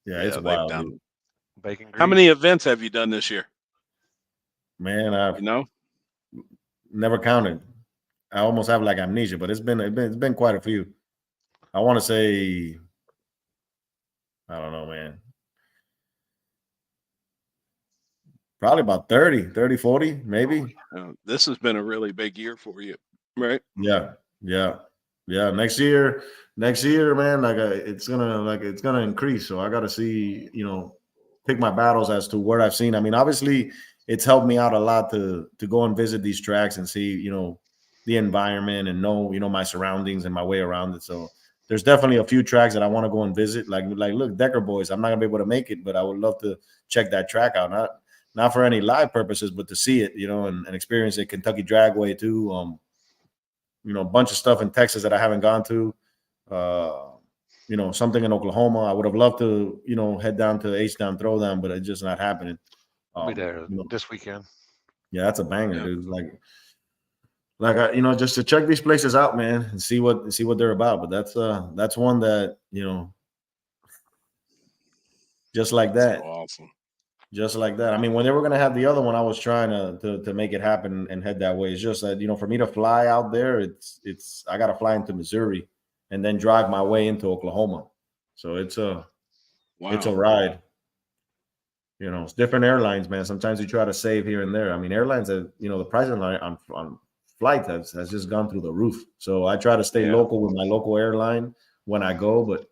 Yeah, it's wild. Dude. Bacon grease. How many events have you done this year? Man, I've never counted. I almost have like amnesia, but it's been quite a few. I want to say, I don't know, man. Probably about 30, 40, maybe. This has been a really big year for you, right? Yeah. Next year, man, it's gonna increase. So I got to see, pick my battles as to where I've seen. I mean, obviously, it's helped me out a lot to go and visit these tracks and see, the environment and know, my surroundings and my way around it. So there's definitely a few tracks that I want to go and visit. Like look, Decker Boys, I'm not gonna be able to make it, but I would love to check that track out. Not for any live purposes, but to see it, and experience it. Kentucky Dragway too. A bunch of stuff in Texas that I haven't gone to. Something in Oklahoma. I would have loved to, head down to H-Down Throwdown, but it's just not happening. I'll be there this weekend. Yeah, that's a banger, dude. Just to check these places out, man, and see what they're about. But that's one that, just like that. So awesome. Just like that. I mean, when they were gonna have the other one, I was trying to make it happen and head that way. It's just that, for me to fly out there, I gotta fly into Missouri and then drive my way into Oklahoma. So it's a ride. It's different airlines, man. Sometimes you try to save here and there. I mean, airlines have, the price on flight has just gone through the roof. So I try to stay local with my local airline when I go. But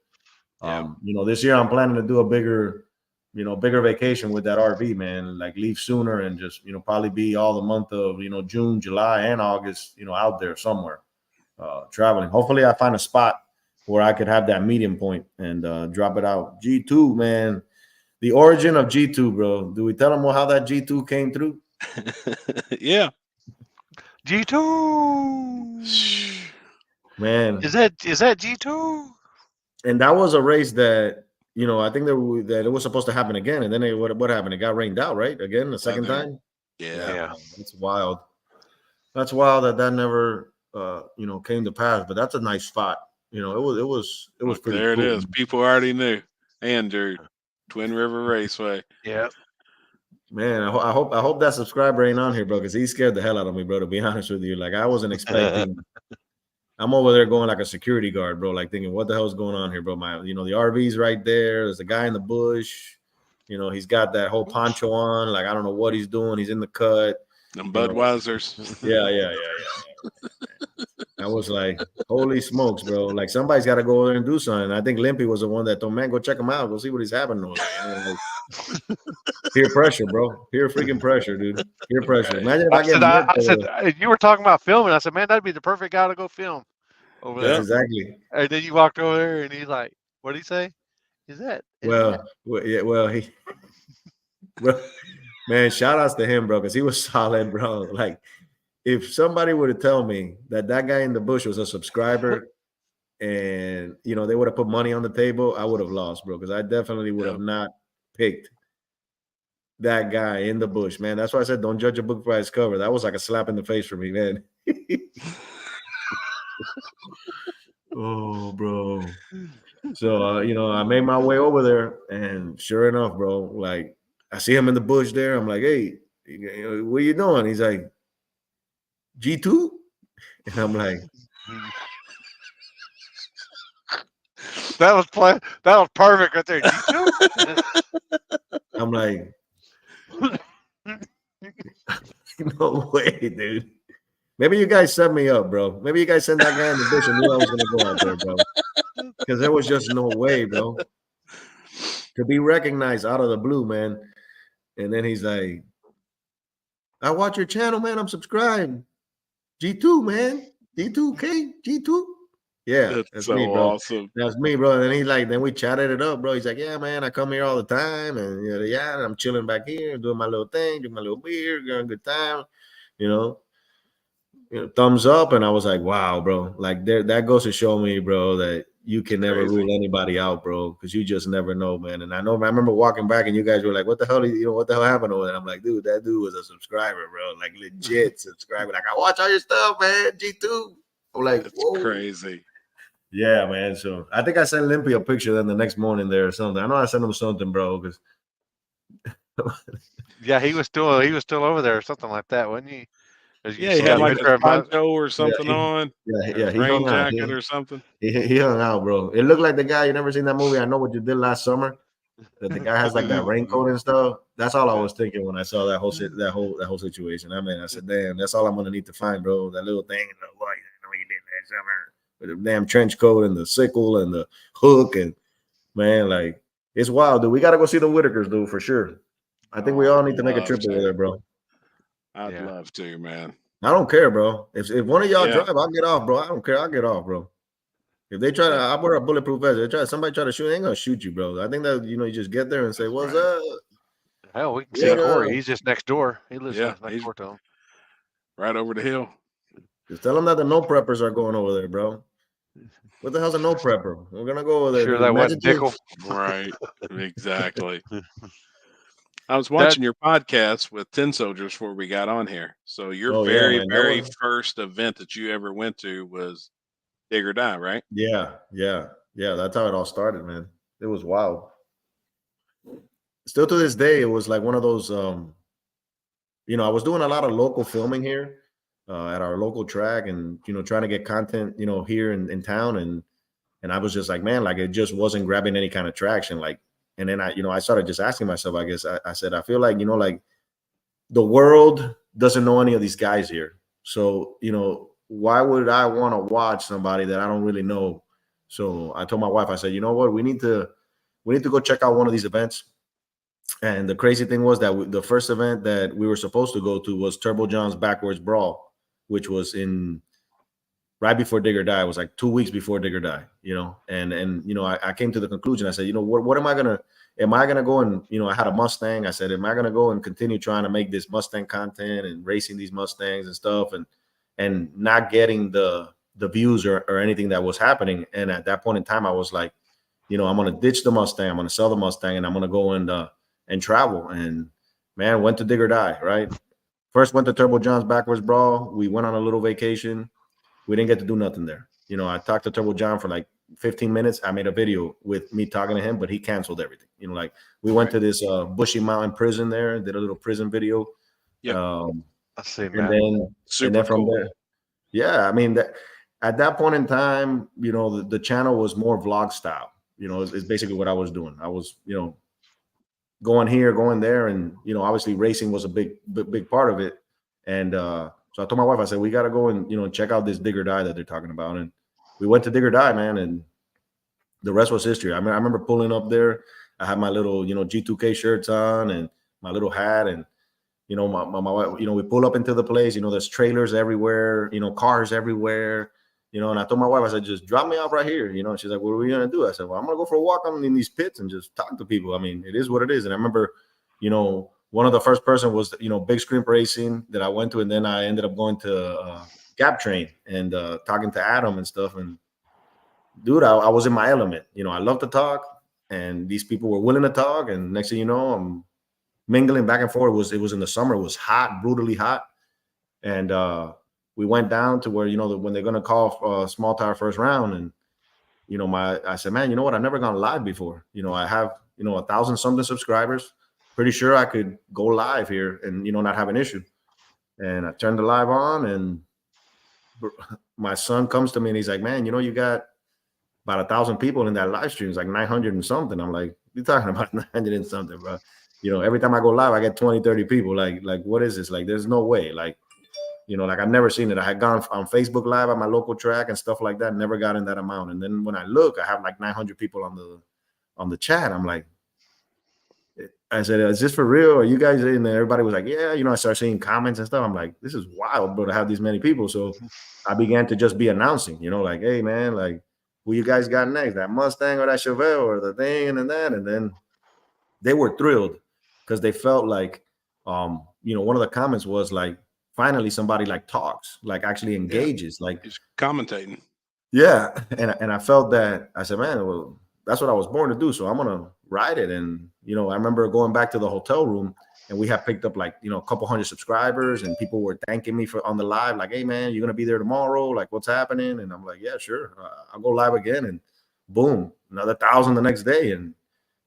this year I'm planning to do a bigger vacation with that RV, man. Like leave sooner and just, probably be all the month of, June, July, and August, out there somewhere, traveling. Hopefully I find a spot where I could have that medium point and drop it out. G2, man. The origin of G2, bro. Do we tell them how that G2 came through? Yeah. G2. Man. Is that G2? And that was a race that, I think that it was supposed to happen again. And then what happened? It got rained out, right? Again, the second time? Yeah. It's wild. That's wild that never came to pass. But that's a nice spot. It was pretty there cool. It is. People already knew. Andrew, Twin River Raceway. Yeah. Man, I hope that subscriber ain't on here, bro, because he scared the hell out of me, bro. To be honest with you, like I wasn't expecting. I'm over there going like a security guard, bro, like thinking, what the hell's going on here, bro? The RV's right there. There's a guy in the bush. He's got that whole poncho on. Like I don't know what he's doing. He's in the cut. Them Budweisers. Yeah. I was like, holy smokes, bro. Like somebody's got to go over there and do something. I think Limpy was the one that told, man, go check him out. Go see what he's happening over there. Like, peer pressure, bro. Peer freaking pressure, dude. Peer pressure. Imagine if I said, you were talking about filming. I said, man, that'd be the perfect guy to go film over there. Exactly. And then you walked over there and he's like, what did he say? Man, shout outs to him, bro, because he was solid, bro. Like, if somebody would have told me that guy in the bush was a subscriber and, they would have put money on the table, I would have lost, bro, because I definitely would have not picked that guy in the bush, man. That's why I said don't judge a book by its cover. That was like a slap in the face for me, man. Oh, bro. So, I made my way over there, and sure enough, bro, like, I see him in the bush there. I'm like, hey, what are you doing? He's like, G2? And I'm like, that was perfect right there. G2? I'm like, no way, dude. Maybe you guys set me up, bro. Maybe you guys sent that guy in the bush and knew I was gonna go out there, bro. Because there was just no way, bro. To be recognized out of the blue, man. And then he's like, I watch your channel, man. I'm subscribed. G2, man. G2K, G2. Yeah, that's so me, bro. awesome. That's me, bro. And he's like, then we chatted it up, bro. He's like, yeah, man, I come here all the time, and I'm chilling back here, doing my little thing, doing my little beer, getting a good time, thumbs up. And I was like, wow, bro. Like that goes to show me, bro, that you can never rule anybody out, bro, because you just never know, man. And I remember walking back and you guys were like, what the hell happened over there? I'm like, dude, that dude was a subscriber, bro. Like legit subscriber. Like, I watch all your stuff, man. G2. I'm like, that's crazy. Yeah, man. So I think I sent Limpy a picture then the next morning there or something. I know I sent him something, bro, because yeah, he was still over there or something like that, wasn't he? Yeah, he had like a poncho or something on. Yeah, he rain jacket or something. He hung out, bro. It looked like the guy. You never seen that movie? I Know What You Did Last Summer. That the guy has like that raincoat and stuff. That's all I was thinking when I saw that whole situation. I mean, I said, damn, that's all I'm gonna need to find, bro. That little thing. What you did last summer with the damn trench coat and the sickle and the hook, and man, like it's wild, dude. We gotta go see the Whitakers, dude, for sure. I think we all need to make a trip over there, bro. I'd love to, man. I don't care, bro. If one of y'all drive, I'll get off, bro. I don't care. I'll get off, bro. If they try to, I wear a bulletproof vest. Somebody try to shoot, they ain't gonna shoot you, bro. I think that you just get there and say, "What's up?" Hell, we can see Corey. He's just next door. He lives next door to him, right over the hill. Just tell them that the no preppers are going over there, bro. What the hell's a no prepper? We're gonna go over there. Sure, that wasn't Dickel. Right. Exactly. I was watching your podcast with 10 Soldiers before we got on here. So your very first event that you ever went to was Dig or Die, right? Yeah. That's how it all started, man. It was wild. Still to this day, it was like one of those. I was doing a lot of local filming here at our local track, and trying to get content, here in town, and I was just like, man, like it just wasn't grabbing any kind of traction, like. And then I started just asking myself, I guess, I said, I feel like, like the world doesn't know any of these guys here. So, why would I want to watch somebody that I don't really know? So I told my wife, I said, you know what, we need to go check out one of these events. And the crazy thing was that the first event that we were supposed to go to was Turbo John's Backwards Brawl, which was right before Dig or Die. It was like 2 weeks before Dig or Die, and I came to the conclusion. I said, what am I gonna go and, I had a Mustang. I said, am I gonna go and continue trying to make this Mustang content and racing these Mustangs and stuff and not getting the views or anything that was happening? And at that point in time, I was like, I'm gonna ditch the Mustang, I'm gonna sell the Mustang, and I'm gonna go and travel. And man, went to Dig or Die, right? First went to Turbo John's backwards brawl. We went on a little vacation. We didn't get to do nothing there. You know, I talked to Turbo John for like 15 minutes. I made a video with me talking to him, but he canceled everything. You know, like we went to this Bushy Mountain prison there, did a little prison video. Yeah, I see, and man. then from there, yeah, I mean that at that point in time, you know, the channel was more vlog style. You know, it's basically what I was doing. I was, you know, going here, going there, and you know, obviously racing was a big part of it. And so I told my wife, I said, we got to go and, you know, check out this Dig or Die that they're talking about. And we went to Dig or Die, man, and the rest was history. I mean, I remember pulling up there. I had my little, you know, G2K shirts on and my little hat, and you know, my wife, you know, we pull up into the place. You know, there's trailers everywhere. You know, cars everywhere. You know, and I told my wife, I said, just drop me off right here. You know, and she's like, what are we gonna do? I said, well, I'm gonna go for a walk in these pits and just talk to people. I mean, it is what it is. And I remember, you know, one of the first person was, you know, Big Screen Racing that I went to, and then I ended up going to Gap Train and talking to Adam and stuff. And dude, I was in my element. You know, I love to talk, and these people were willing to talk. And next thing you know, I'm mingling back and forth. It was in the summer. It was hot, brutally hot, and we went down to where, you know, when they're gonna call small tire first round, and you know, I said, man, you know what? I've never gone live before. You know, I have, you know, 1,000 something subscribers. Pretty sure I could go live here and, you know, not have an issue. And I turned the live on, and my son comes to me and he's like, man, you know, you got about 1,000 people in that live stream. It's like 900 and something. I'm like, you're talking about 900 and something, bro. You know, every time I go live, I get 20, 30 people. Like, what is this? Like, there's no way. Like, you know, like I've never seen it. I had gone on Facebook Live at my local track and stuff like that. Never got in that amount. And then when I look, I have like 900 people on the chat. I'm like, I said, is this for real? Are you guys in there? Everybody was like, yeah. You know, I started seeing comments and stuff. I'm like, this is wild, bro, to have these many people. So I began to just be announcing, you know, like, hey, man, like, who you guys got next? That Mustang or that Chevelle or the thing and that? And then they were thrilled because they felt like, you know, one of the comments was like, finally somebody like talks, like actually engages, like he's commentating. Yeah. And I felt that. I said, man, well, that's what I was born to do. So I'm gonna ride it. And you know, I remember going back to the hotel room, and we had picked up like, you know, a couple hundred subscribers, and people were thanking me for on the live, like, hey man, you're gonna be there tomorrow, like what's happening? And I'm like, yeah, sure, I'll go live again. And boom, another 1,000 the next day, and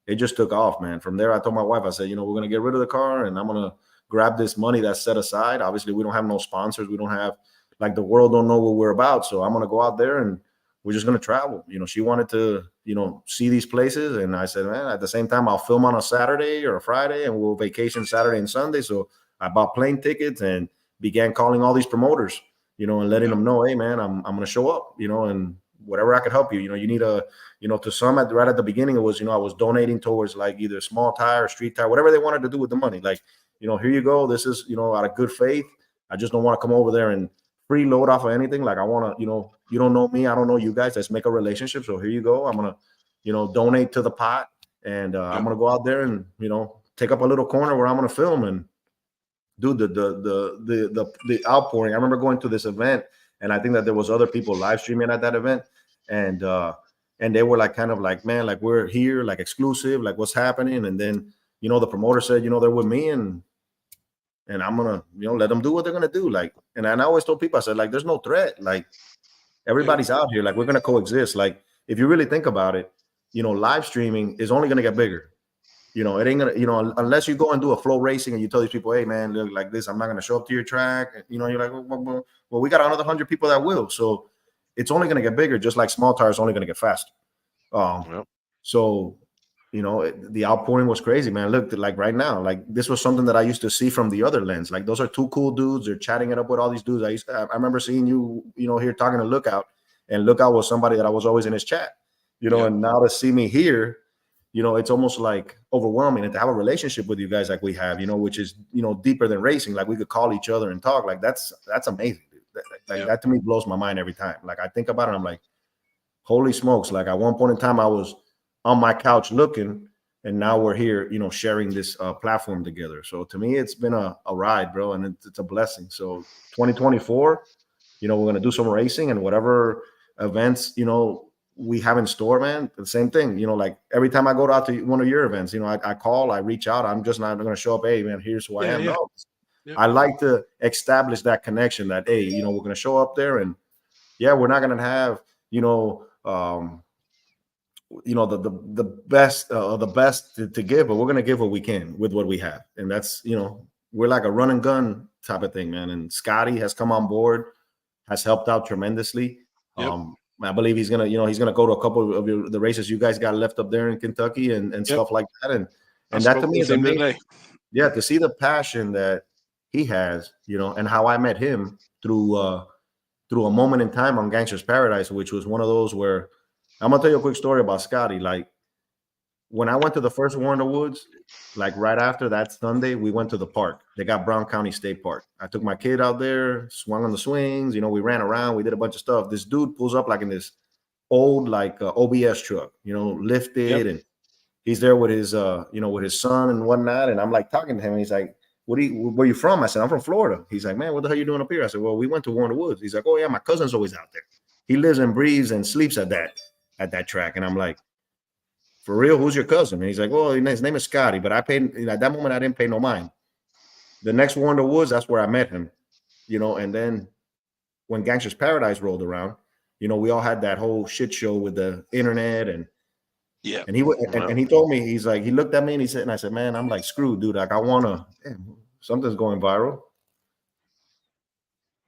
it just took off, man. From there, I told my wife, I said, you know, we're gonna get rid of the car, and I'm gonna grab this money that's set aside. Obviously, we don't have no sponsors, we don't have, like, the world don't know what we're about, so I'm gonna go out there and we're just gonna travel. You know, she wanted to, you know, see these places, and I said, man, at the same time, I'll film on a Saturday or a Friday, and we'll vacation Saturday and Sunday. So I bought plane tickets and began calling all these promoters, you know, and letting them know, hey man, I'm gonna show up, you know, and whatever I could help you. You know, you need a, you know, to some right at the beginning, it was, you know, I was donating towards like either small tire, street tire, whatever they wanted to do with the money. Like, you know, here you go. This is, you know, out of good faith. I just don't want to come over there and freeload off of anything. Like, I want to, you know, you don't know me, I don't know you guys. Let's make a relationship. So here you go. I'm gonna, you know, donate to the pot, and I'm gonna go out there and, you know, take up a little corner where I'm gonna film and do the outpouring. I remember going to this event, and I think that there was other people live streaming at that event, and they were like, kind of like, man, like, we're here, like, exclusive, like, what's happening? And then, you know, the promoter said, you know, they're with me, and I'm gonna, you know, let them do what they're gonna do. Like, and I always told people, I said, like, there's no threat. Like, everybody's out here. Like, we're gonna coexist. Like, if you really think about it, you know, live streaming is only gonna get bigger. You know, it ain't gonna, you know, unless you go and do a flow racing and you tell these people, hey man, look, like this, I'm not gonna show up to your track. You know, you're like, well, we got another 100 people that will. So it's only gonna get bigger, just like small tires only gonna get faster. So, you know, the outpouring was crazy, man. Look, like right now, like this was something that I used to see from the other lens. Like, those are two cool dudes. They're chatting it up with all these dudes. I remember seeing you, you know, here talking to Lookout, and Lookout was somebody that I was always in his chat, you know, and now to see me here, you know, it's almost like overwhelming. And to have a relationship with you guys like we have, you know, which is, you know, deeper than racing. Like, we could call each other and talk. Like, that's amazing, dude. That to me blows my mind every time. Like, I think about it, I'm like, holy smokes. Like, at one point in time, I was on my couch looking, and now we're here, you know, sharing this platform together. So to me, it's been a ride, bro, and it's a blessing. So 2024, you know, we're gonna do some racing, and whatever events, you know, we have in store, man. The same thing, you know, like every time I go out to one of your events, you know, I call, I reach out. I'm just not gonna show up, hey man, here's who I am. No, I like to establish that connection that, hey, you know, we're going to show up there and yeah, we're not going to have, the best to give, but we're going to give what we can with what we have. And that's, you know, we're like a run and gun type of thing, man. And Scotty has come on board, has helped out tremendously. Yep. I believe he's going to go to a couple of the races you guys got left up there in Kentucky and stuff like that. And that to me is amazing. Yeah, to see the passion that he has, you know, and how I met him through a moment in time on Gangster's Paradise, which was one of those where I'm gonna tell you a quick story about Scotty. Like when I went to the first War in the Woods, like right after that Sunday, we went to the park. They got Brown County State Park. I took my kid out there, swung on the swings, you know, we ran around, we did a bunch of stuff. This dude pulls up like in this old like OBS truck, you know, lifted, and he's there with his with his son and whatnot. And I'm like talking to him, and he's like, where are you from? I said, I'm from Florida. He's like, man, what the hell are you doing up here? I said, well, we went to War in the Woods. He's like, oh yeah, my cousin's always out there. He lives and breathes and sleeps at that track. And I'm like, for real, who's your cousin? And he's like, well, his name is Scotty, but I paid at that moment, I didn't pay no mind. The next War in the Woods, that's where I met him, you know. And then when Gangster's Paradise rolled around, you know, we all had that whole shit show with the internet and he told me, he's like, he looked at me and he said, and I said, man, I'm like screwed, dude. Like something's going viral.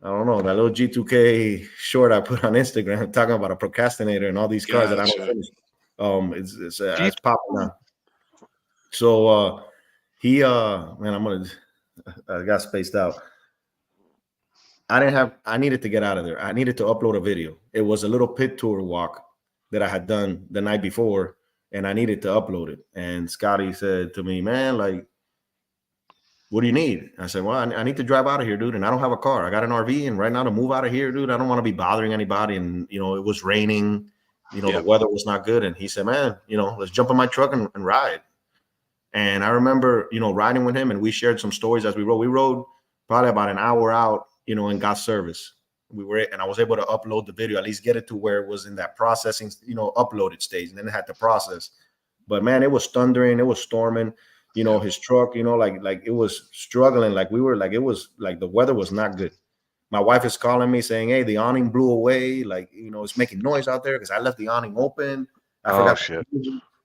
I don't know, that little G2K short I put on Instagram talking about a procrastinator and all these cars that I don't finish. It's popping now. So I got spaced out. I needed to get out of there. I needed to upload a video. It was a little pit tour walk that I had done the night before, and I needed to upload it. And Scotty said to me, man, like, what do you need? I said, well, I need to drive out of here, dude. And I don't have a car. I got an RV. And right now to move out of here, dude, I don't want to be bothering anybody. And, you know, it was raining, you know, the weather was not good. And he said, man, you know, let's jump in my truck and ride. And I remember, you know, riding with him, and we shared some stories as we rode. We rode probably about an hour out, you know, and got service. And I was able to upload the video, at least get it to where it was in that processing, you know, uploaded stage, and then it had to process. But man, it was thundering, it was storming, you know, his truck, you know, like it was struggling. Like we were like, it was like the weather was not good. My wife is calling me saying, hey, the awning blew away. Like, you know, it's making noise out there because I left the awning open. I forgot. Shit.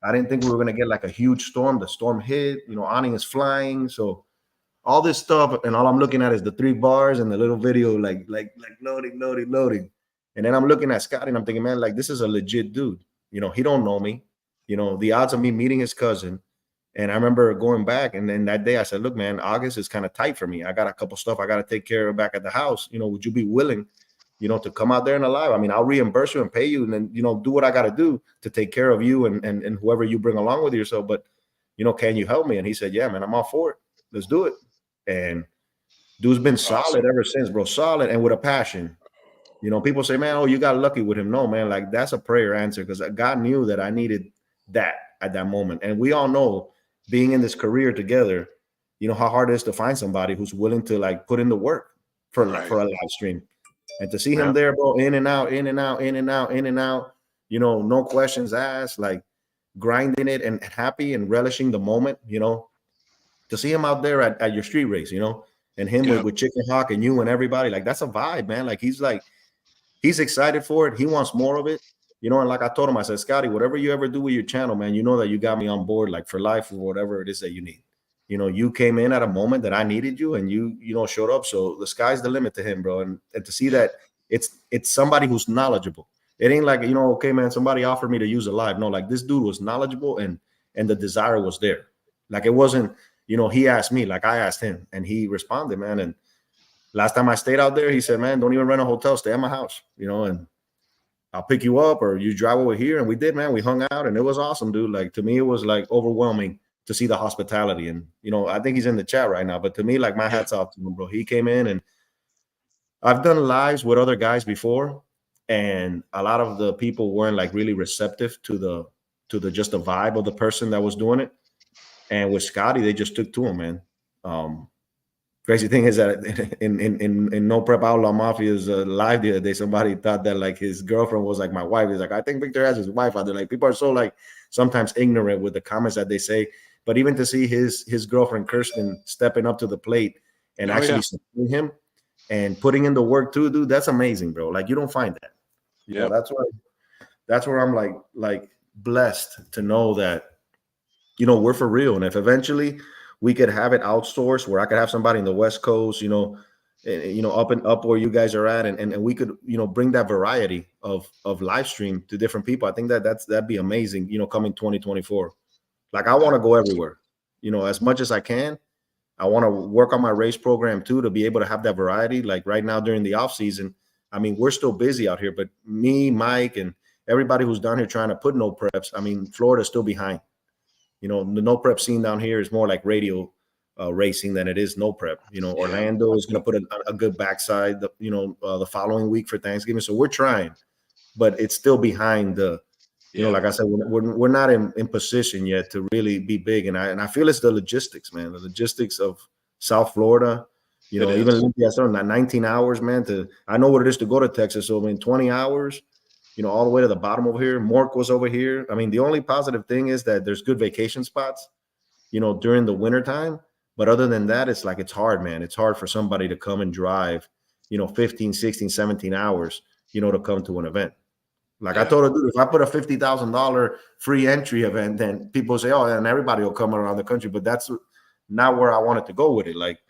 I didn't think we were going to get like a huge storm. The storm hit, you know, awning is flying. So all this stuff, and all I'm looking at is the 3 bars and the little video, like loading. And then I'm looking at Scotty and I'm thinking, man, like, this is a legit dude. You know, he don't know me. You know, the odds of me meeting his cousin. And I remember going back, and then that day I said, look, man, August is kind of tight for me. I got a couple stuff I got to take care of back at the house. You know, would you be willing, you know, to come out there and alive? I mean, I'll reimburse you and pay you, and then, you know, do what I got to do to take care of you and whoever you bring along with yourself. But, you know, can you help me? And he said, yeah, man, I'm all for it. Let's do it. And dude's been solid ever since, bro. Solid and with a passion. You know, people say, man, oh, you got lucky with him. No, man, like that's a prayer answer, because God knew that I needed that at that moment. And we all know, being in this career together, you know how hard it is to find somebody who's willing to like put in the work for a live stream. And to see him there, bro, in and out, you know, no questions asked, like grinding it and happy and relishing the moment, you know. To see him out there at your street race, you know, and him with Chicken Hawk and you and everybody, like that's a vibe, man. Like he's excited for it. He wants more of it, you know. And like I told him, I said, Scotty, whatever you ever do with your channel, man, you know that you got me on board, like for life or whatever it is that you need. You know, you came in at a moment that I needed you, and you know, showed up. So the sky's the limit to him, bro. And to see that it's somebody who's knowledgeable. It ain't like, you know, okay, man, somebody offered me to use a live. No, like this dude was knowledgeable, and the desire was there. Like it wasn't, you know, he asked me, like I asked him, and he responded, man. And last time I stayed out there, he said, man, don't even rent a hotel, stay at my house, you know, and I'll pick you up or you drive over here. And we did, man. We hung out, and it was awesome, dude. Like to me, it was like overwhelming to see the hospitality. And, you know, I think he's in the chat right now, but to me, like my hat's off to him, bro. He came in, and I've done lives with other guys before, and a lot of the people weren't like really receptive to the just the vibe of the person that was doing it. And with Scotty, they just took to him, man. Crazy thing is that in No Prep Outlaw Mafia's live the other day, somebody thought that like his girlfriend was like my wife. He's like, I think Victor has his wife out there. Like people are so like sometimes ignorant with the comments that they say. But even to see his girlfriend Kirsten stepping up to the plate and actually supporting him and putting in the work too, dude. That's amazing, bro. Like you don't find that. You know, that's where I'm like blessed to know that, you know, we're for real. And if eventually we could have it outsourced where I could have somebody in the West Coast, you know, up where you guys are at, and we could, you know, bring that variety of live stream to different people. I think that'd be amazing, you know, coming 2024. Like I want to go everywhere, you know, as much as I can. I want to work on my race program too, to be able to have that variety. Like right now during the off season, I mean, we're still busy out here, but me, Mike, and everybody who's down here trying to put no preps, I mean, Florida's still behind. You know, the no prep scene down here is more like radio racing than it is no prep. You know, Orlando is going to put a good backside, the following week for Thanksgiving. So we're trying, but it's still behind the, you know, like I said, we're not in position yet to really be big. And I feel it's the logistics, man, the logistics of South Florida. You know, even Limpy, I started 19 hours, man. I know what it is to go to Texas. So I mean, 20 hours, you know, all the way to the bottom over here. Mork was over here. I mean, the only positive thing is that there's good vacation spots, you know, during the winter time. But other than that, it's like, it's hard, man. It's hard for somebody to come and drive, you know, 15, 16, 17 hours, you know, to come to an event. Like I told her, dude, if I put a $50,000 free entry event, then people say, oh, and everybody will come around the country. But that's not where I wanted to go with it. Like,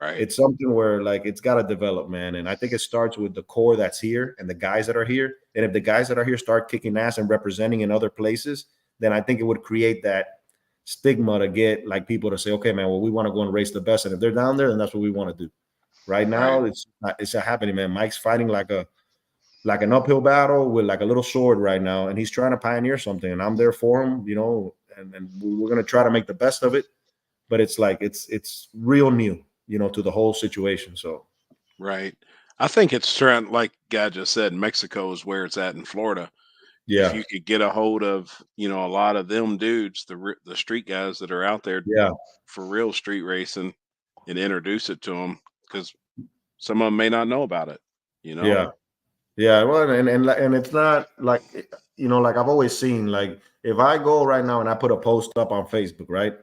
it's something where like it's got to develop, man. And I think it starts with the core that's here and the guys that are here. And if the guys that are here start kicking ass and representing in other places, then I think it would create that stigma to get like people to say, okay, man, well, we want to go and race the best. And if they're down there, then that's what we want to do. Right now, it's not happening, man. Mike's fighting like an uphill battle with like a little sword right now, and he's trying to pioneer something, and I'm there for him, you know, and we're going to try to make the best of it. But it's like it's real new, you know, to the whole situation. So I think it's trying, like Guy just said, Mexico is where it's at in Florida. If you could get a hold of, you know, a lot of them dudes, the street guys that are out there for real street racing, and introduce it to them, because some of them may not know about it, you know. Well, and it's not like, you know, like I've always seen, like if I go right now and I put a post up on Facebook, right?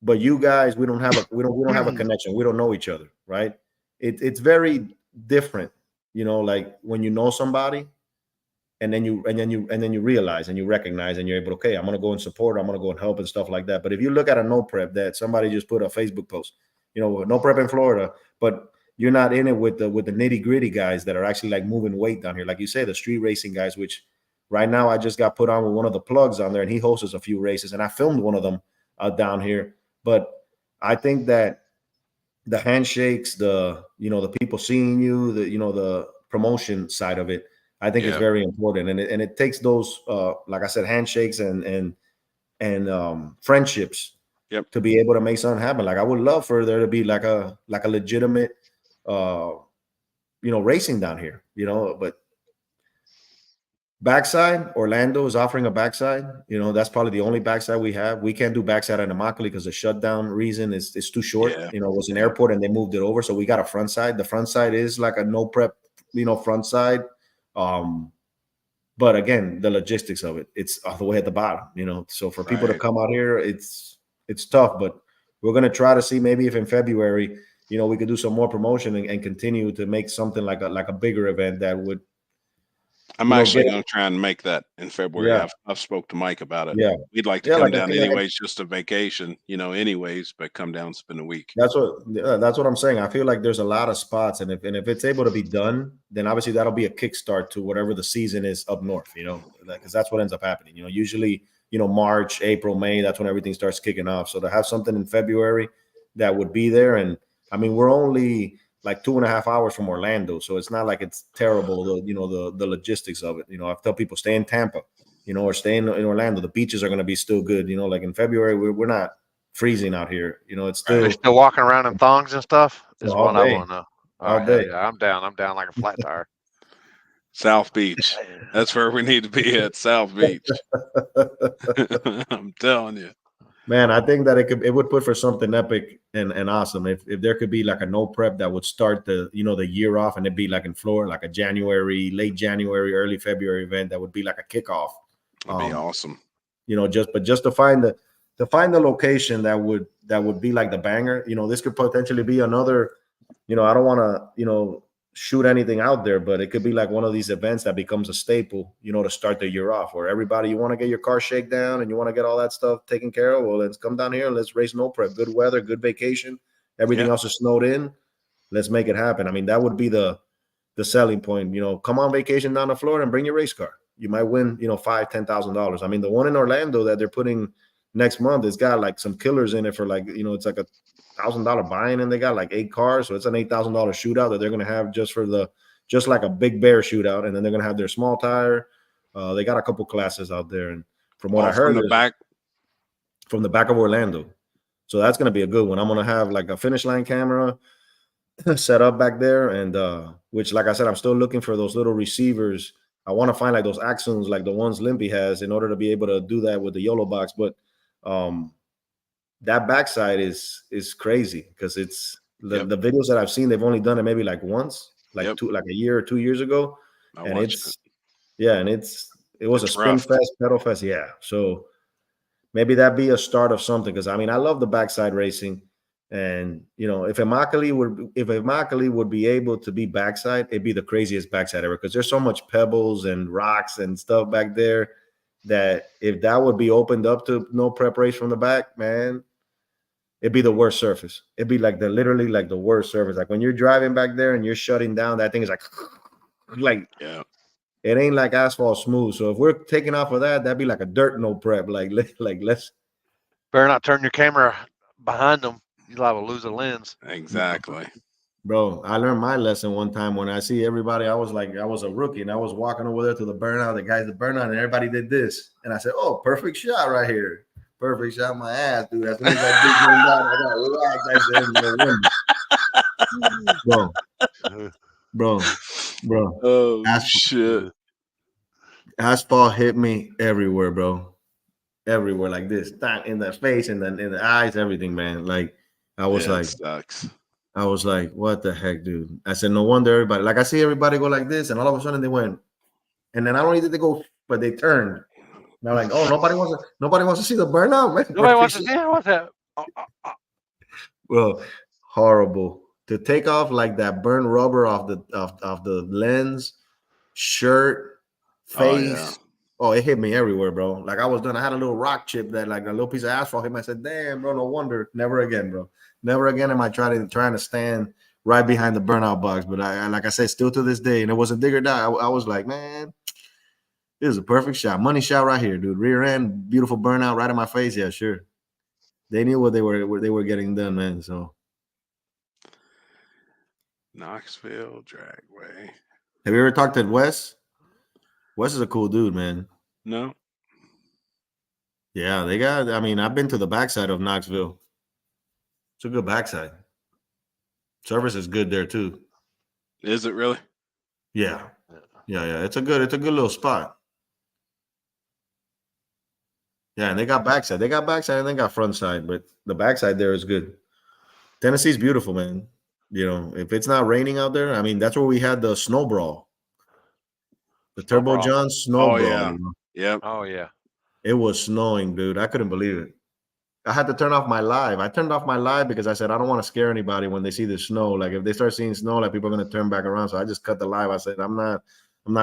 But you guys, we don't have a connection. We don't know each other, right? It's very different, you know, like when you know somebody, and then you realize and you recognize and you're able to, okay, I'm gonna go and support, I'm gonna go and help and stuff like that. But if you look at a no prep that somebody just put a Facebook post, you know, no prep in Florida, but you're not in it with the nitty gritty guys that are actually like moving weight down here, like you say, the street racing guys. Which right now I just got put on with one of the plugs on there, and he hosts a few races, and I filmed one of them down here. But I think that the handshakes, the people seeing you, the promotion side of it, I think is very important, and it takes those like I said, handshakes and friendships to be able to make something happen. Like I would love for there to be like a legitimate racing down here, you know. But backside, Orlando is offering a backside. You know, that's probably the only backside we have. We can't do backside at Immokalee because the shutdown reason is too short. You know, it was an airport and they moved it over, so we got a front side. The front side is like a no prep, front side. But again, the logistics of it, it's all the way at the bottom, you know. So for people to come out here, it's tough. But we're gonna try to see maybe if in February, you know, we could do some more promotion and continue to make something like a bigger event that would. I'm actually going to try and make that in February. I've spoke to Mike about it. We'd like to come down anyways, just a vacation, you know, anyways, but come down and spend a week. That's what I'm saying. I feel like there's a lot of spots, and if it's able to be done, then obviously that'll be a kickstart to whatever the season is up north, you know, because that's what ends up happening. You know, usually, you know, March, April, May, that's when everything starts kicking off. So to have something in February that would be there, and I mean, we're only like 2.5 hours from Orlando, so it's not like it's terrible. The logistics of it. You know, I've told people stay in Tampa, you know, or stay in Orlando. The beaches are going to be still good. You know, like in February, we're not freezing out here. You know, it's still. Are they still walking around in thongs and stuff? Is what I want to know. All day. Yeah, I'm down like a flat tire. South Beach. That's where we need to be at, South Beach. I'm telling you. Man, I think that it would put for something epic and awesome if there could be like a no prep that would start the year off, and it'd be like in Florida, like a late January, early February event that would be like a kickoff. That'd be awesome. You know, just to find to find the location that would be like the banger. You know, this could potentially be another. You know, I don't want to, you know, shoot anything out there, but it could be like one of these events that becomes a staple, you know, to start the year off, where everybody, you want to get your car shaken down and you want to get all that stuff taken care of. Well, let's come down here. Let's race no prep. Good weather, good vacation. Everything else is snowed in. Let's make it happen. I mean, that would be the selling point. You know, come on vacation down to Florida and bring your race car. You might win, you know, $5,000-$10,000. I mean, the one in Orlando that they're putting next month, it's got like some killers in it for like, you know, it's like $1,000 buy-in, and they got like 8 cars, so it's an $8,000 shootout that they're going to have just like a big bear shootout, and then they're going to have their small tire. They got a couple classes out there, and from what I heard, from the back of Orlando, so that's going to be a good one. I'm going to have like a finish line camera set up back there, and which, like I said, I'm still looking for those little receivers. I want to find like those axons, like the ones Limpy has, in order to be able to do that with the YOLO box, but that backside is crazy, because it's the videos that I've seen, they've only done it maybe like once, like a year or 2 years ago. And it was a spin fest, pedal fest. Yeah. So maybe that'd be a start of something. Cause I mean, I love the backside racing, and you know, if Immokalee would be able to be backside, it'd be the craziest backside ever. Cause there's so much pebbles and rocks and stuff back there, that if that would be opened up to no prep race from the back, man, it'd be the worst surface. It'd be like literally like the worst surface. Like when you're driving back there and you're shutting down, that thing is like it ain't like asphalt smooth. So if we're taking off of that, that'd be like a dirt no prep. Let's better not turn your camera behind them. You'll have to lose a lens. Exactly. Bro, I learned my lesson one time when I see everybody. I was a rookie, and I was walking over there to the burnout, the guys that burnout, and everybody did this. And I said, "Oh, perfect shot right here. Perfect shot my ass, dude." As soon as that big went down, I got relaxed. Bro. Oh, shit. Asphalt hit me everywhere, bro. Everywhere, like this. In the face, and then in the eyes, everything, man. Like, I was like, sucks. I was like, what the heck, dude? I said, no wonder everybody, like I see everybody go like this, and all of a sudden they went, and then not only did they go, but they turned. And I'm like, oh, nobody wants to see the burnout, man. Nobody wants to see what's that. Well, horrible. To take off like that burnt rubber off the lens, shirt, face. Oh, it hit me everywhere, bro. Like I was done. I had a little rock chip that, like a little piece of asphalt hit me. I said, damn, bro, no wonder. Never again, bro. Never again am I trying to stand right behind the burnout box. But I like I said, still to this day, and it was a digger down. I was like, man, this is a perfect shot. Money shot right here, dude. Rear end, beautiful burnout right in my face. Yeah, sure. They knew what they were getting done, man. So Knoxville Dragway. Have you ever talked to Wes? Wes is a cool dude, man. No. Yeah, they got. I mean, I've been to the backside of Knoxville. It's a good backside. Service is good there too. Is it really? Yeah. It's a good little spot. Yeah, and they got backside. They got backside and they got front side, but the backside there is good. Tennessee's beautiful, man. You know, if it's not raining out there, I mean, that's where we had the snow brawl. The Turbo John snow brawl. Yeah. You know? Yep. Oh yeah. It was snowing, dude. I couldn't believe it. I had to turn off my live. I turned off my live because I said I don't want to scare anybody when they see the snow. Like if they start seeing snow, like people are gonna turn back around. So I just cut the live. I said I'm not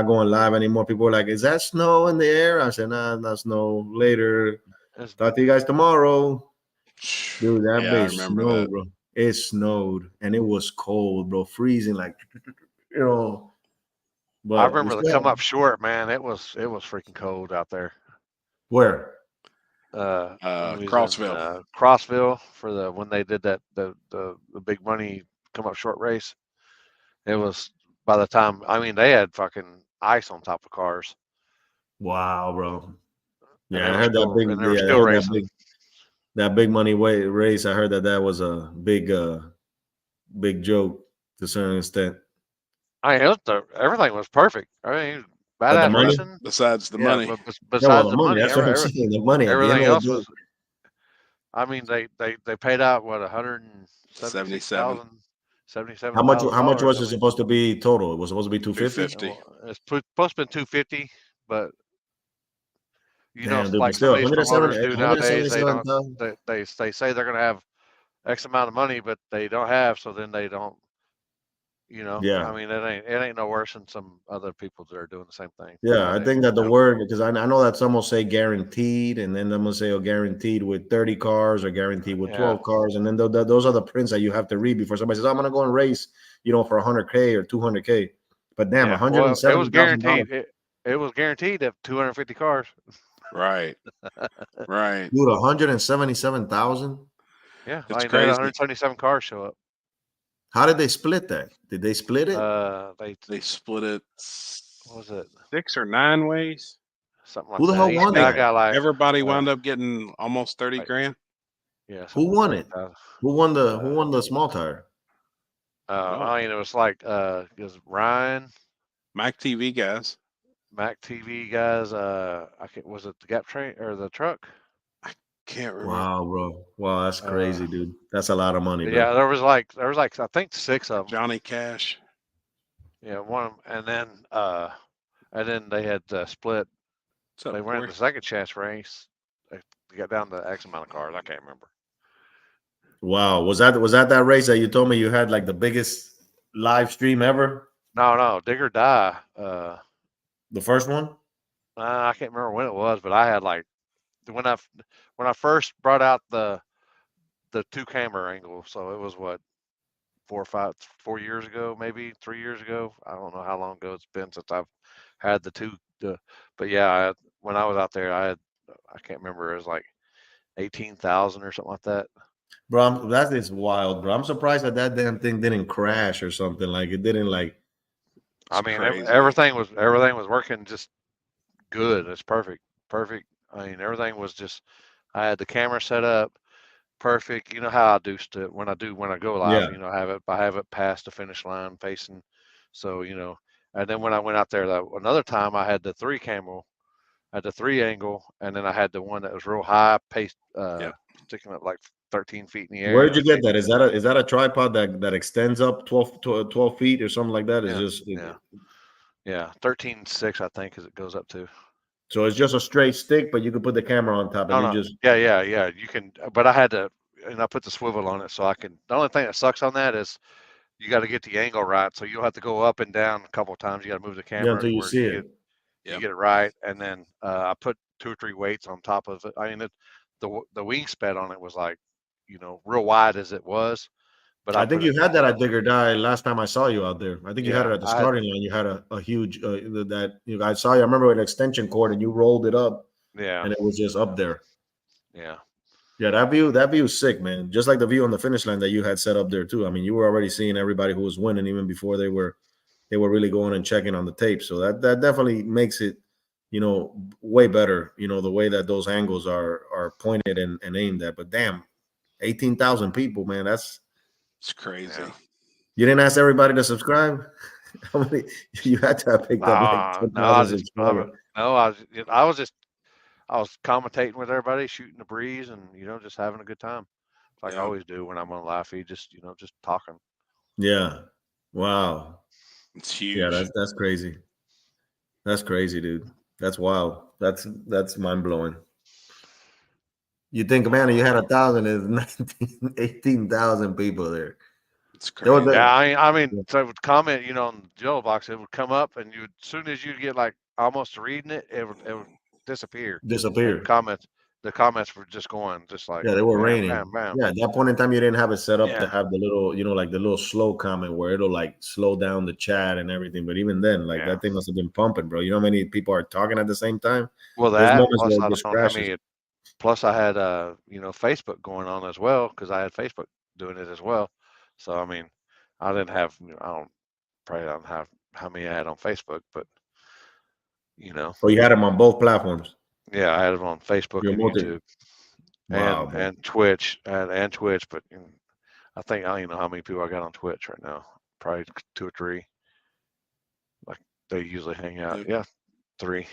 going live anymore. People were like, "Is that snow in the air?" I said, "Nah, not snow. Later. Talk to you guys tomorrow." Dude, that base snowed, bro. It snowed and it was cold, bro, freezing, like you know. But I remember the come up short, man. It was freaking cold out there. Where? Crossville. Crossville for when they did that the big money come up short race. It was by the time they had fucking ice on top of cars. Wow, bro. Yeah, I heard that big. And they were still racing. That big money race. I heard that was a big joke to a certain extent. Everything was perfect. I mean, badass racing. Besides the money. Besides the money. That's what I'm saying. The money. Everything else was. I mean, they paid out what $177,000. How much was it supposed to be total? It was supposed to be $250. It's supposed to be $250, but You know, Damn, dude, but like some still, of these promoters do nowadays, they don't. 177,000. They say they're going to have X amount of money, but they don't have, so then they don't. You know, Yeah. I mean, it ain't no worse than some other people that are doing the same thing. Yeah, nowadays. I think that the word, because I know that some will say guaranteed, and then I'm gonna say, oh, guaranteed with 30 cars or guaranteed with 12 cars, and then those are the prints that you have to read before somebody says, I'm gonna go and race, for 100K or 200K. But damn, Yeah. Well, it was guaranteed. $170,000. It was guaranteed at 250 cars. Right. Right. Dude, 177,000. Yeah, It's I mean, they had crazy. 177 cars show up. How did they split that? Did they split it? They split it. What was it 6 or 9 ways? Something like Who the that. hell Each won guy that? got like Everybody wound up getting almost 30 grand. Yeah. Who won it? Who won Who won the small tire? I mean, it was like it was Ryan, Mac TV guys. Mac TV guys. Was it the Gap train or the truck? Can't remember. Wow, bro. Wow, that's crazy, dude. That's a lot of money, bro. Yeah, there was like I think 6 of them. Johnny Cash. Yeah, one of them, and then they had split. They went the second chance race. They got down to X amount of cars. I can't remember. Wow, was that race that you told me you had like the biggest live stream ever? No, Dig or Die. The first one? I can't remember when it was, but I had like when I first brought out the 2-camera angle. So it was what 4 years ago, maybe 3 years ago. I don't know how long ago it's been since I've had the two. But yeah, when I was out there, I can't remember. It was like 18,000 or something like that. Bro, that is wild, bro. I'm surprised that damn thing didn't crash or something. Like it didn't like. I mean, everything was working just good. It's perfect. I mean, everything was just. I had the camera set up perfect. You know how I do stuff when I go live. Yeah. I have it past the finish line facing. So and then when I went out there another time, I had the 3-camera, I had the 3 angle, and then I had the one that was real high, sticking up like 13 feet in the air. Where did you get that? Is that a tripod that extends up 12 feet or something like that? It's just 13.6 I think as it goes up to. So it's just a straight stick, but you can put the camera on top. Yeah. You can, but I had to, and I put the swivel on it so I can. The only thing that sucks on that is you got to get the angle right. So you'll have to go up and down a couple of times. You got to move the camera until you see it. You get it right, and then I put 2 or 3 weights on top of it. I mean, the wingspan on it was like, real wide as it was. But I think you had that at Dig or Die last time I saw you out there. I think you had it at the starting line. You had a huge I saw you. I remember an extension cord, and you rolled it up. Yeah, and it was just up there. Yeah. Yeah, that view is sick, man. Just like the view on the finish line that you had set up there too. I mean, you were already seeing everybody who was winning even before they were really going and checking on the tape. So that definitely makes it, way better. The way that those angles are pointed and aimed at. But damn, 18,000 people, man. It's crazy. Yeah. You didn't ask everybody to subscribe. How many you had to have picked up like 10,000 subscribers? I was commentating with everybody, shooting the breeze, and just having a good time, like I always do when I'm on live feed. Just just talking. Yeah. Wow. It's huge. Yeah, that's crazy. That's crazy, dude. That's wild. That's mind blowing. You think, man, you had 1,000, there's 18,000 people there. It's crazy. I mean, so it would comment, on the yellow box, it would come up, and as soon as you get like almost reading it, it would disappear. The comments were just going, just like they were raining. Bam, bam. Yeah, at that point in time, you didn't have it set up to have the little, like the little slow comment where it'll like slow down the chat and everything. But even then, like that thing must have been pumping, bro. You know how many people are talking at the same time? Well, plus I had Facebook going on as well, because I had Facebook doing it as well. So I mean, I didn't have, probably don't have how many I had on Facebook, but Oh, you had them on both platforms. Yeah, I had them on Facebook and YouTube, and Twitch and Twitch. But I think I don't even know how many people I got on Twitch right now. Probably 2 or 3. Like they usually hang out. Yeah, 3.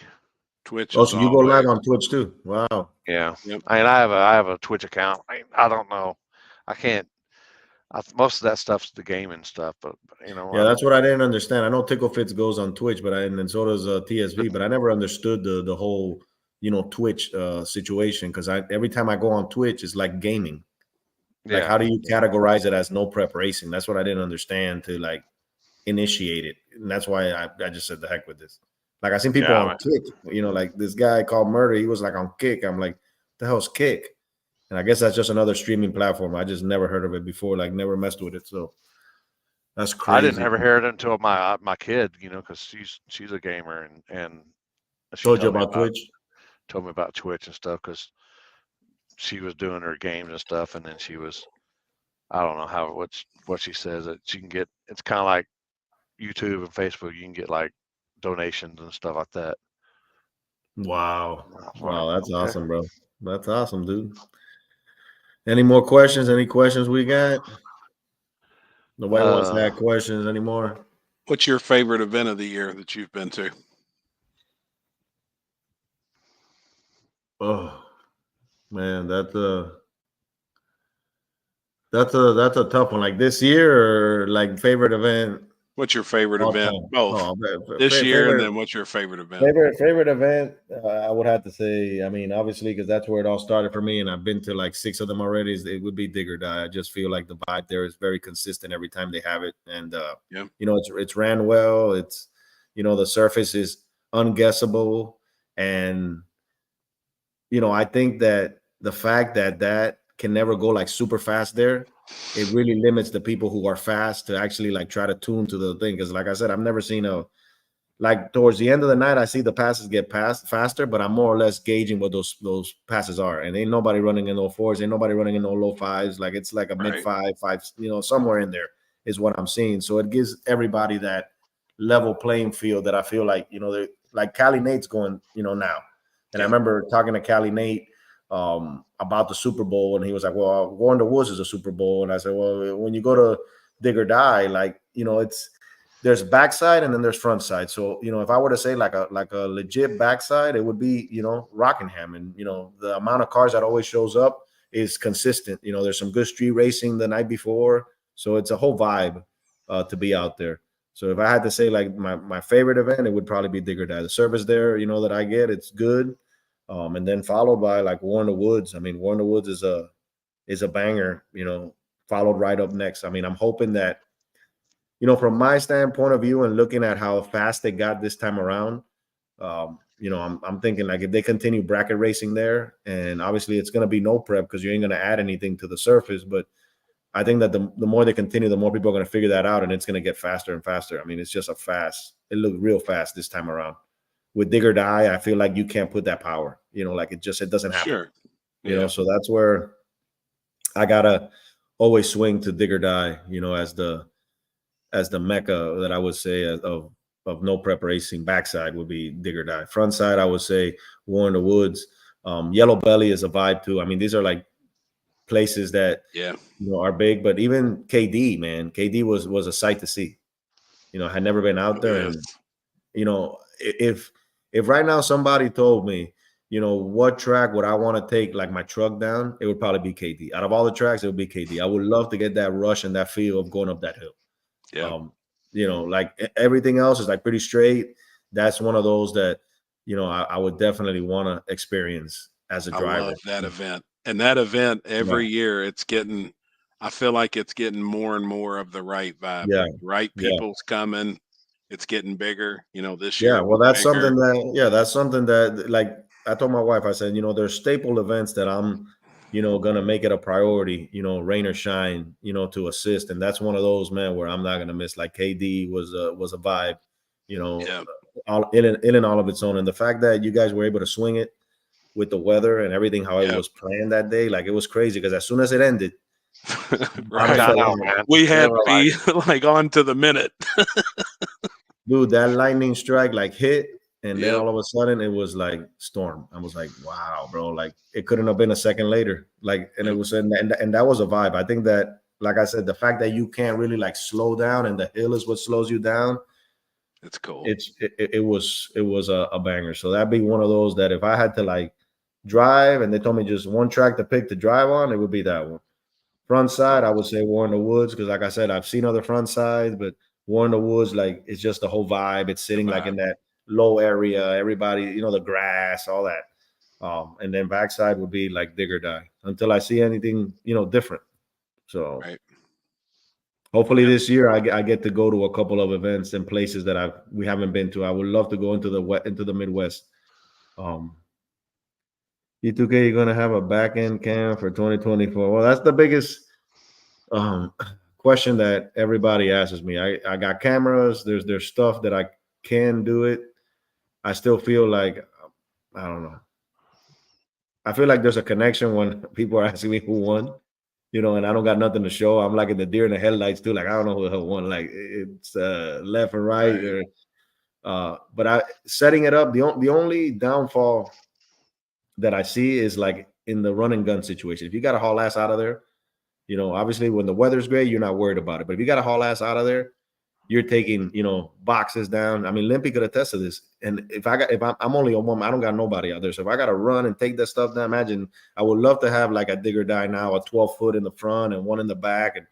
Twitch. Oh, so you go live on Twitch too? Wow. Yeah. Yep. I mean, I have a Twitch account. I don't know. I can't. Most of that stuff's the gaming stuff, but Yeah, that's what I didn't understand. I know Tickle Fits goes on Twitch, and so does TSV, but I never understood the whole Twitch situation, because every time I go on Twitch, it's like gaming. Like, Yeah. how do you categorize it as no prep racing? That's what I didn't understand to like initiate it, and that's why I just said the heck with this. Like, I seen people on Kick, like this guy called Murder. He was like on Kick. I'm like, the hell's Kick? And I guess that's just another streaming platform. I just never heard of it before. Like, never messed with it. So that's crazy. I didn't ever hear it until my kid, because she's a gamer and she told you about Twitch. Told me about Twitch and stuff, because she was doing her games and stuff, and then she was, I don't know what she says, that she can get. It's kind of like YouTube and Facebook. You can get like donations and stuff like that. Wow, that's awesome, bro. That's awesome, dude. Any more questions? Any questions we got? Nobody wants to ask questions anymore. What's your favorite event of the year that you've been to? Oh man, that's a tough one. Like this year, or like favorite event? What's your favorite event? Both. This year, and then what's your favorite event? Favorite event, I would have to say, I mean, obviously, because that's where it all started for me, and I've been to like 6 of them already. It would be Dig or Die. I just feel like the vibe there is very consistent every time they have it, and it's ran well. It's the surface is unguessable, and I think that the fact that can never go like super fast there, it really limits the people who are fast to actually like try to tune to the thing. Because like I said, I've never seen like towards the end of the night, I see the passes get passed faster, but I'm more or less gauging what those passes are. And ain't nobody running in low 4s, ain't nobody running in no low 5s. Like it's like a mid 5, somewhere in there is what I'm seeing. So it gives everybody that level playing field that I feel like, like Cali Nate's going, now. And I remember talking to Cali Nate about the Super Bowl, and he was like, well, Going to Woods is a Super Bowl. And I said, well, when you go to Dig or Die, like, there's backside and then there's front side. So, if I were to say like a legit backside, it would be, Rockingham. And, the amount of cars that always shows up is consistent. There's some good street racing the night before. So it's a whole vibe to be out there. So if I had to say like my favorite event, it would probably be Dig or Die. The service there, that I get, it's good. And then followed by like War in the Woods. I mean, War in the Woods is a banger, followed right up next. I mean, I'm hoping that, from my standpoint of view and looking at how fast they got this time around, I'm thinking like if they continue bracket racing there, and obviously it's going to be no prep because you ain't going to add anything to the surface, but I think that the more they continue, the more people are going to figure that out, and it's going to get faster and faster. I mean, it's just it looked real fast this time around. With Dig or Die, I feel like you can't put that power, like it doesn't happen. Sure. Yeah. So that's where I gotta always swing to Dig or Die, as the mecca that I would say of no prep racing. Backside would be Dig or Die. Front side, I would say War in the Woods. Yellow Belly is a vibe too. I mean, these are like places that are big, but even KD, man, KD was a sight to see. Had never been out there, and if right now somebody told me, what track would I want to take like my truck down, it would probably be KD. Out of all the tracks, it would be KD. I would love to get that rush and that feel of going up that hill. Yeah. Like everything else is like pretty straight. That's one of those that, I would definitely want to experience as a driver. I love that event. And that event every year, I feel like it's getting more and more of the right vibe. Yeah. Like, right people's coming. It's getting bigger, this year. Yeah, well, that's something that, like I told my wife, I said, there's staple events that I'm, gonna make it a priority, rain or shine, to assist. And that's one of those, man, where I'm not gonna miss. Like KD was a vibe, all in all of its own. And the fact that you guys were able to swing it with the weather and everything, how it was planned that day, like it was crazy because as soon as it ended, we had to be like on to the minute. Dude, that lightning strike like hit, and then all of a sudden it was like storm. I was like, wow, bro, like it couldn't have been a second later. Like, and it was, and that was a vibe. I think that, like I said, the fact that you can't really like slow down and the hill is what slows you down. It's cool. It was a banger. So that'd be one of those that if I had to like drive and they told me just one track to pick to drive on, it would be that one. Front side, I would say War in the Woods, because like I said, I've seen other front sides, but War in the Woods, like it's just the whole vibe. It's sitting like in that low area, everybody, the grass, all that. And then backside would be like dig or die until I see anything, different. So hopefully this year I get to go to a couple of events and places that we haven't been to. I would love to go into the Midwest. G2K, you're gonna have a back end cam for 2024. Well, that's the biggest question that everybody asks me. I got cameras. There's stuff that I can do it. I still feel like I don't know. I feel like there's a connection when people are asking me who won, and I don't got nothing to show. I'm like in the deer in the headlights too. Like I don't know who the hell won. Like it's left and right. But setting it up. The only downfall that I see is like in the run and gun situation. If you got to haul ass out of there, obviously when the weather's great, you're not worried about it. But if you got to haul ass out of there, you're taking, boxes down. I mean, Limpy could attest to this. And if I'm only a woman, I don't got nobody out there. So if I got to run and take that stuff down, imagine I would love to have like a dig or die now, a 12-foot in the front and one in the back, and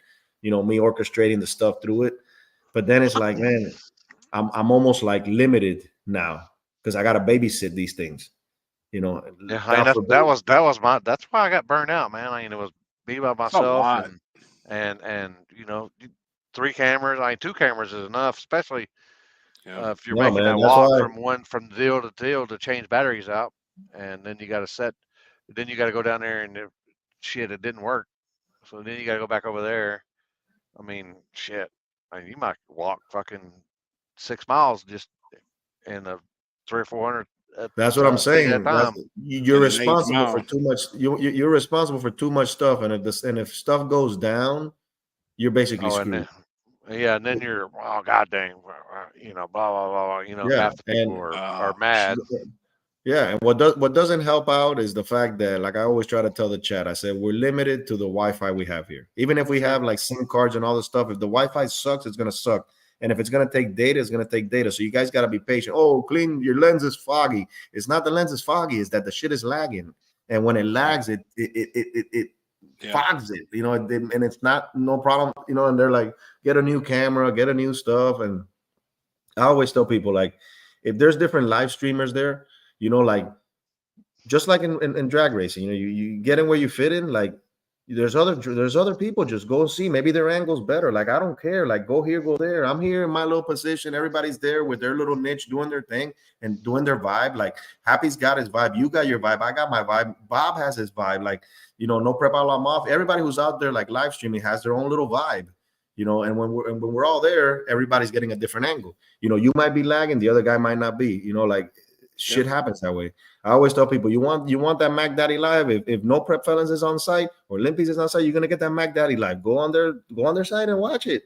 me orchestrating the stuff through it. But then it's like, man, I'm almost like limited now because I got to babysit these things. Yeah, that's why I got burned out, man. It was me by myself and 3 cameras. 2 cameras is enough, especially if you're making that walk from deal to deal to change batteries out, and then you got to set. Then you got to go down there and it didn't work. So then you got to go back over there. I mean, you might walk fucking 6 miles just in a 300 or 400. That's what I'm saying. You're responsible for too much. You're responsible for too much stuff, and if stuff goes down, you're basically screwed. And then you're god dang, blah blah blah. Half the people are mad. Yeah, and what doesn't help out is the fact that, like I always try to tell the chat, I said we're limited to the Wi-Fi we have here. Even if we have like SIM cards and all this stuff, if the Wi-Fi sucks, it's gonna suck. And if it's going to take data, it's going to take data. So you guys got to be patient. Oh, clean, your lens is foggy. It's not the lens is foggy. It's that the shit is lagging. And when it lags, it fogs it, and it's not no problem, and they're like, get a new camera, get a new stuff. And I always tell people, like, if there's different live streamers there, like, just like in drag racing, you get in where you fit in, like, there's other people. Just go see. Maybe their angle's better. Like, I don't care. Like, go here, go there. I'm here in my little position. Everybody's there with their little niche, doing their thing and doing their vibe. Like, Happy's got his vibe. You got your vibe. I got my vibe. Bob has his vibe. Like, no prep a la moth. Everybody who's out there like live streaming has their own little vibe. And when we're all there, everybody's getting a different angle. You might be lagging, the other guy might not be. Like, shit happens that way. I always tell people, you want that Mac Daddy live. If no prep felons is on site or Limpy's is on site, you're gonna get that Mac Daddy live. Go on their site and watch it.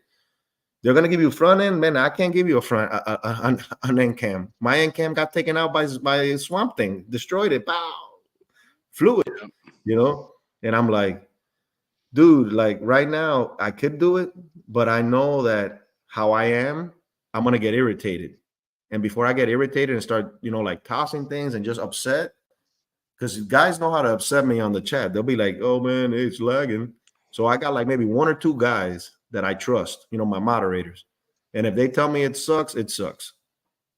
They're gonna give you front end, man. I can't give you a front an end cam. My end cam got taken out by Swamp Thing, destroyed it. Pow, fluid, And I'm like, dude, like right now I could do it, but I know that how I am, I'm gonna get irritated. And before I get irritated and start, like tossing things and just upset, because guys know how to upset me on the chat. They'll be like, oh, man, it's lagging. So I got like maybe 1 or 2 guys that I trust, my moderators. And if they tell me it sucks, it sucks.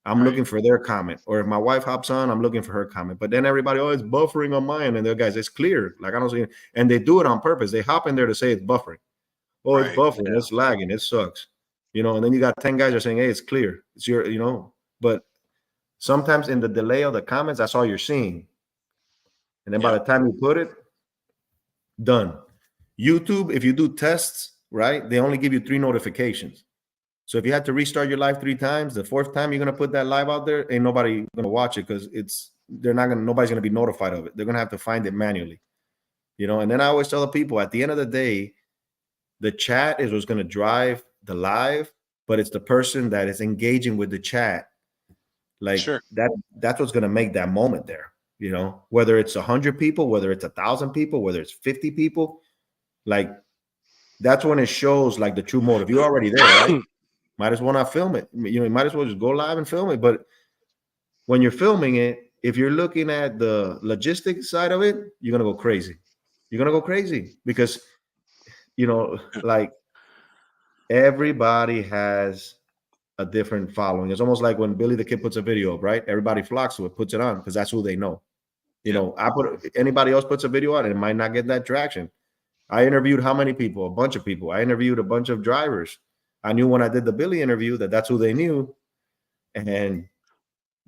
I'm looking for their comment. Or if my wife hops on, I'm looking for her comment. But then everybody, it's buffering on mine. And the guys, it's clear. Like, I don't see it. And they do it on purpose. They hop in there to say it's buffering. Oh, it's buffering. It's lagging. It sucks. And then you got 10 guys are saying, hey, it's clear. It's your, But sometimes in the delay of the comments, that's all you're seeing. And then by the time you put it, done. YouTube, if you do tests, right, they only give you 3 notifications. So if you had to restart your live 3 times, the 4th time you're going to put that live out there, ain't nobody going to watch it because nobody's going to be notified of it. They're going to have to find it manually. And then I always tell the people, at the end of the day, the chat is what's going to drive the live, but it's the person that is engaging with the chat. Like that's what's going to make that moment there, whether it's 100 people, whether it's 1,000 people, whether it's 50 people, like that's when it shows like the true motive. You're already there, right? Might as well not film it. You might as well just go live and film it. But when you're filming it, if you're looking at the logistics side of it, you're going to go crazy. You're going to go crazy because, like everybody has a different following. It's almost like when Billy the Kid puts a video up, right? Everybody flocks to it, puts it on because that's who they know. You know, anybody else puts a video out and it might not get that traction. I interviewed how many people? A bunch of people. I interviewed a bunch of drivers. I knew when I did the Billy interview that's who they knew. And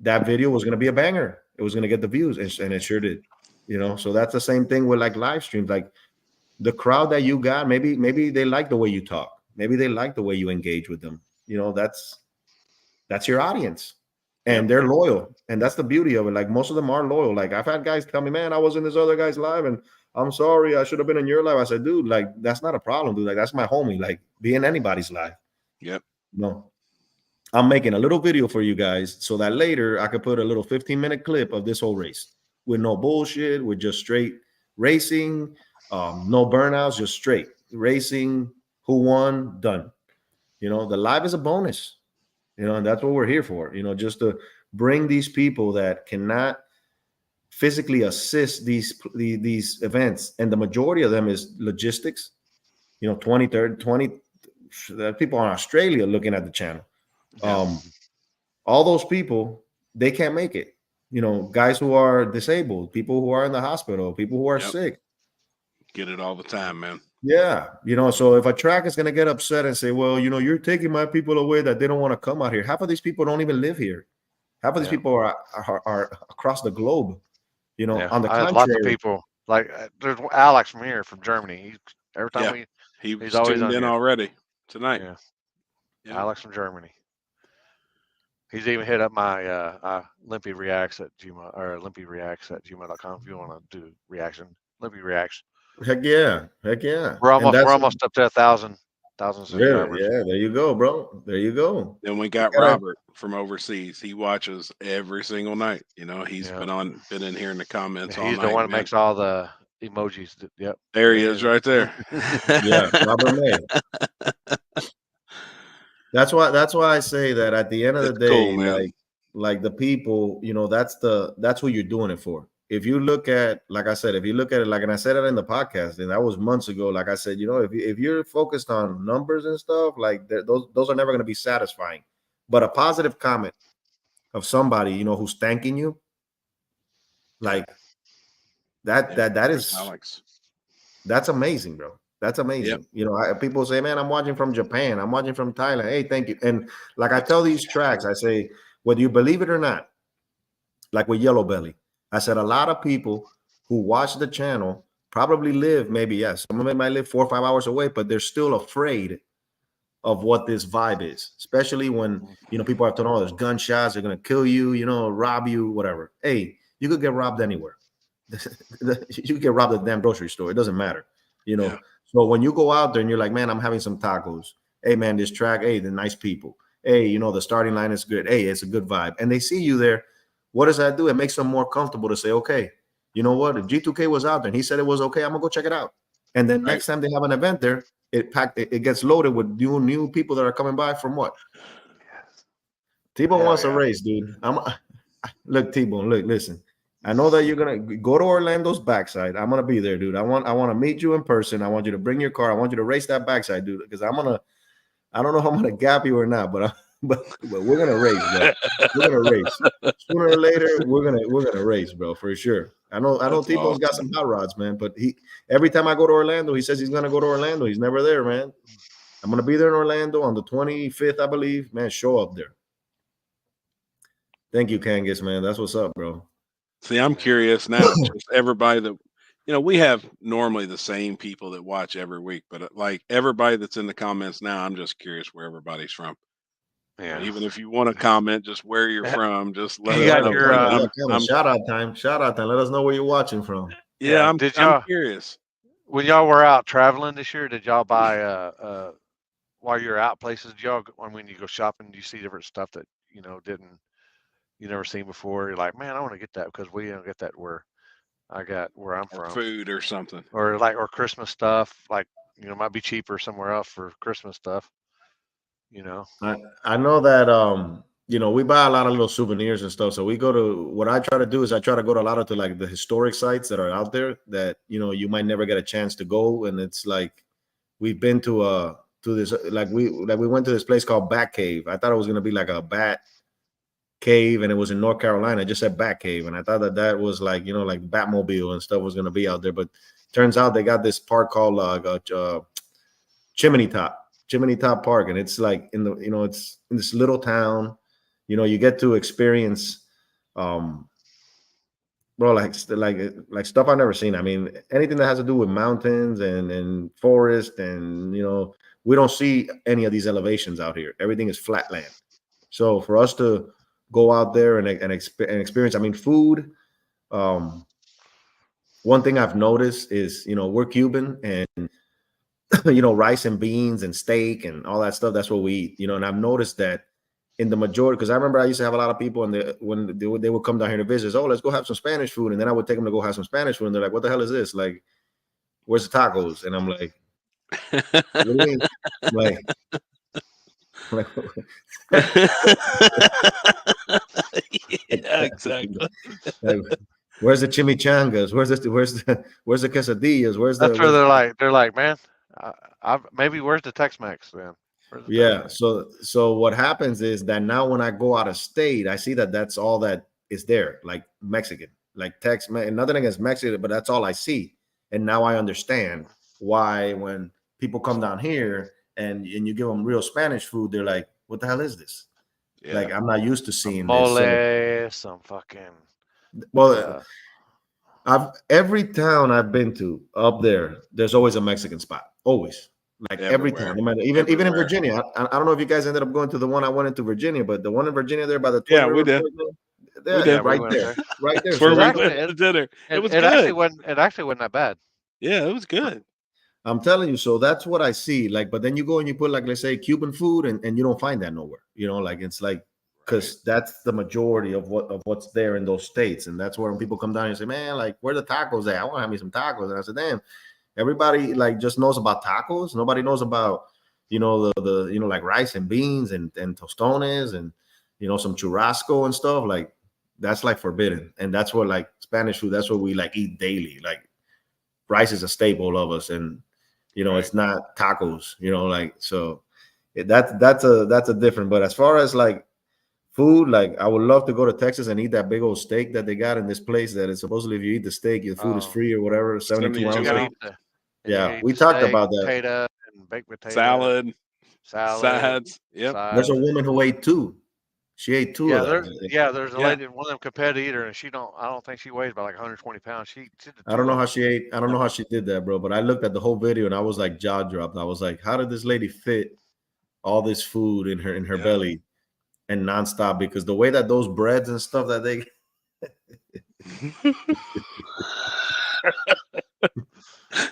that video was going to be a banger. It was going to get the views, and it sure did. You know, so that's the same thing with like live streams. Like the crowd that you got, maybe they like the way you talk. Maybe they like the way you engage with them. You know, that's your audience. And they're loyal. And that's the beauty of it. Like most of them are loyal. Like I've had guys tell me, man, I was in this other guy's live and I'm sorry, I should have been in your live. I said, dude, like that's not a problem, dude. Like that's my homie. Like be in anybody's live. Yep. No. I'm making a little video for you guys so that later I could put a little 15-minute clip of this whole race with no bullshit, with just straight racing, no burnouts, just straight racing, who won, done. You know, the live is a bonus. You know, and that's what we're here for, you know, just to bring these people that cannot physically assist these events. And the majority of them is logistics, you know, 20, 30, 20 people in Australia looking at the channel. All those people, they can't make it. You know, guys who are disabled, people who are in the hospital, people who are sick. Get it all the time, man. Yeah, you know, so if a track is going to get upset and say, well, you know, you're taking my people away that they don't want to come out here. Half of these people don't even live here. Half of these people are across the globe, you know, on the contrary. Lots of people, like there's Alex from here, from Germany. Every time he's always tuned in already tonight. Yeah. Alex from Germany. He's even hit up my Limpy Reacts at Gmail or Limpy Reacts at gmail.com if you want to do reaction. Limpy Reacts. Heck yeah. We're almost up to 1,000 subscribers. Yeah, there you go, bro. There you go. Then we got Robert from overseas. He watches every single night. You know, he's been in here in the comments all night. He's the one that makes all the emojis. Yep. There he is right there. Yeah, Robert May. That's why I say that at the end of the day, cool, like the people, you know, that's who you're doing it for. If you look at, like I said, if you look at it, like, and I said it in the podcast, and that was months ago, like I said, you know, if you're focused on numbers and stuff, like those are never going to be satisfying. But a positive comment of somebody, you know, who's thanking you, like that is Alex. That's amazing, bro. That's amazing. Yep. You know, people say, man, I'm watching from Japan. I'm watching from Thailand. Hey, thank you. And like I tell these tracks, I say, whether you believe it or not, like with Yellow Belly, I said a lot of people who watch the channel probably live, maybe, yes, some of them might live 4 or 5 hours away, but they're still afraid of what this vibe is, especially when, you know, people have to know there's gunshots, they're going to kill you, you know, rob you, whatever. Hey, you could get robbed anywhere. You could get robbed at the damn grocery store. It doesn't matter, you know. Yeah. So when you go out there and you're like, man, I'm having some tacos. Hey, man, this track, hey, the nice people. Hey, you know, the starting line is good. Hey, it's a good vibe. And they see you there. What does that do? It makes them more comfortable to say, okay, you know what? If G2K was out there and he said it was okay, I'm going to go check it out. And then next time they have an event there, it gets loaded with new people that are coming by from what? T-Bone wants a race, dude. Look, T-Bone, look, listen. I know that you're gonna go to Orlando's backside. I'm gonna be there, dude. I want to meet you in person. I want you to bring your car. I want you to race that backside, dude. Because I don't know if I'm gonna gap you or not, but we're gonna race, bro. We're gonna race sooner or later. We're gonna race, bro, for sure. I know T-Bone's got some hot rods, man. But every time I go to Orlando, he says he's gonna go to Orlando. He's never there, man. I'm gonna be there in Orlando on the 25th, I believe. Man, show up there. Thank you, Kangas, man. That's what's up, bro. See, I'm curious now. Just everybody that, you know, we have normally the same people that watch every week, but like everybody that's in the comments now, I'm just curious where everybody's from. Yeah. Even if you want to comment, just where you're from, just let us know. Shout out time. Let us know where you're watching from. Yeah, I'm curious. When y'all were out traveling this year, did y'all buy while you're out places? Did y'all, when you go shopping, do you see different stuff that you know you never seen before? You're like, man, I want to get that because we don't get that where I'm from. Food or something. Or Christmas stuff, like, you know, might be cheaper somewhere else for Christmas stuff. You know. I know that you know, we buy a lot of little souvenirs and stuff. So we go to, what I try to do is I try to go to a lot of like the historic sites that are out there that, you know, you might never get a chance to go. And it's like we've been to this, like we went to this place called Bat Cave. I thought it was gonna be like a bat cave, and it was in North Carolina. It just said Bat Cave, and I thought that was like, you know, like Batmobile and stuff was gonna be out there, but turns out they got this park called Chimney Top Park, and it's like in the, you know, it's in this little town. You know, you get to experience, bro, like stuff I've never seen. I mean, anything that has to do with mountains and forest, and you know, we don't see any of these elevations out here. Everything is flat land. So for us to go out there and experience, I mean, food. One thing I've noticed is, you know, we're Cuban, and you know, rice and beans and steak and all that stuff. That's what we eat, you know. And I've noticed that in the majority, because I remember I used to have a lot of people, and when they would come down here to visit, oh, let's go have some Spanish food, and then I would take them to go have some Spanish food, and they're like, what the hell is this? Like, where's the tacos? And I'm like, what do you mean? Like yeah, exactly. Like, where's the chimichangas? Where's the quesadillas? Where's That's where they're like, man, maybe where's the Tex-Mex then? Yeah. So what happens is that now when I go out of state, I see that that's all that is there, like Mexican, like Tex-Mex, nothing against Mexican, but that's all I see. And now I understand why when people come down here and you give them real Spanish food, they're like, what the hell is this? Yeah. Like, I'm not used to seeing this. Some fucking. Well, every town I've been to up there, there's always a Mexican spot. Always. Like every town, no matter, even in Virginia. I don't know if you guys ended up going to the one I went into Virginia, but the one in Virginia there by the we did. Right there. So we went to dinner. It was good. It actually wasn't that bad. Yeah, it was good. I'm telling you, so that's what I see. Like, but then you go and you put, like, let's say Cuban food, and you don't find that nowhere. You know, like, it's like, because that's the majority of what's there in those states, and that's where when people come down and say, man, like, where the tacos at? I want to have me some tacos. And I said, damn. Everybody like just knows about tacos. Nobody knows about, you know, the you know, like rice and beans and tostones and, you know, some churrasco and stuff. Like, that's like forbidden. And that's what, like, Spanish food, that's what we like eat daily. Like, rice is a staple of us, and, you know, it's not tacos, you know, like, so that's a different. But as far as like food, like, I would love to go to Texas and eat that big old steak that they got in this place that is supposedly if you eat the steak, your food is free or whatever, 72 ounces. Yeah, we talked about that. Potato and baked potato, salad, sides. Yep. There's a woman who ate two. She ate two. There's a lady, one of them competitive eater, and I don't think she weighs about like 120 pounds. I don't know how she ate. I don't know how she did that, bro. But I looked at the whole video and I was like jaw dropped. I was like, how did this lady fit all this food in her belly and nonstop? Because the way that those breads and stuff that they.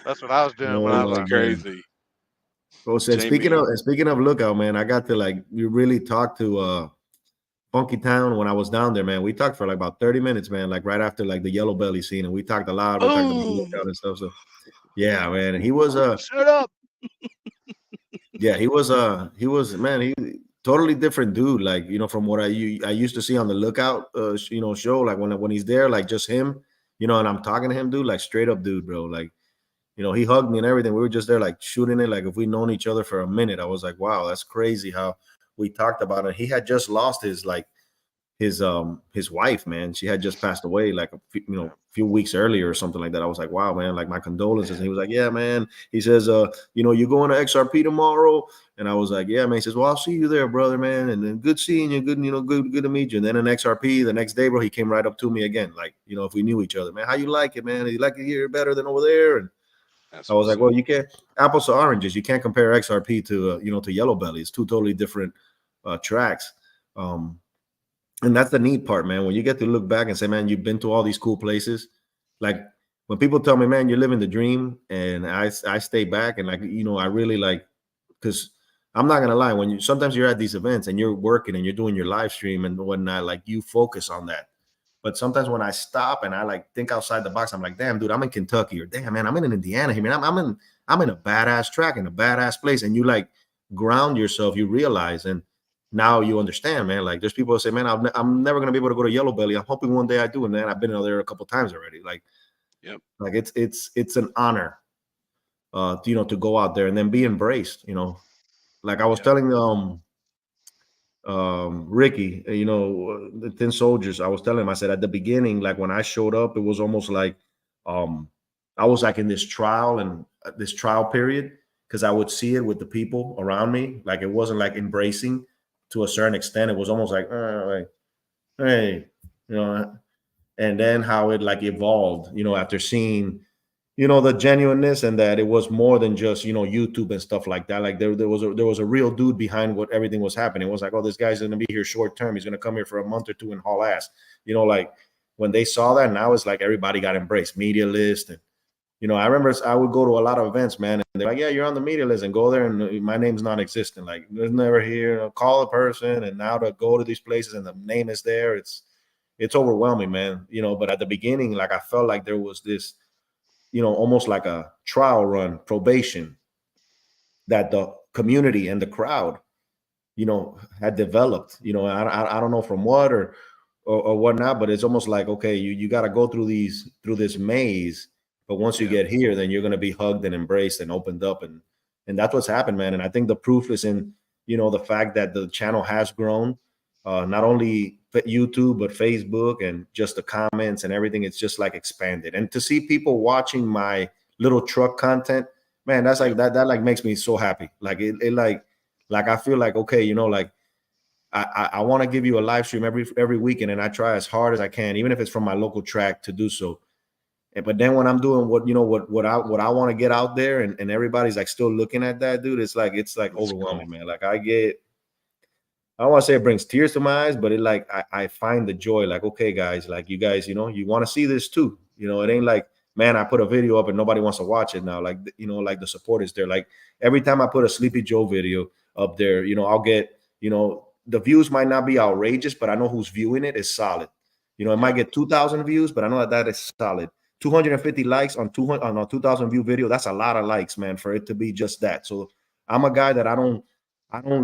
That's what I was doing when I was crazy. Oh, so speaking of Lookout, man, I got to we really talked to Funky Town when I was down there, man. We talked for like about 30 minutes, man, like right after like the yellow belly scene, and we talked a lot. We talked about Lookout and stuff. So yeah, man, and he was shut up. Yeah, he was man, he totally different dude, like, you know, from what I used to see on the Lookout you know, show, like when he's there, like just him, you know, and I'm talking to him, dude, like straight up dude, bro, like, you know, he hugged me and everything. We were just there like shooting it, like if we known each other for a minute. I was like, wow, that's crazy how we talked about it. He had just lost his wife, man. She had just passed away like a few weeks earlier or something like that. I was like, wow, man, like my condolences. And he was like, yeah, man. He says, you know, you going to XRP tomorrow? And I was like, yeah, man. He says, well, I'll see you there, brother, man. And then good seeing you, good to meet you. And then in XRP the next day, bro, he came right up to me again, like, you know, if we knew each other, man, how you like it, man? You like it here better than over there? And I was like, well, you can't, apples to oranges. You can't compare XRP to you know, to Yellow Belly. It's two totally different tracks. And that's the neat part, man. When you get to look back and say, man, you've been to all these cool places. Like when people tell me, man, you're living the dream, and I stay back and, like, you know, I really like, because I'm not gonna lie, when sometimes you're at these events and you're working and you're doing your live stream and whatnot, like you focus on that. But sometimes when I stop and I like think outside the box, I'm like, damn, dude, I'm in Kentucky, or damn, man, I'm in Indiana here, man. I'm in a badass track in a badass place, and you like ground yourself. You realize, and now you understand, man. Like there's people that say, man, I'm never gonna be able to go to Yellow Belly. I'm hoping one day I do, and then I've been there a couple times already. Like, yep, like it's an honor, you know, to go out there and then be embraced. You know, like I was telling Ricky, the Thin Soldiers, I was telling him, I said at the beginning, like when I showed up, it was almost like I was like in this trial period, because I would see it with the people around me. Like it wasn't like embracing to a certain extent. It was almost like hey, and then how it like evolved, after seeing, the genuineness, and that it was more than just, YouTube and stuff like that. Like there was a real dude behind what everything was happening. It was like, oh, this guy's going to be here short term. He's going to come here for a month or two and haul ass. Like when they saw that, now it's like everybody got embraced, media list. And, I remember I would go to a lot of events, man, and they're like, yeah, you're on the media list, and go there, and my name's non-existent. Like there's never here, call a person, and now to go to these places and the name is there. It's overwhelming, man. But at the beginning, like I felt like there was this, almost like a trial run, probation, that the community and the crowd, had developed. I don't know from what or whatnot, but it's almost like, okay, you got to go through this maze, but once you get here, then you're going to be hugged and embraced and opened up, and that's what's happened, man. And I think the proof is in, the fact that the channel has grown, not only YouTube, but Facebook, and just the comments and everything. It's just like expanded. And to see people watching my little truck content, man, that's like that like makes me so happy. Like it like I feel like, okay, like I want to give you a live stream every weekend, and I try as hard as I can, even if it's from my local track, to do so. But then when I'm doing what I want to get out there, and everybody's like still looking at that, dude, it's like overwhelming, man. Like I don't want to say it brings tears to my eyes, but it like I find the joy. Like, okay, guys, like you guys, you want to see this too. It ain't like, man, I put a video up and nobody wants to watch it now. Like, like the support is there. Like every time I put a Sleepy Joe video up there, I'll get, the views might not be outrageous, but I know who's viewing it is solid. It might get 2,000 views, but I know that is solid. 250 likes on a 2,000 view video. That's a lot of likes, man, for it to be just that. So I'm a guy that I don't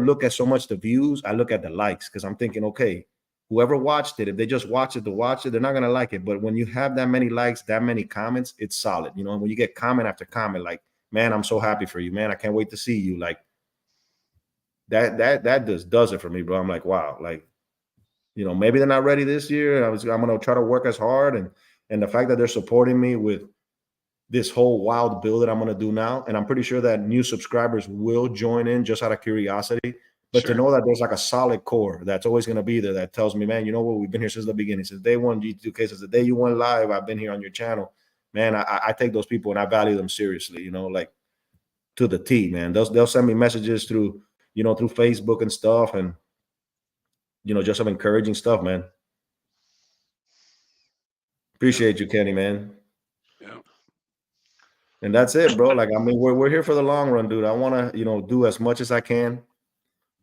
look at so much the views. I look at the likes, because I'm thinking, okay, whoever watched it, if they just watch it to watch it, they're not going to like it. But when you have that many likes, that many comments, it's solid. And when you get comment after comment, like, man, I'm so happy for you, man. I can't wait to see you. Like that just does it for me, bro. I'm like, wow, like, maybe they're not ready this year. I'm going to try to work as hard. And the fact that they're supporting me with this whole wild build that I'm going to do now. And I'm pretty sure that new subscribers will join in just out of curiosity. But to know that there's like a solid core that's always going to be there, that tells me, man, you know what? We've been here since the beginning. Since day one, G2K, since the day you went live, I've been here on your channel. Man, I take those people and I value them seriously, like to the T, man. They'll send me messages through, through Facebook and stuff. And, just some encouraging stuff, man. Appreciate you, Kenny, man. Yeah. And that's it, bro. Like, I mean, we're here for the long run, dude. I want to, do as much as I can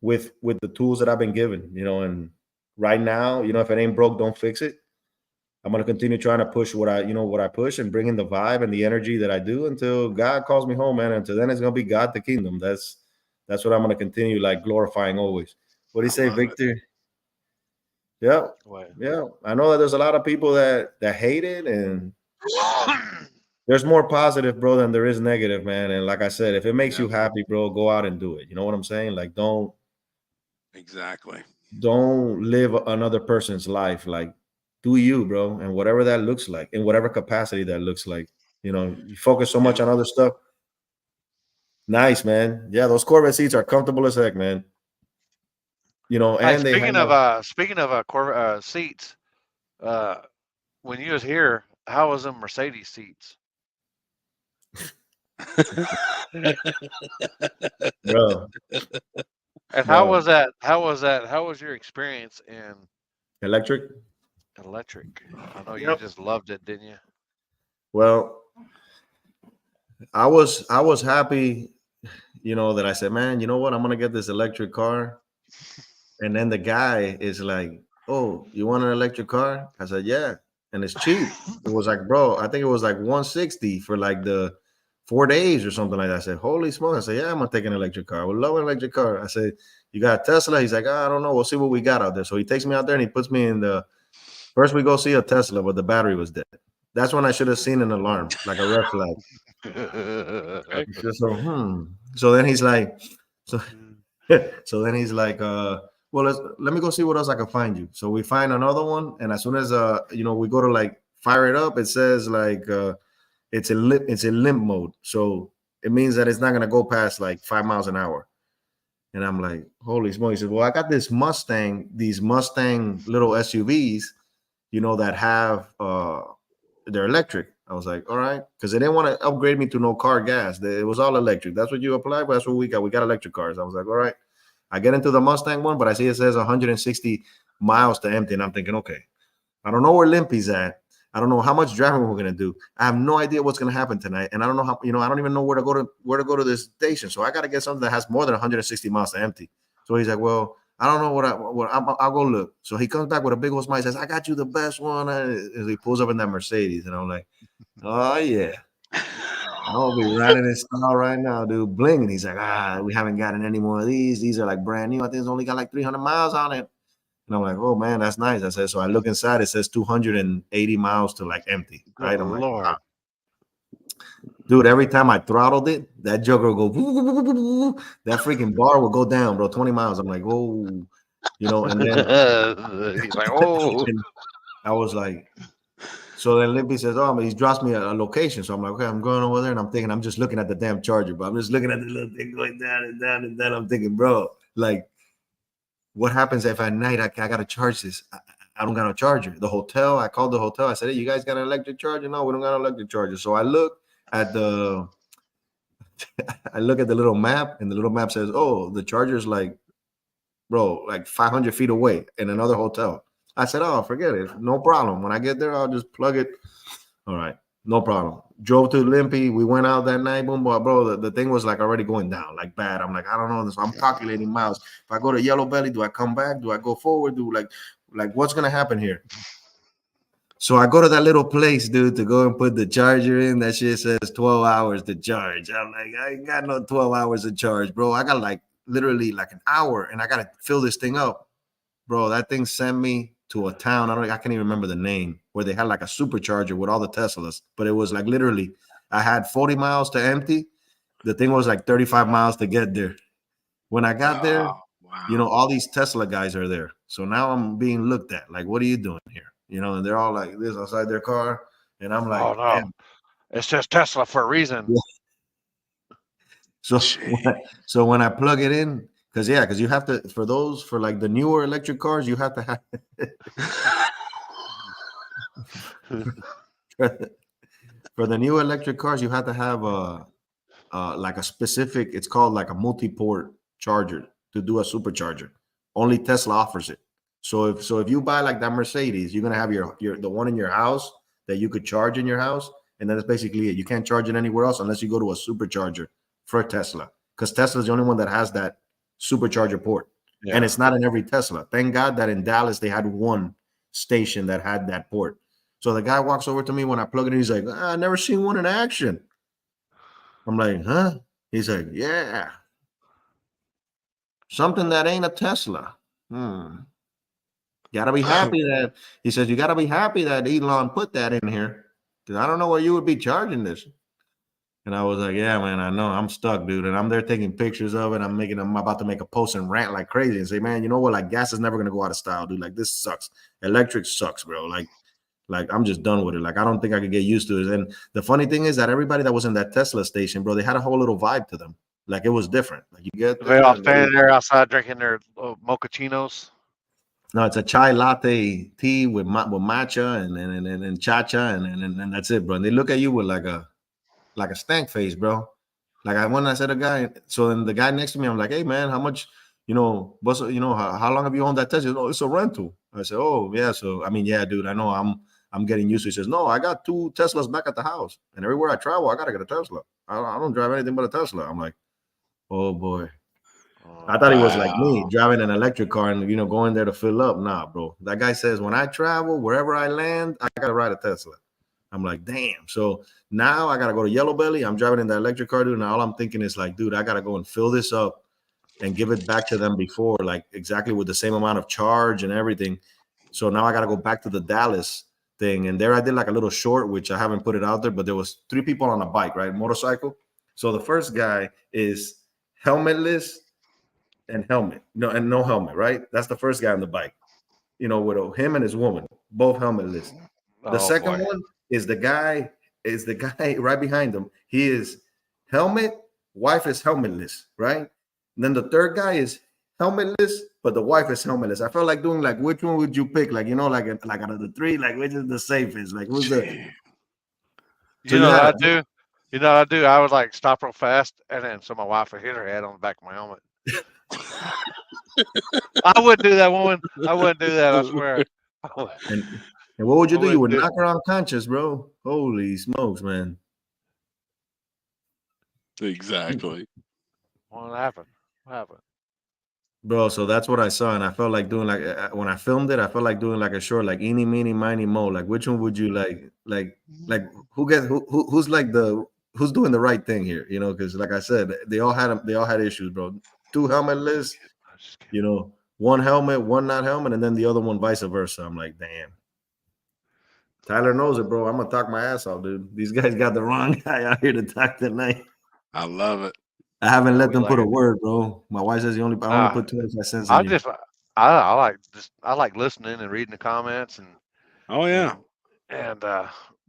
with the tools that I've been given, and right now, if it ain't broke, don't fix it. I'm going to continue trying to push what I push, and bring in the vibe and the energy that I do until God calls me home, man. Until then, it's going to be God, the kingdom. That's what I'm going to continue like glorifying always. What do you say, Victor? Yeah. Yeah. I know that there's a lot of people that hate it, and there's more positive, bro, than there is negative, man. And like I said, if it makes you happy, bro, go out and do it. You know what I'm saying? Like, don't live another person's life. Like, do you, bro, and whatever that looks like, in whatever capacity that looks like. You focus so much on other stuff. Nice, man. Yeah, those Corvette seats are comfortable as heck, man. And speaking of Corvette seats, when you was here, how was them Mercedes seats? Bro. And how was that? How was your experience in electric? I know you just loved it, didn't you? Well, I was happy, that I said, man, you know what? I'm gonna get this electric car. And then the guy is like, oh, you want an electric car? I said, yeah. And it's cheap. It was like, bro, I think it was like 160 for like the 4 days or something like that. I said, holy smokes. I said, yeah, I'm gonna take an electric car. I would love an electric car. I said, you got a Tesla? He's like, I don't know. We'll see what we got out there. So he takes me out there and he puts me in first we go see a Tesla, but the battery was dead. That's when I should have seen an alarm, like a red flag. So then he's like, so then he's like, well, let me go see what else I can find you. So we find another one, and as soon as we go to like fire it up, it says like it's in limp mode. So it means that it's not gonna go past like 5 miles an hour. And I'm like, holy smoke. He said, well, I got these Mustang little SUVs, that have they're electric. I was like, all right, because they didn't want to upgrade me to no car gas. It was all electric. That's what you apply, but that's what we got. We got electric cars. I was like, all right. I get into the Mustang one, but I see it says 160 miles to empty, and I'm thinking, okay, I don't know where Limpy's at. I don't know how much driving we're gonna do. I have no idea what's gonna happen tonight, and I don't know how. I don't even know where to go to this station. So I got to get something that has more than 160 miles to empty. So he's like, well, I don't know I'll go look. So he comes back with a big old smile. He says, I got you the best one. And he pulls up in that Mercedes, and I'm like, oh yeah, I'll be running in style right now, dude. Bling, and he's like, we haven't gotten any more of these. These are like brand new. I think it's only got like 300 miles on it. And I'm like, oh man, that's nice. I said, so I look inside, it says 280 miles to like empty. Right? I'm like, wow. Dude, every time I throttled it, that joker will go, that freaking bar will go down, bro, 20 miles. I'm like, oh, and then he's like, oh. I was like, so then Limpy says, oh, he drops me a location. So I'm like, okay, I'm going over there, and I'm thinking, I'm just looking at the damn charger, but I'm just looking at the little thing going down and down and down. I'm thinking, bro, like, what happens if at night I got to charge this? I don't got a charger. The hotel, I called the hotel. I said, hey, you guys got an electric charger? No, we don't got an electric charger. So I look at the little map, and the little map says, oh, the charger's like, bro, like 500 feet away in another hotel. I said, oh, forget it. No problem. When I get there, I'll just plug it. All right. No problem. Drove to Limpy. We went out that night. Boom, bro. The thing was like already going down, like bad. I'm like, I don't know this. I'm calculating miles. If I go to Yellow Belly, do I come back? Do I go forward? Do like what's gonna happen here? So I go to that little place, dude, to go and put the charger in. That shit says 12 hours to charge. I'm like, I ain't got no 12 hours to charge, bro. I got like literally like an hour, and I gotta fill this thing up, bro. That thing sent me to a town. I can't even remember the name, where they had like a supercharger with all the Teslas, but it was like literally I had 40 miles to empty. The thing was like 35 miles to get there. When I got there, wow. All these Tesla guys are there. So now I'm being looked at like, what are you doing here? And they're all like this outside their car. And I'm like, oh no, damn. It says Tesla for a reason. Yeah. So when I plug it in, because you have to, for like the newer electric cars, you have to have for the new electric cars, you have to have like a specific, it's called like a multi-port charger to do a supercharger. Only Tesla offers it. So if you buy like that Mercedes, you're gonna have the one in your house that you could charge in your house, and that's basically it. You can't charge it anywhere else unless you go to a supercharger for Tesla, because Tesla's the only one that has that supercharger port. Yeah. And it's not in every Tesla. Thank God that in Dallas they had one station that had that port. So the guy walks over to me when I plug it in. He's like, I never seen one in action. I'm like, huh? He's like, yeah. Something that ain't a Tesla. Gotta be happy that, he says, you gotta be happy that Elon put that in here, because I don't know where you would be charging this. And I was like, yeah, man, I know. I'm stuck, dude. And I'm there taking pictures of it. I'm about to make a post and rant like crazy and say, man, you know what? Like, gas is never going to go out of style, dude. Like, this sucks. Electric sucks, bro. Like I'm just done with it. Like, I don't think I could get used to it. And the funny thing is that everybody that was in that Tesla station, bro, they had a whole little vibe to them. Like, it was different. Like, you get they all standing there outside drinking their mochachinos. No, it's a chai latte tea with matcha and cha-cha, and that's it, bro. And they look at you with like a stank face, bro. Like when I said a guy, so then the guy next to me, I'm like, hey man, how much, how long have you owned that Tesla? Oh, it's a rental. I said, oh yeah. So I mean, yeah, dude, I know I'm getting used to it. He says, no, I got 2 Teslas back at the house, and everywhere I travel, I gotta get a Tesla. I don't drive anything but a Tesla. I'm like, oh boy. I thought he was like me, driving an electric car and going there to fill up. Nah, bro. That guy says when I travel, wherever I land, I gotta ride a Tesla. I'm like, damn. So now I gotta go to Yellow Belly. I'm driving in the electric car, dude. And all I'm thinking is like, dude, I gotta go and fill this up and give it back to them before, like exactly with the same amount of charge and everything. So now I gotta go back to the Dallas thing. And there I did like a little short, which I haven't put it out there, but there was 3 people on a bike, right? Motorcycle. So the first guy is helmetless, and helmet. No helmet, right? That's the first guy on the bike. With him and his woman, both helmetless. The second one is the guy right behind him. He is helmet, wife is helmetless, right? And then the third guy is helmetless, but the wife is helmetless. I felt like doing like, which one would you pick? Like, like out of the three, like which is the safest? Like, who's the? You know what I do? You know what I do? I would like stop real fast, and then so my wife would hit her head on the back of my helmet. I wouldn't do that, woman. I wouldn't do that. I swear. And what would you do? You would knock her unconscious, bro. Holy smokes, man. Exactly. What happened? Bro, so that's what I saw, and I felt like doing like when I filmed it, I felt like doing like a short, like eeny, meeny, miny, mo. Like, which one would you like who's like who's doing the right thing here? Because like I said, they all had issues, bro. 2 helmetless, one helmet, one not helmet, and then the other one vice versa. I'm like, damn. Tyler knows it, bro. I'm gonna talk my ass off, dude. These guys got the wrong guy out here to talk tonight. I love it. I haven't let them put a word, bro. My wife says I only put 25 cents. I like listening and reading the comments and. Oh yeah. And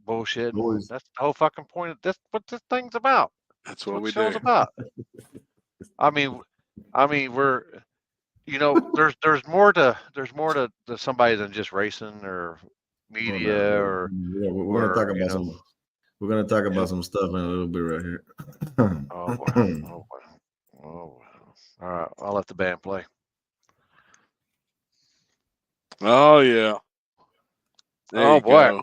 bullshit. That's the whole fucking point. That's what this thing's about. That's what we show's do. About. I mean, we're, there's more to somebody than just racing or media or. Yeah, we're gonna talk about some. We're gonna talk about some stuff in a little bit right here. Oh boy. All right, I'll let the band play. Oh yeah. Oh boy.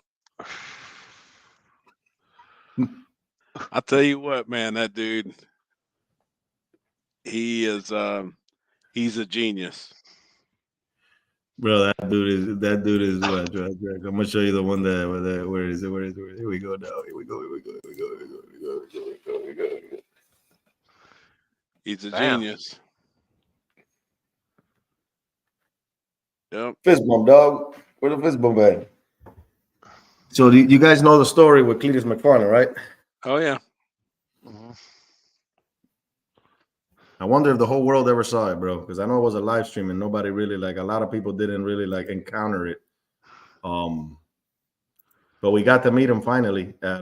I tell you what, man, that dude, he's a genius. Bro, that dude is what? I'm gonna show you the one where is it? Here we go now. Here we go. He's a genius. Yep. Fist bump, dog. Where the fist bump at? So you guys know the story with Cletus McFarland, right? Oh yeah. Mm-hmm. I wonder if the whole world ever saw it, bro, because I know it was a live stream and nobody really a lot of people didn't really encounter it. But we got to meet him finally at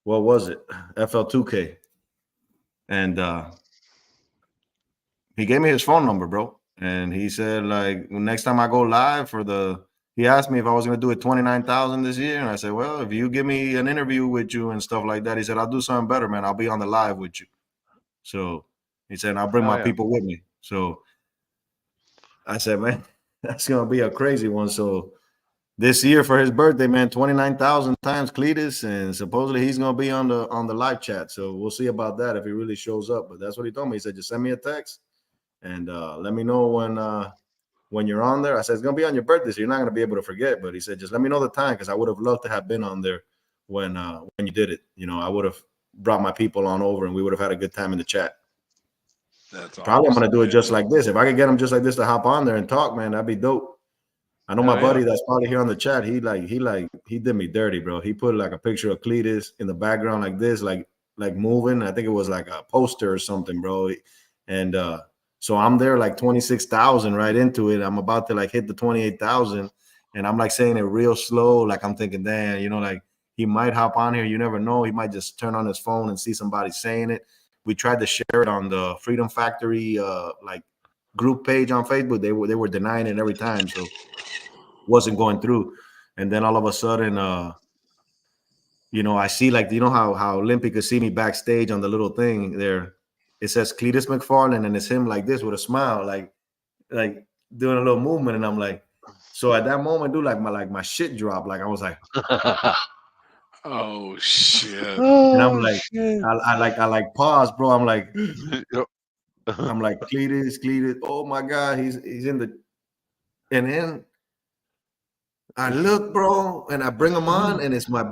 what was it? FL2K. And he gave me his phone number, bro. And he said, like, next time I go live he asked me if I was going to do it 29,000 this year. And I said, well, if you give me an interview with you and stuff like that, he said, I'll do something better, man. I'll be on the live with you. So he said, I'll bring my people with me. So I said, man, that's going to be a crazy one. So this year for his birthday, man, 29,000 times Cletus, and supposedly he's going to be on the live chat. So we'll see about that if he really shows up. But that's what he told me. He said, just send me a text and let me know when you're on there. I said, it's going to be on your birthday, so you're not going to be able to forget. But he said, just let me know the time, because I would have loved to have been on there when you did it. I would have brought my people on over and we would have had a good time in the chat. That's probably awesome, I'm going to do it just like this. If I could get him just like this to hop on there and talk, man, that'd be dope. I know my buddy that's probably here on the chat. He did me dirty, bro. He put like a picture of Cletus in the background like this, like moving. I think it was like a poster or something, bro. And so I'm there like 26,000 right into it. I'm about to like hit the 28,000, and I'm like saying it real slow. Like I'm thinking, damn, like he might hop on here. You never know. He might just turn on his phone and see somebody saying it. We tried to share it on the Freedom Factory like group page on Facebook. They were denying it every time, so wasn't going through. And then all of a sudden, I see like how Limpy could see me backstage on the little thing there. It says Cletus McFarland, and it's him like this with a smile, like doing a little movement. And I'm like, so at that moment, dude, like my shit dropped. Like I was like, oh shit. And I'm like, I like pause, bro. I'm like Cletus. Oh my God, he's in the. And then I look, bro, and I bring him on, and it's my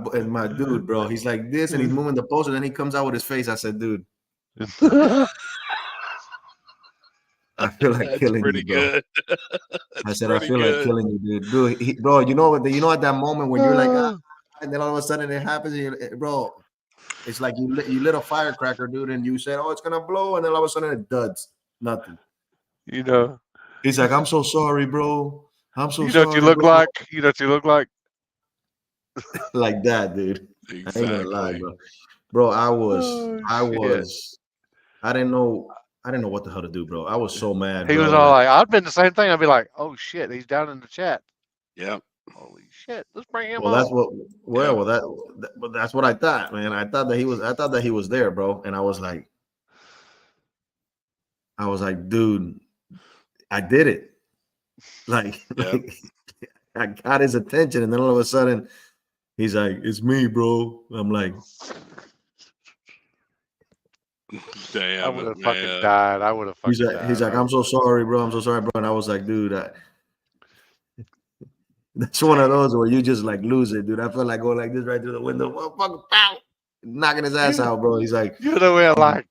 dude, bro. He's like this, and he's moving the poster. Then he comes out with his face. I said, dude, I feel like killing you, bro. I said, I feel like killing you, dude. Bro, you know at that moment when you're like, and then all of a sudden it happens, bro. It's like you lit a firecracker, dude, and you said, oh, it's gonna blow, and then all of a sudden it duds. Nothing. You know. He's like, I'm so sorry, bro. I'm so You know what sorry. you look bro. like? You know what you look like? Like that, dude. Exactly. I ain't gonna lie, bro. Bro, I shit. didn't know what the hell to do, bro. I was so mad, He bro. was all like, I'd been the same thing. I'd be like, oh shit, he's down in the chat. Yep. Holy shit, let's bring him well, on. that's what but that's what I thought, man. I thought that he was there, bro. And I was like, dude, I did it. Like, Yep. I got his attention, and then all of a sudden he's like, it's me, bro. I'm like, damn, I would have fucking died. I would have fucking died. He's like, I'm so sorry, bro. I'm so sorry, bro. And I was like, dude, that's one of those where you just like lose it, dude. I felt like going like this right through the window, motherfucker, pow, knocking his ass out, bro. He's like, you know what I like.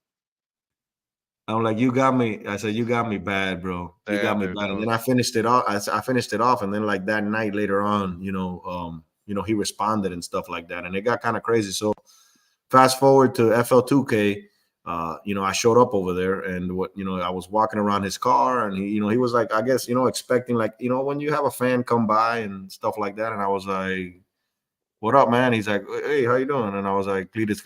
I'm like, you got me. I said, you got me bad, bro. You got me bad. And then I finished it off. I finished it off, and then like that night later on, he responded and stuff like that, and it got kind of crazy. So fast forward to FL2K. I showed up over there, and I was walking around his car, and he was like, I guess, expecting like, when you have a fan come by and stuff like that. And I was like, what up, man? He's like, hey, how you doing? And I was like, Cletus.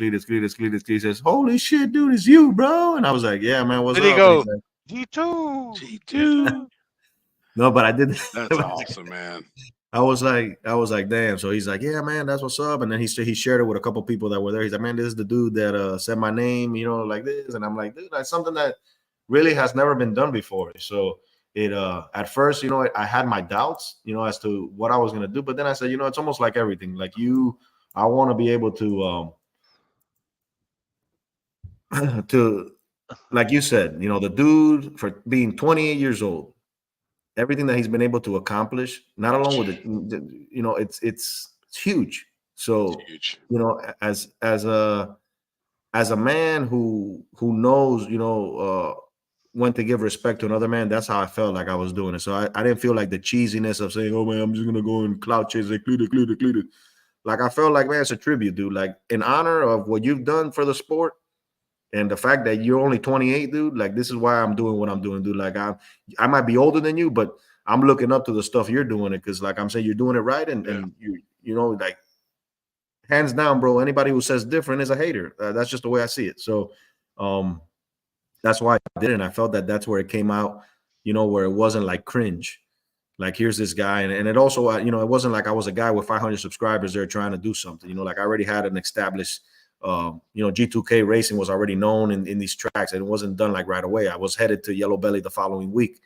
He says, holy shit, dude, it's you, bro. And I was like, yeah, man, what's up? He go, like, G2. No, but I did. That's awesome, man. I was like, damn. So he's like, yeah, man, that's what's up. And then he shared it with a couple people that were there. He's like, man, this is the dude that said my name, like this. And I'm like, dude, that's something that really has never been done before. So it at first, I had my doubts, as to what I was gonna do. But then I said, it's almost like everything. Like I want to be able to to, like you said, the dude, for being 28 years old, everything that he's been able to accomplish, not alone with it, it's huge. So It's huge. As a man who knows, when to give respect to another man, that's how I felt like I was doing it. So I didn't feel like the cheesiness of saying, oh man, I'm just gonna go and clout chase like Cletus. Like I felt like, man, it's a tribute, dude. Like in honor of what you've done for the sport. And the fact that you're only 28, dude, like this is why I'm doing what I'm doing, dude. Like I might be older than you, but I'm looking up to the stuff you're doing it, because like I'm saying, you're doing it right, and you like hands down, bro. Anybody who says different is a hater. That's just the way I see it. So that's why I did it. And I felt that that's where it came out, where it wasn't like cringe. Like here's this guy, and it also, it wasn't like I was a guy with 500 subscribers there trying to do something. Like I already had an established. G2K Racing was already known in these tracks, and it wasn't done like right away. I was headed to Yellow Belly the following week,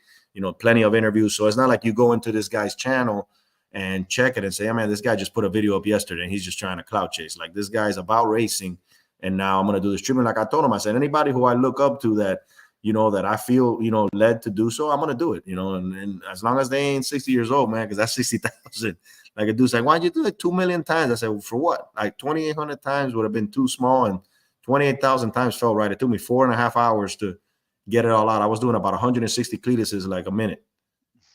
plenty of interviews. So it's not like you go into this guy's channel and check it and say, oh man, this guy just put a video up yesterday and he's just trying to clout chase. Like this guy's about racing, and now I'm going to do this treatment. Like I told him, I said, anybody who I look up to that, that I feel, led to do so, I'm going to do it, and as long as they ain't 60 years old, man, because that's 60,000. Like a dude's like, why'd you do it 2 million times? I said, well, for what? Like 2,800 times would have been too small, and 28,000 times felt right. It took me 4.5 hours to get it all out. I was doing about 160 Cletuses like a minute.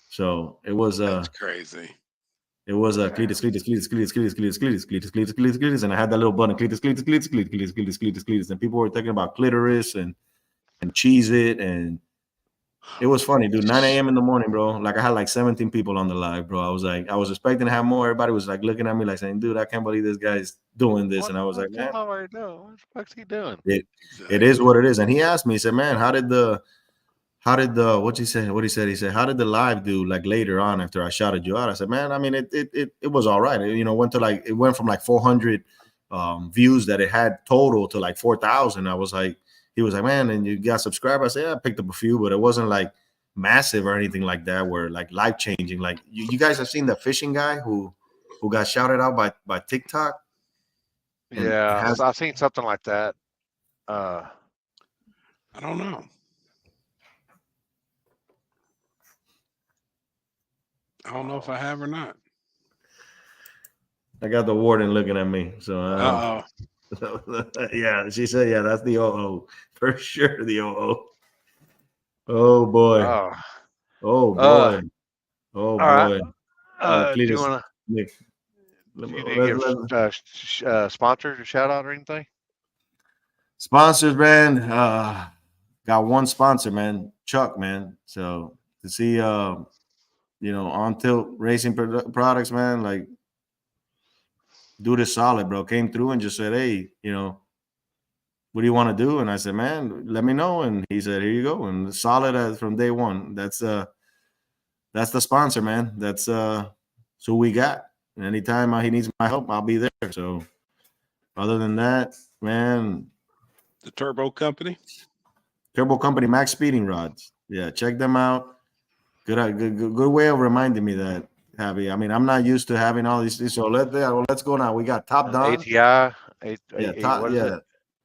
So it was that's crazy. It was Cletus, and I had that little button, Cletus, and people were thinking about clitoris and cheese it, and it was funny, dude. 9 a.m. in the morning, bro. Like I had like 17 people on the live, bro. I was expecting to have more. Everybody was like looking at me like saying, dude, I can't believe this guy's doing this. And I was like, man, what the fuck's he doing? It is what it is. And he asked me, he said, man, how did the what he said? He said, how did the live do like later on after I shouted you out? I said, man, I mean, it was all right. It went from like 400 views that it had total to like 4,000. He was like, man, and you got subscribers? I said, yeah, I picked up a few, but it wasn't like massive or anything like that, where like life changing. Like you guys have seen the fishing guy who got shouted out by TikTok. Yeah, I've seen something like that. I don't know. I don't know if I have or not. I got the warden looking at me. So yeah, she said, yeah, that's the OO for sure. The OO. Oh boy. Oh boy. Oh boy. Do you want to give sponsors a shout out or anything? Sponsors, man. got one sponsor, man, Chuck, man. So to see, On Tilt Racing Products, man, like, dude is solid, bro. Came through and just said, hey, what do you want to do? And I said, man, let me know. And he said, here you go. And solid as from day one. That's the sponsor, man. That's who we got. And anytime he needs my help, I'll be there. So other than that, man, the Turbo Company, Max Speeding Rods. Yeah, check them out. Good way of reminding me that, Happy. I mean, I'm not used to having all these. So let's go now. We got Top Don. ATI.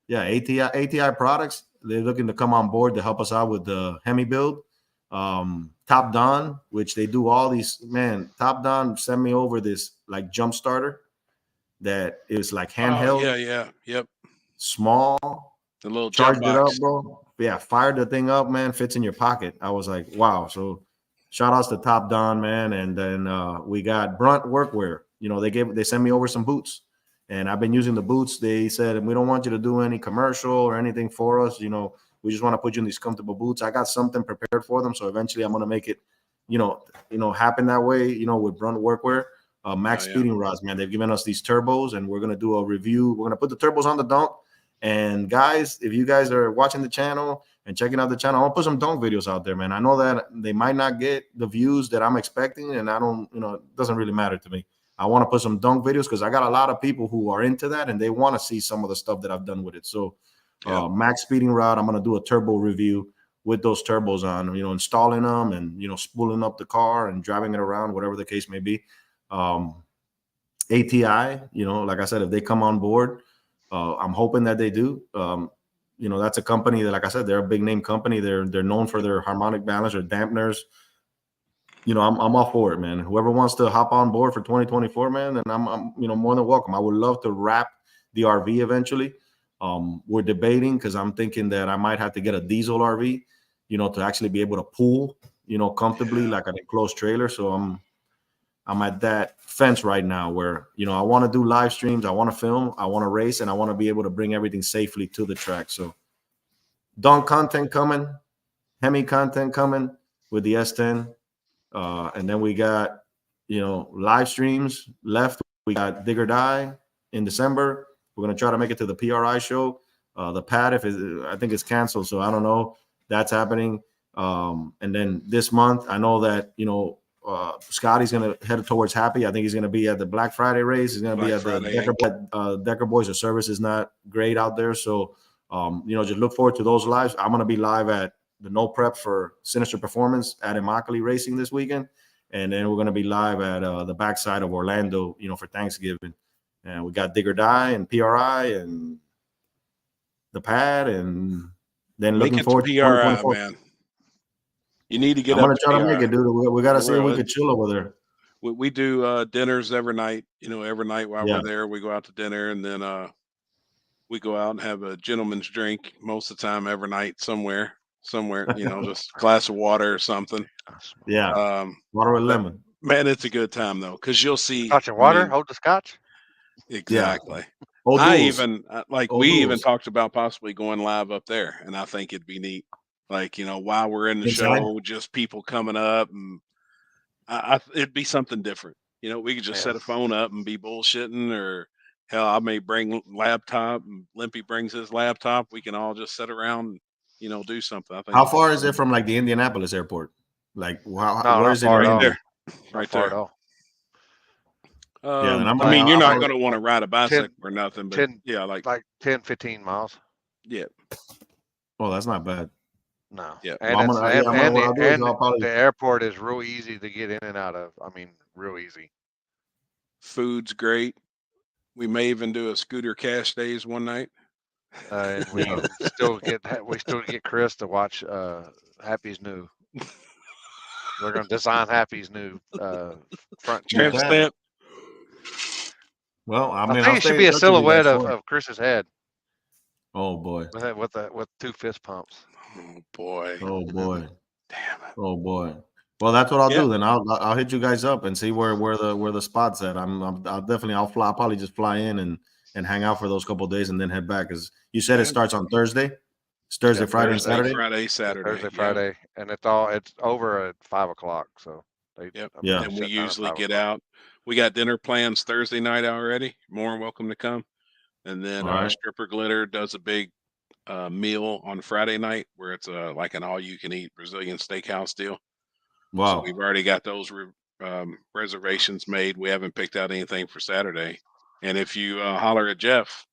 ATI products. They're looking to come on board to help us out with the Hemi build. Top Don, which they do all these. Man, Top Don sent me over this like jump starter that is like handheld. Yep. Small. The little charged jump box. it up, bro. Yeah, fired the thing up, man. Fits in your pocket. I was like, wow. So shout outs to Top Don, man. And then we got Brunt Workwear. They sent me over some boots. And I've been using the boots. They said, we don't want you to do any commercial or anything for us. We just want to put you in these comfortable boots. I got something prepared for them. So eventually I'm going to make it, happen that way, with Brunt Workwear. Max Speeding Rods, man. They've given us these turbos and we're going to do a review. We're going to put the turbos on the Donk. And guys, if you guys are watching the channel and checking out the channel, I'll put some Donk videos out there, man. I know that they might not get the views that I'm expecting. And I don't, it doesn't really matter to me. I want to put some Donk videos because I got a lot of people who are into that and they want to see some of the stuff that I've done with it. So Max Speeding Rod, I'm going to do a turbo review with those turbos on, installing them and, spooling up the car and driving it around, whatever the case may be. ATI, like I said, if they come on board, I'm hoping that they do. That's a company that, like I said, they're a big name company. They're known for their harmonic balance or dampeners. I'm all for it, man. Whoever wants to hop on board for 2024, man, then I'm more than welcome. I would love to wrap the RV eventually. We're debating because I'm thinking that I might have to get a diesel RV, to actually be able to pull, comfortably like an enclosed trailer. So I'm at that fence right now where, I want to do live streams. I want to film, I want to race, and I want to be able to bring everything safely to the track. So Donk content coming, Hemi content coming with the S10. And then we got, live streams left. We got Dig or Die in December. We're going to try to make it to the PRI show. The pad, I think it's canceled. So I don't know. That's happening. And then this month, I know that, Scotty's going to head towards Happy. I think he's going to be at the Black Friday race. He's going to be at the Decker Boys. The service is not great out there. So, just look forward to those lives. I'm going to be live at the No Prep for Sinister Performance at Immokalee Racing this weekend. And then we're going to be live at the backside of Orlando, for Thanksgiving. And we got Dig or Die and PRI and the pad. And then looking forward to PRI, man. You need to get I'm going to try to make it, dude. We got to see if we could chill over there. We do dinners every night, every night while we're there. We go out to dinner and then we go out and have a gentleman's drink most of the time every night somewhere, just a glass of water or something. Yeah. Water with lemon. Man, it's a good time though, because you'll see scotch and water, hold the scotch. Exactly. Yeah. We even talked about possibly going live up there, and I think it'd be neat. While we're in the show, just people coming up, and it'd be something different. We could just set a phone up and be bullshitting, or hell, I may bring laptop, and Limpy brings his laptop. We can all just sit around and, do something. I think. How far is it from like the Indianapolis airport? Like, where is it? Right there. Right there. You're not going to want to ride a bicycle or nothing, but 10, 15 miles. Yeah. Well, that's not bad. No. Yeah. And the airport is real easy to get in and out of. I mean, real easy. Food's great. We may even do a scooter cash days one night. And we still get Chris to watch Happy's new. We're going to design Happy's new front tramp stamp. Well, I think it should be a silhouette of Chris's head. Oh boy! With two fist pumps. Oh boy! Oh boy! Damn it! Oh boy! Well, that's what I'll do then. I'll hit you guys up and see where the spot's at. I'll probably just fly in and hang out for those couple of days and then head back. Because you said it starts on Thursday. It's Thursday, Yeah, Friday, and Thursday, Saturday. Friday, Saturday. Thursday, yeah. Friday, and it's over at 5 o'clock. So Yep. Yeah. And we shut down at usually 5 get o'clock. out. We got dinner plans Thursday night already. More than welcome to come. And then All right. Stripper Glitter does a big meal on Friday night where it's like an all-you-can-eat Brazilian steakhouse deal. So Wow. we've already got those reservations made. We haven't picked out anything for Saturday. And if you holler at Jeff,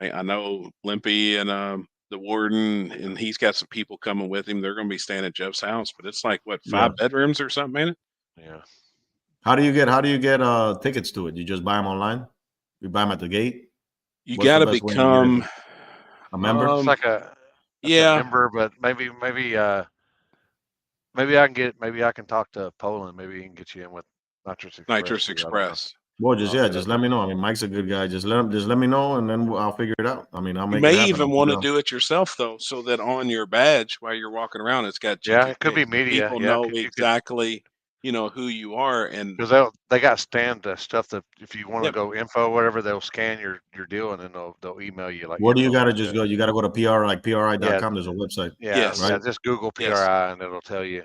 I know Limpy and the warden, and he's got some people coming with him. They're going to be staying at Jeff's house, but it's like what, 5 bedrooms or something, ain't it? Yeah. How do you get tickets to it? You just buy them online? You buy them at the gate? You What's the got to best way to become a member? It's like a member, but maybe I can talk to Poland. Maybe he can get you in with Nitrous Express. Nitrous Express. Well, just let me know. I mean, Mike's a good guy. Just let me know, and then I'll figure it out. I mean, I'll You make it may happen. even want to do it yourself though, so that on your badge while you're walking around, it's got G2K. It could be media. People know exactly, who you are, and because they got scanned stuff that if you want to go info or whatever, they'll scan your deal and then they'll email you. Like, where do you got to just go? You got to go to pri.com. Yeah. There's a website. Yes. Yeah, just Google PRI and it'll tell you.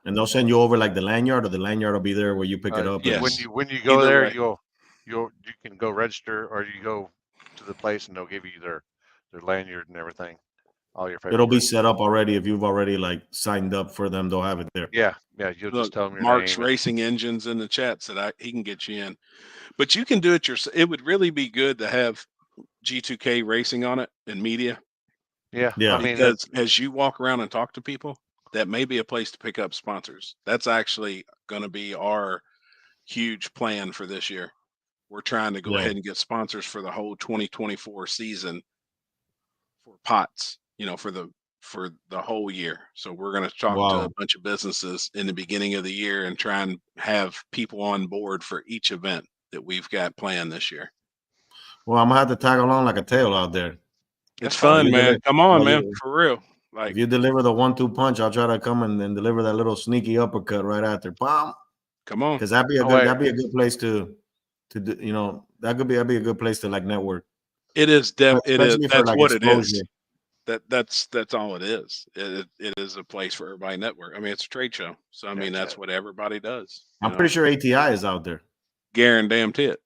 And they'll send you over like the lanyard, or the lanyard will be there where you pick it up. Yes. When you go Either there, way. you can go register, or you go to the place and they'll give you their lanyard and everything. All your It'll be set up already. If you've already like signed up for them, they'll have it there. Yeah. You'll just tell them your Mark's name. Racing Engines in the chat said he can get you in, but you can do it yourself. It would really be good to have G2K Racing on it and media. Yeah. Yeah. I mean, Because as you walk around and talk to people, that may be a place to pick up sponsors. That's actually going to be our huge plan for this year. We're trying to go ahead and get sponsors for the whole 2024 season for pots, for the whole year. So we're going to talk to a bunch of businesses in the beginning of the year and try and have people on board for each event that we've got planned this year. Well, I'm gonna have to tag along like a tail out there. It's fun, man. Come on, man, for real. Like, if you deliver the 1-2 punch, I'll try to come and deliver that little sneaky uppercut right after. Bam! Come on, because that'd be a good place to do, that'd be a good place to like network. It is it is. That's what it is. That's all it is. It is a place for everybody to network. I mean, it's a trade show, so I mean that's what everybody does. I'm pretty sure ATI is out there. Guaranteed.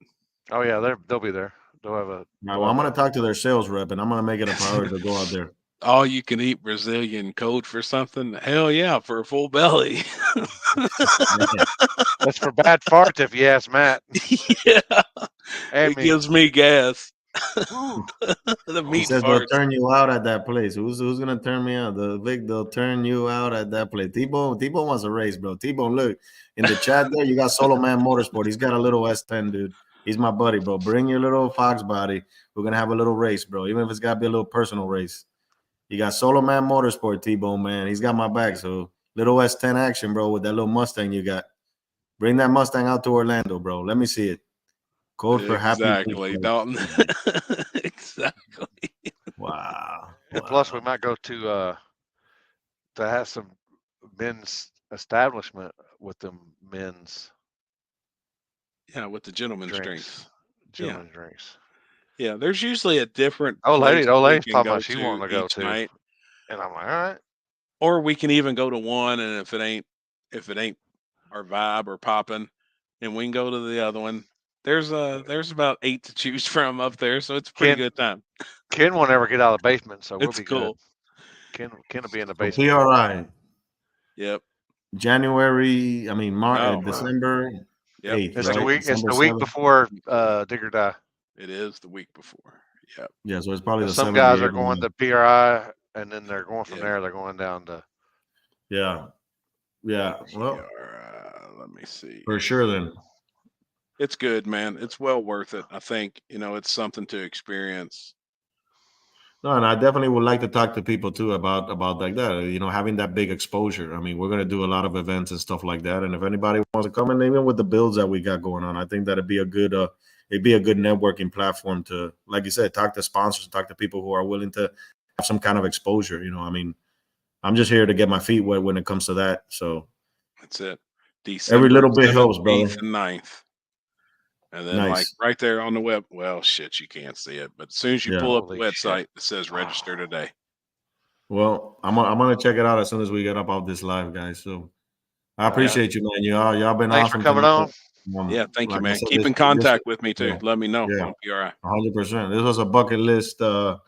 Oh yeah, they'll be there. They'll have a. Well, I'm gonna talk to their sales rep, and I'm gonna make it a priority to go out there. All you can eat Brazilian code for something? Hell yeah, for a full belly. That's for bad farts, if you ask Matt. Yeah, it gives me gas. The meat he says farts. They'll turn you out at that place. Who's gonna turn me out? They'll turn you out at that place. T-Bone wants a race, bro. T-Bone, look in the chat there. You got Solo Man Motorsport. He's got a little S10, dude. He's my buddy, bro. Bring your little Fox body. We're gonna have a little race, bro. Even if it's gotta be a little personal race. You got Solo Man Motorsport, T-Bone, man. He's got my back. So little S10 action, bro, with that little Mustang you got. Bring that Mustang out to Orlando, bro. Let me see it. Code for Happy. Exactly, Dalton. Exactly. Wow. And plus, we might go to have some men's establishment with the men's. Yeah, with the gentleman's drinks. Gentleman's drinks. Yeah, there's usually a different. Old lady's talking about she wanting to go to night. And I'm like, all right. Or we can even go to one, and if it ain't our vibe or popping, and we can go to the other one. There's about 8 to choose from up there, so it's a pretty good time. Ken won't ever get out of the basement, so we'll it's be cool. Good. Ken will be in the basement. PRI. Yep. January. I mean, December. Yep. 8th, It's right? the week. December It's the week 7th. before Dig or Die. It is the week before. Yep. Yeah, so it's probably the some 7th guys or are going to PRI, and then they're going from there. They're going down to. Yeah. Well, let me see. For sure, then. It's good, man. It's well worth it. I think it's something to experience. No, and I definitely would like to talk to people too about like that. Having that big exposure. I mean, we're gonna do a lot of events and stuff like that. And if anybody wants to come in, even with the builds that we got going on, I think that'd be a good networking platform to, like you said, talk to sponsors, talk to people who are willing to have some kind of exposure. I mean, I'm just here to get my feet wet when it comes to that. So that's it. December every little bit helps, bro. 8th and 9th. And then like right there on the web, well, shit, you can't see it. But as soon as you pull up the website, it says register today. Well, I'm gonna check it out as soon as we get up off this live, guys. So I appreciate you, man. Y'all been Thanks for awesome coming tonight. on. Yeah, thank you, like I man. said, Keep in contact with me too. Let me know. Yeah, I'll be all right. 100%. This was a bucket list. Live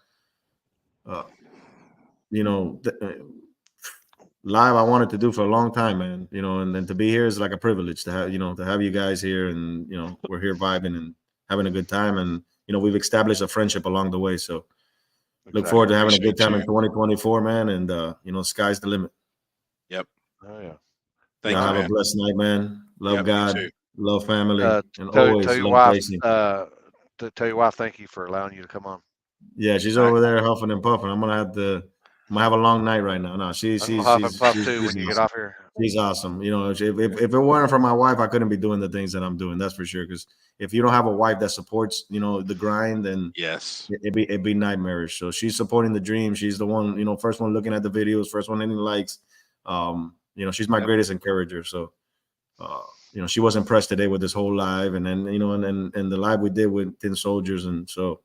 I wanted to do for a long time, man. And then to be here is like a privilege to have you guys here, and we're here vibing and having a good time, and we've established a friendship along the way. So look forward to having a good time in 2024, man. And sky's the limit. Yep. Oh yeah. Thank you. you, Have man. a blessed night, man. Love God, love family, and tell always your love wife. racing. Tell your wife thank you for allowing you to come on. Yeah, she's over there huffing and puffing. I'm gonna have a long night right now. No, she's too when you get off here. She's awesome. If it weren't for my wife, I couldn't be doing the things that I'm doing. That's for sure. Because if you don't have a wife that supports, the grind, then yes, it'd be nightmarish. So she's supporting the dream. She's the one, first one looking at the videos, first one hitting likes. She's my greatest encourager. So, she was impressed today with this whole live, and then and the live we did with Tin Soldiers, and so.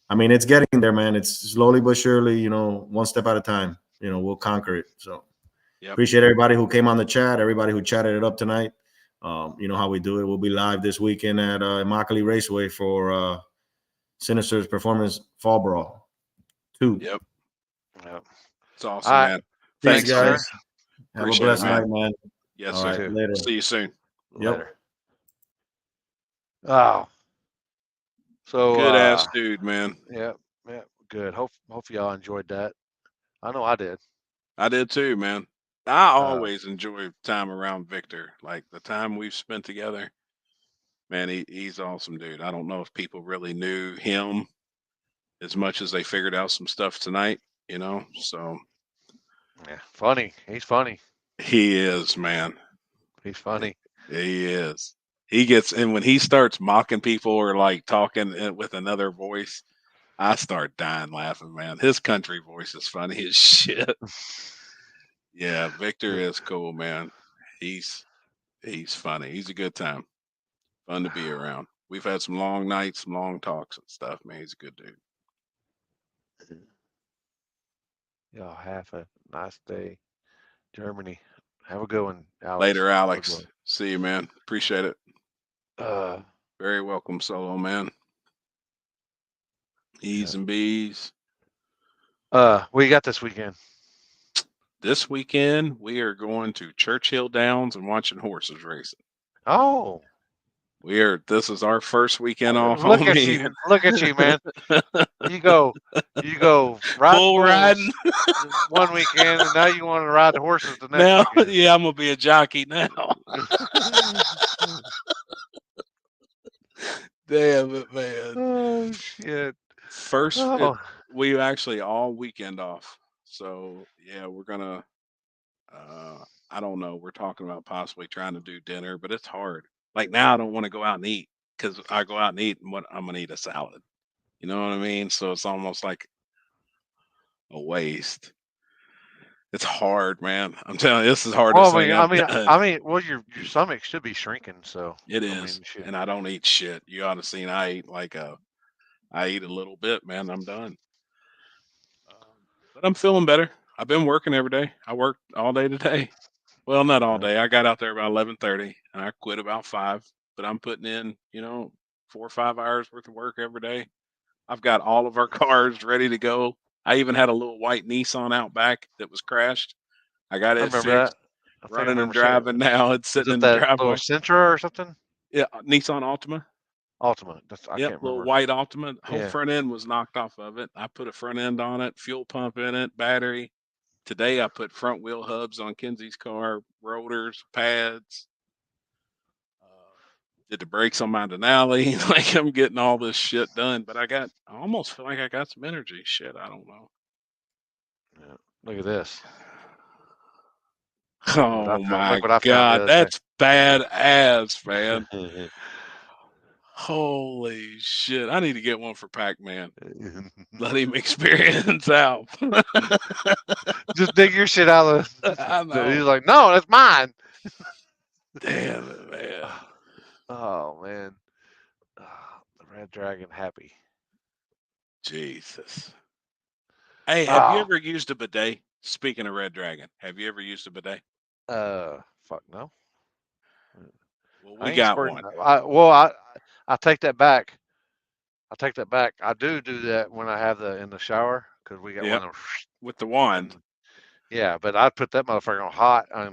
I mean, it's getting there, man. It's slowly but surely, one step at a time. We'll conquer it. So appreciate everybody who came on the chat, everybody who chatted it up tonight. You know how we do it. We'll be live this weekend at Immokalee Raceway for Sinister's Performance Fall Brawl 2. Yep. It's awesome, man. Thanks, guys. Sir. Have a blessed night, man. Yes, all sir. Right, later. See you soon. Later. Oh. So good ass dude, man. Yeah, good. Hope y'all enjoyed that. I know I did. I did too, man. I always enjoy time around Victor. Like the time we've spent together. Man, he's awesome, dude. I don't know if people really knew him as much as they figured out some stuff tonight, So yeah, funny. He's funny. He is, man. He's funny. He is. He gets, and when he starts mocking people or like talking with another voice, I start dying laughing, man. His country voice is funny as shit. Yeah, Victor is cool, man. He's funny. He's a good time. Fun to be around. We've had some long nights, some long talks and stuff, man. He's a good dude. Y'all have a nice day. Germany. Have a good one, Alex. Later, Alex. See you, man. Appreciate it. Very welcome, Solo, man. E's and B's. What you got this weekend? This weekend, we are going to Churchill Downs and watching horses racing. Oh. This is our first weekend off. Look at you, man. You go ride bull riding one weekend, and now you want to ride the horses the next weekend. Yeah, I'm gonna be a jockey now. Damn it, man. Oh shit. We actually all weekend off. So yeah, we're gonna I don't know. We're talking about possibly trying to do dinner, but it's hard. Like now I don't want to go out and eat because I go out and eat and I'm gonna eat a salad. You know what I mean? So it's almost like a waste. It's hard, man. I'm telling you, this is hard. Well, I mean, well, your stomach should be shrinking, so it is. And I don't eat shit. You ought to see. I eat a little bit, man. I'm done. But I'm feeling better. I've been working every day. I worked all day today. Well, not all day. I got out there about 11:30 and I quit about 5. But I'm putting in, 4 or 5 hours worth of work every day. I've got all of our cars ready to go. I even had a little white Nissan out back that was crashed. I got it fixed, running and driving now. It's sitting in the driveway. Sentra or something? Yeah, Nissan Altima. Ultimate. I can't remember. Little white Altima. Whole front end was knocked off of it. I put a front end on it, fuel pump in it, battery. Today I put front wheel hubs on Kenzie's car, rotors, pads. Did the brakes on my Denali. Like I'm getting all this shit done, but I almost feel like I got some energy. Shit, I don't know. Yeah. Look at this. Oh my God, that's badass, man. Holy shit. I need to get one for Pac-Man. Let him experience out. Just dig your shit out of He's like, no, that's mine. Damn it, man. Oh, man. The Red Dragon happy. Jesus. Hey, have you ever used a bidet? Speaking of Red Dragon, have you ever used a bidet? Fuck no. Well, we got one. I take that back. I do that when I have in the shower because we got one of them with the wand. Yeah, but I put that motherfucker on hot. I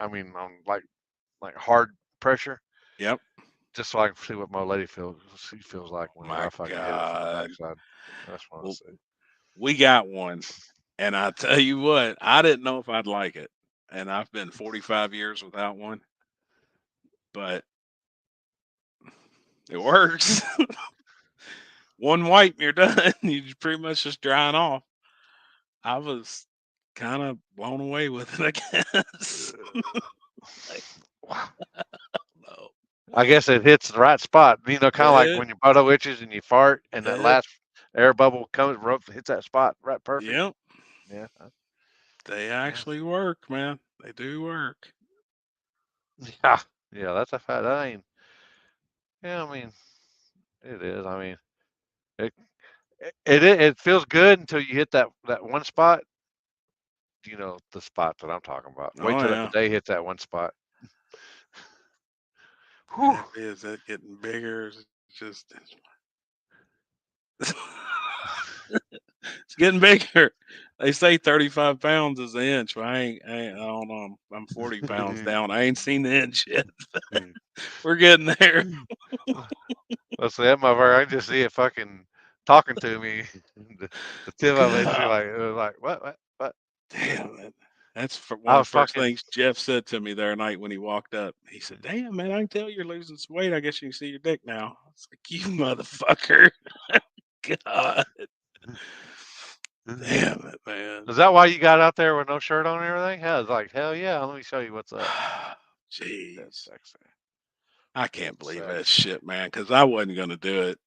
mean on like hard pressure. Yep. Just so I can see what my lady feels. She feels like when I fucking hit it from the backside. That's what I say. We got one, and I tell you what, I didn't know if I'd like it, and I've been 45 years without one, but it works. One wipe, you're done. You're pretty much just drying off. I was kind of blown away with it, I guess. I guess it hits the right spot. You know, kind of like when your butto itches and you fart, and that last air bubble hits that spot right perfect. Yep. Yeah. They actually work, man. They do work. Yeah. Yeah, that's a fact. That ain't. Yeah, I mean, it is. I mean, it feels good until you hit that one spot. You know the spot that I'm talking about. Wait till that bidet hits that one spot. Is that getting bigger? It's just it's getting bigger. They say 35 pounds is the inch, but I don't know. I'm 40 pounds down. I ain't seen the inch yet. We're getting there. Let's see that motherfucker. I can just see it fucking talking to me. the tip of it, like what? Damn it. That's one of the first things Jeff said to me the other night when he walked up. He said, "Damn, man, I can tell you're losing some weight. I guess you can see your dick now." I was like, "You motherfucker." God. Damn it, man. Is that why you got out there with no shirt on and everything? Hell, it's like, hell yeah. Let me show you what's up. Jeez. That's sexy. I can't believe that shit, man, because I wasn't going to do it.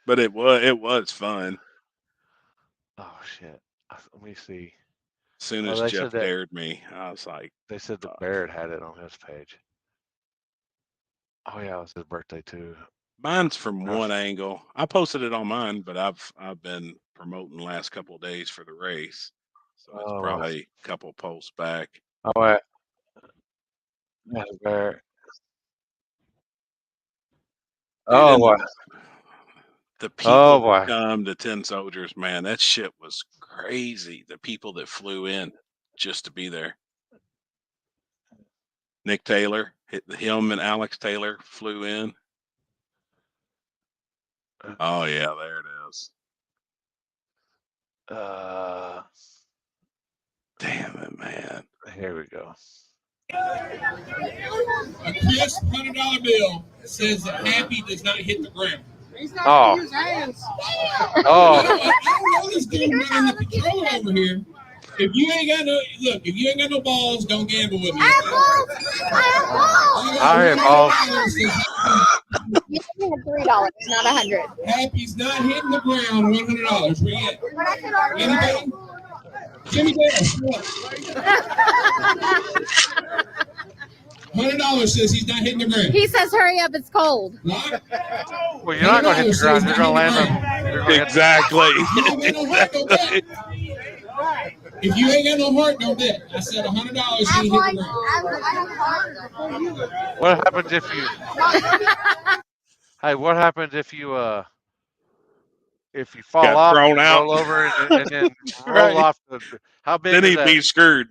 But it was fun. Oh, shit. Let me see. As soon as Jeff dared me, I was like, they said the Barrett had it on his page. Oh yeah, it was his birthday too. Mine's from one angle. I posted it on mine, but I've been promoting the last couple of days for the race, so it's probably a couple posts back. Oh, yeah. That's Barrett. Oh boy. The people that come to 10 Soldiers, man, that shit was crazy. The people that flew in just to be there. Nick Taylor, him and Alex Taylor flew in. Oh yeah, there it is. Damn it, man. Here we go. A crisp $100 bill says that Happy does not hit the ground. He's not gonna use hands. I don't know this dude running the controller over here. If you ain't got no balls, don't gamble with me. I have balls. You have $3, not $100. Happy's not hitting the ground. $100. Where you at? Anybody? Jimmy Dale. $100 says he's not hitting the ground. He says, "Hurry up, it's cold." Well, you're not going to hit the ground. You're going to land on. Exactly. If you ain't got no heart, don't bet. I said $100. You hit the ground. What happens if you? Hey, what happens if you fall off, thrown out, roll over, and then roll off? How big? Then is he'd that? be screwed.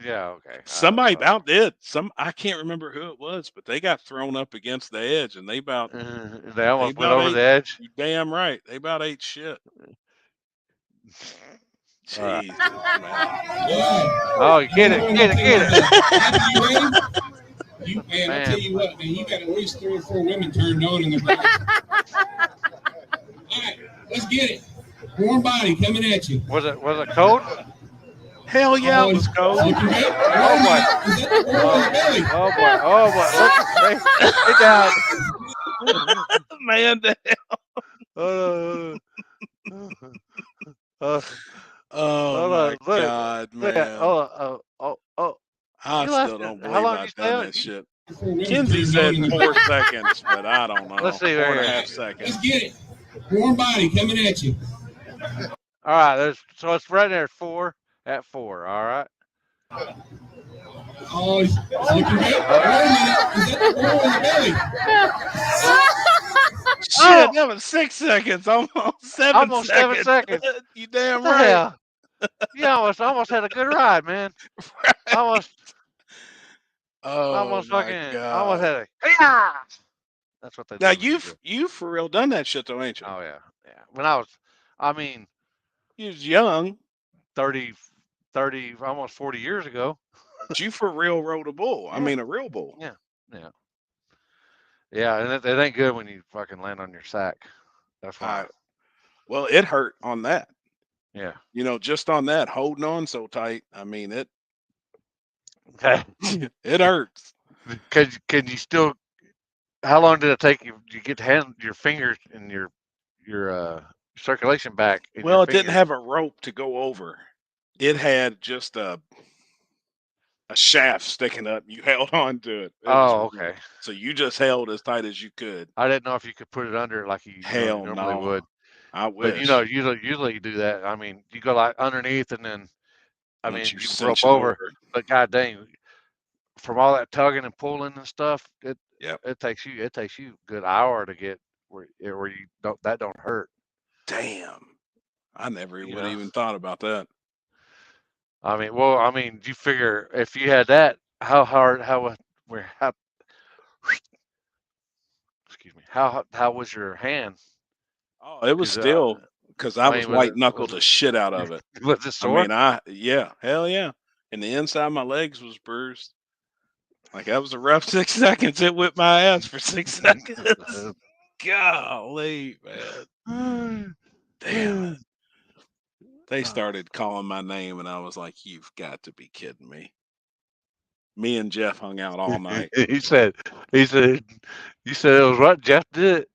Yeah, okay. Somebody about did. I can't remember who it was, but they got thrown up against the edge, and they almost went over the edge. You damn right. They about ate shit. Jeez, man. Oh, get it. You ready? Man, I'll tell you what, man, you got at least 3 or 4 women turned on in the back. All right, let's get it. Warm body coming at you. Was it cold? Hell yeah, it was cold. Oh boy. Look, down. Man down. Oh my God, man. I still don't believe I've done that shit. Kinsey said 4 seconds, but I don't know. Let's see. 4.5 seconds. Let's get it. Warm body coming at you. All right, so it's right there at 4. All right. Oh, it's looking good. Wait a minute. Is that the ball in the belly? Shit, that was 6 seconds, almost 7 Almost seconds. 7 seconds. You damn What the right. hell? You almost had a good ride, man. Almost Oh my almost god. had a yeah. That's what they do. Now when you do it. you've for real done that shit though, ain't you? Oh yeah. When I mean, You was young, 30, almost 40 years ago. but you for real rode a bull. I Yeah. mean a real bull. Yeah, and it ain't good when you fucking land on your sack. That's why. Well, it hurt on that. Yeah. You know, just on that, holding on so tight. I mean it Okay. it hurts. Can you still? How long did it take you? You get to hand your fingers and your circulation back? Well, it didn't have a rope to go over. It had just a shaft sticking up. You held on to it. Oh, okay. So you just held as tight as you could. I didn't know if you could put it under like you Hell normally no. would. I wish. But usually you do that. I mean, you go like underneath and then, Once you cinch rope it over. But god dang, from all that tugging and pulling and stuff, it takes you a good hour to get where you don't hurt. Damn. I never would have even thought about that. I mean, you figure if you had that, how excuse me, how was your hand? Oh, it was still because I was white knuckled the shit out of it. Was it sore? I mean, hell yeah. And the inside of my legs was bruised. Like that was a rough 6 seconds. It whipped my ass for 6 seconds. Golly, man. Damn it. They started calling my name and I was like, you've got to be kidding me. Me and Jeff hung out all night. You said it was what Jeff did.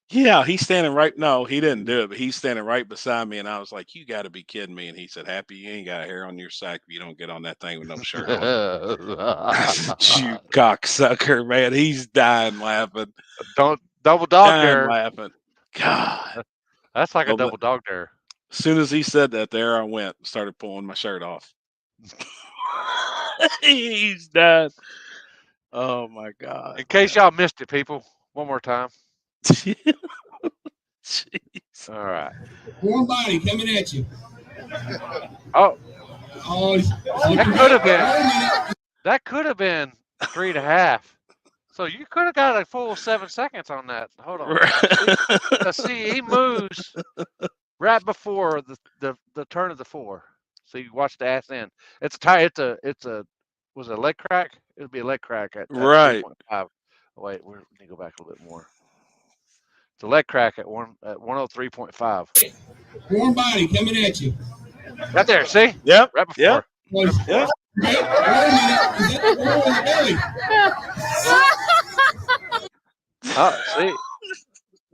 Yeah, he's standing right. No, he didn't do it, but he's standing right beside me, and I was like, "You got to be kidding me!" And he said, "Happy, you ain't got a hair on your sack if you don't get on that thing with no shirt on." I said, "You cocksucker, man!" He's dying laughing. Don't double dog dare. Laughing. God, that's like a double dog dare. As soon as he said that, there I went and started pulling my shirt off. He's done. Oh my God! In case y'all missed it, people, one more time. Jeez. All right. Warm body coming at you. Oh, that could have been 3.5. So you could have got a full 7 seconds on that. Hold on. See, he moves right before the turn of the 4. So you watch the ass end. It's a was it a leg crack? It'll be a leg crack at right. 3.5. Wait, we need to go back a little bit more. It's a leg crack at 103.5. Warm body coming at you. Right there, see? Yep. Right before. Yep. Yep. Wait a minute. Is that the ball in the belly? Oh, see?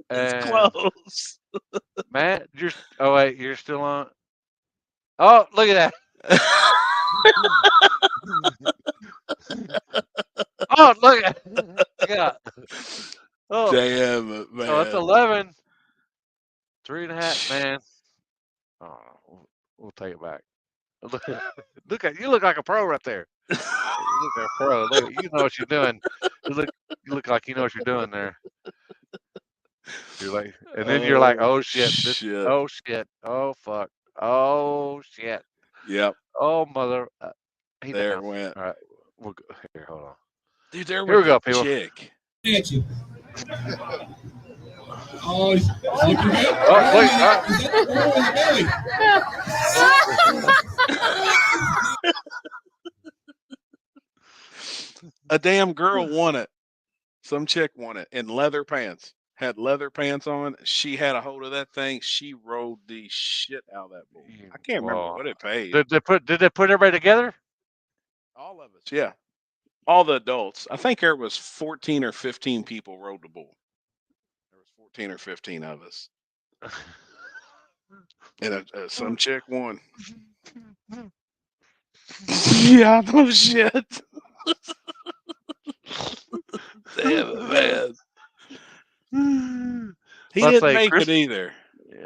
It's close. Matt, you're still on. Oh, look at that. Oh, look at that. Yeah. Oh, damn it, man. So it's 11. 3.5, man. Oh, we'll take it back. Look at you! Look like a pro right there. You look like a pro. Look, you know what you're doing. You look like you know what you're doing there. You're like, and then you're like, oh shit! Oh shit! Oh fuck! Oh shit! Yep. Oh mother! There it went. All right, we'll go here. Hold on, dude. Here we go, people. Chick. At you. Oh, looking good. Oh, wait! Is that the ball in the belly? A damn girl won it. Some chick won it in leather pants. Had leather pants on. She had a hold of that thing. She rode the shit out of that bull. I can't remember what it paid. Did they put everybody together? All of us, yeah. All the adults. I think there was 14 or 15 people rode the bull. There was 14 or 15 of us. And some chick won. Yeah, no shit. Damn it, man. He didn't make it either.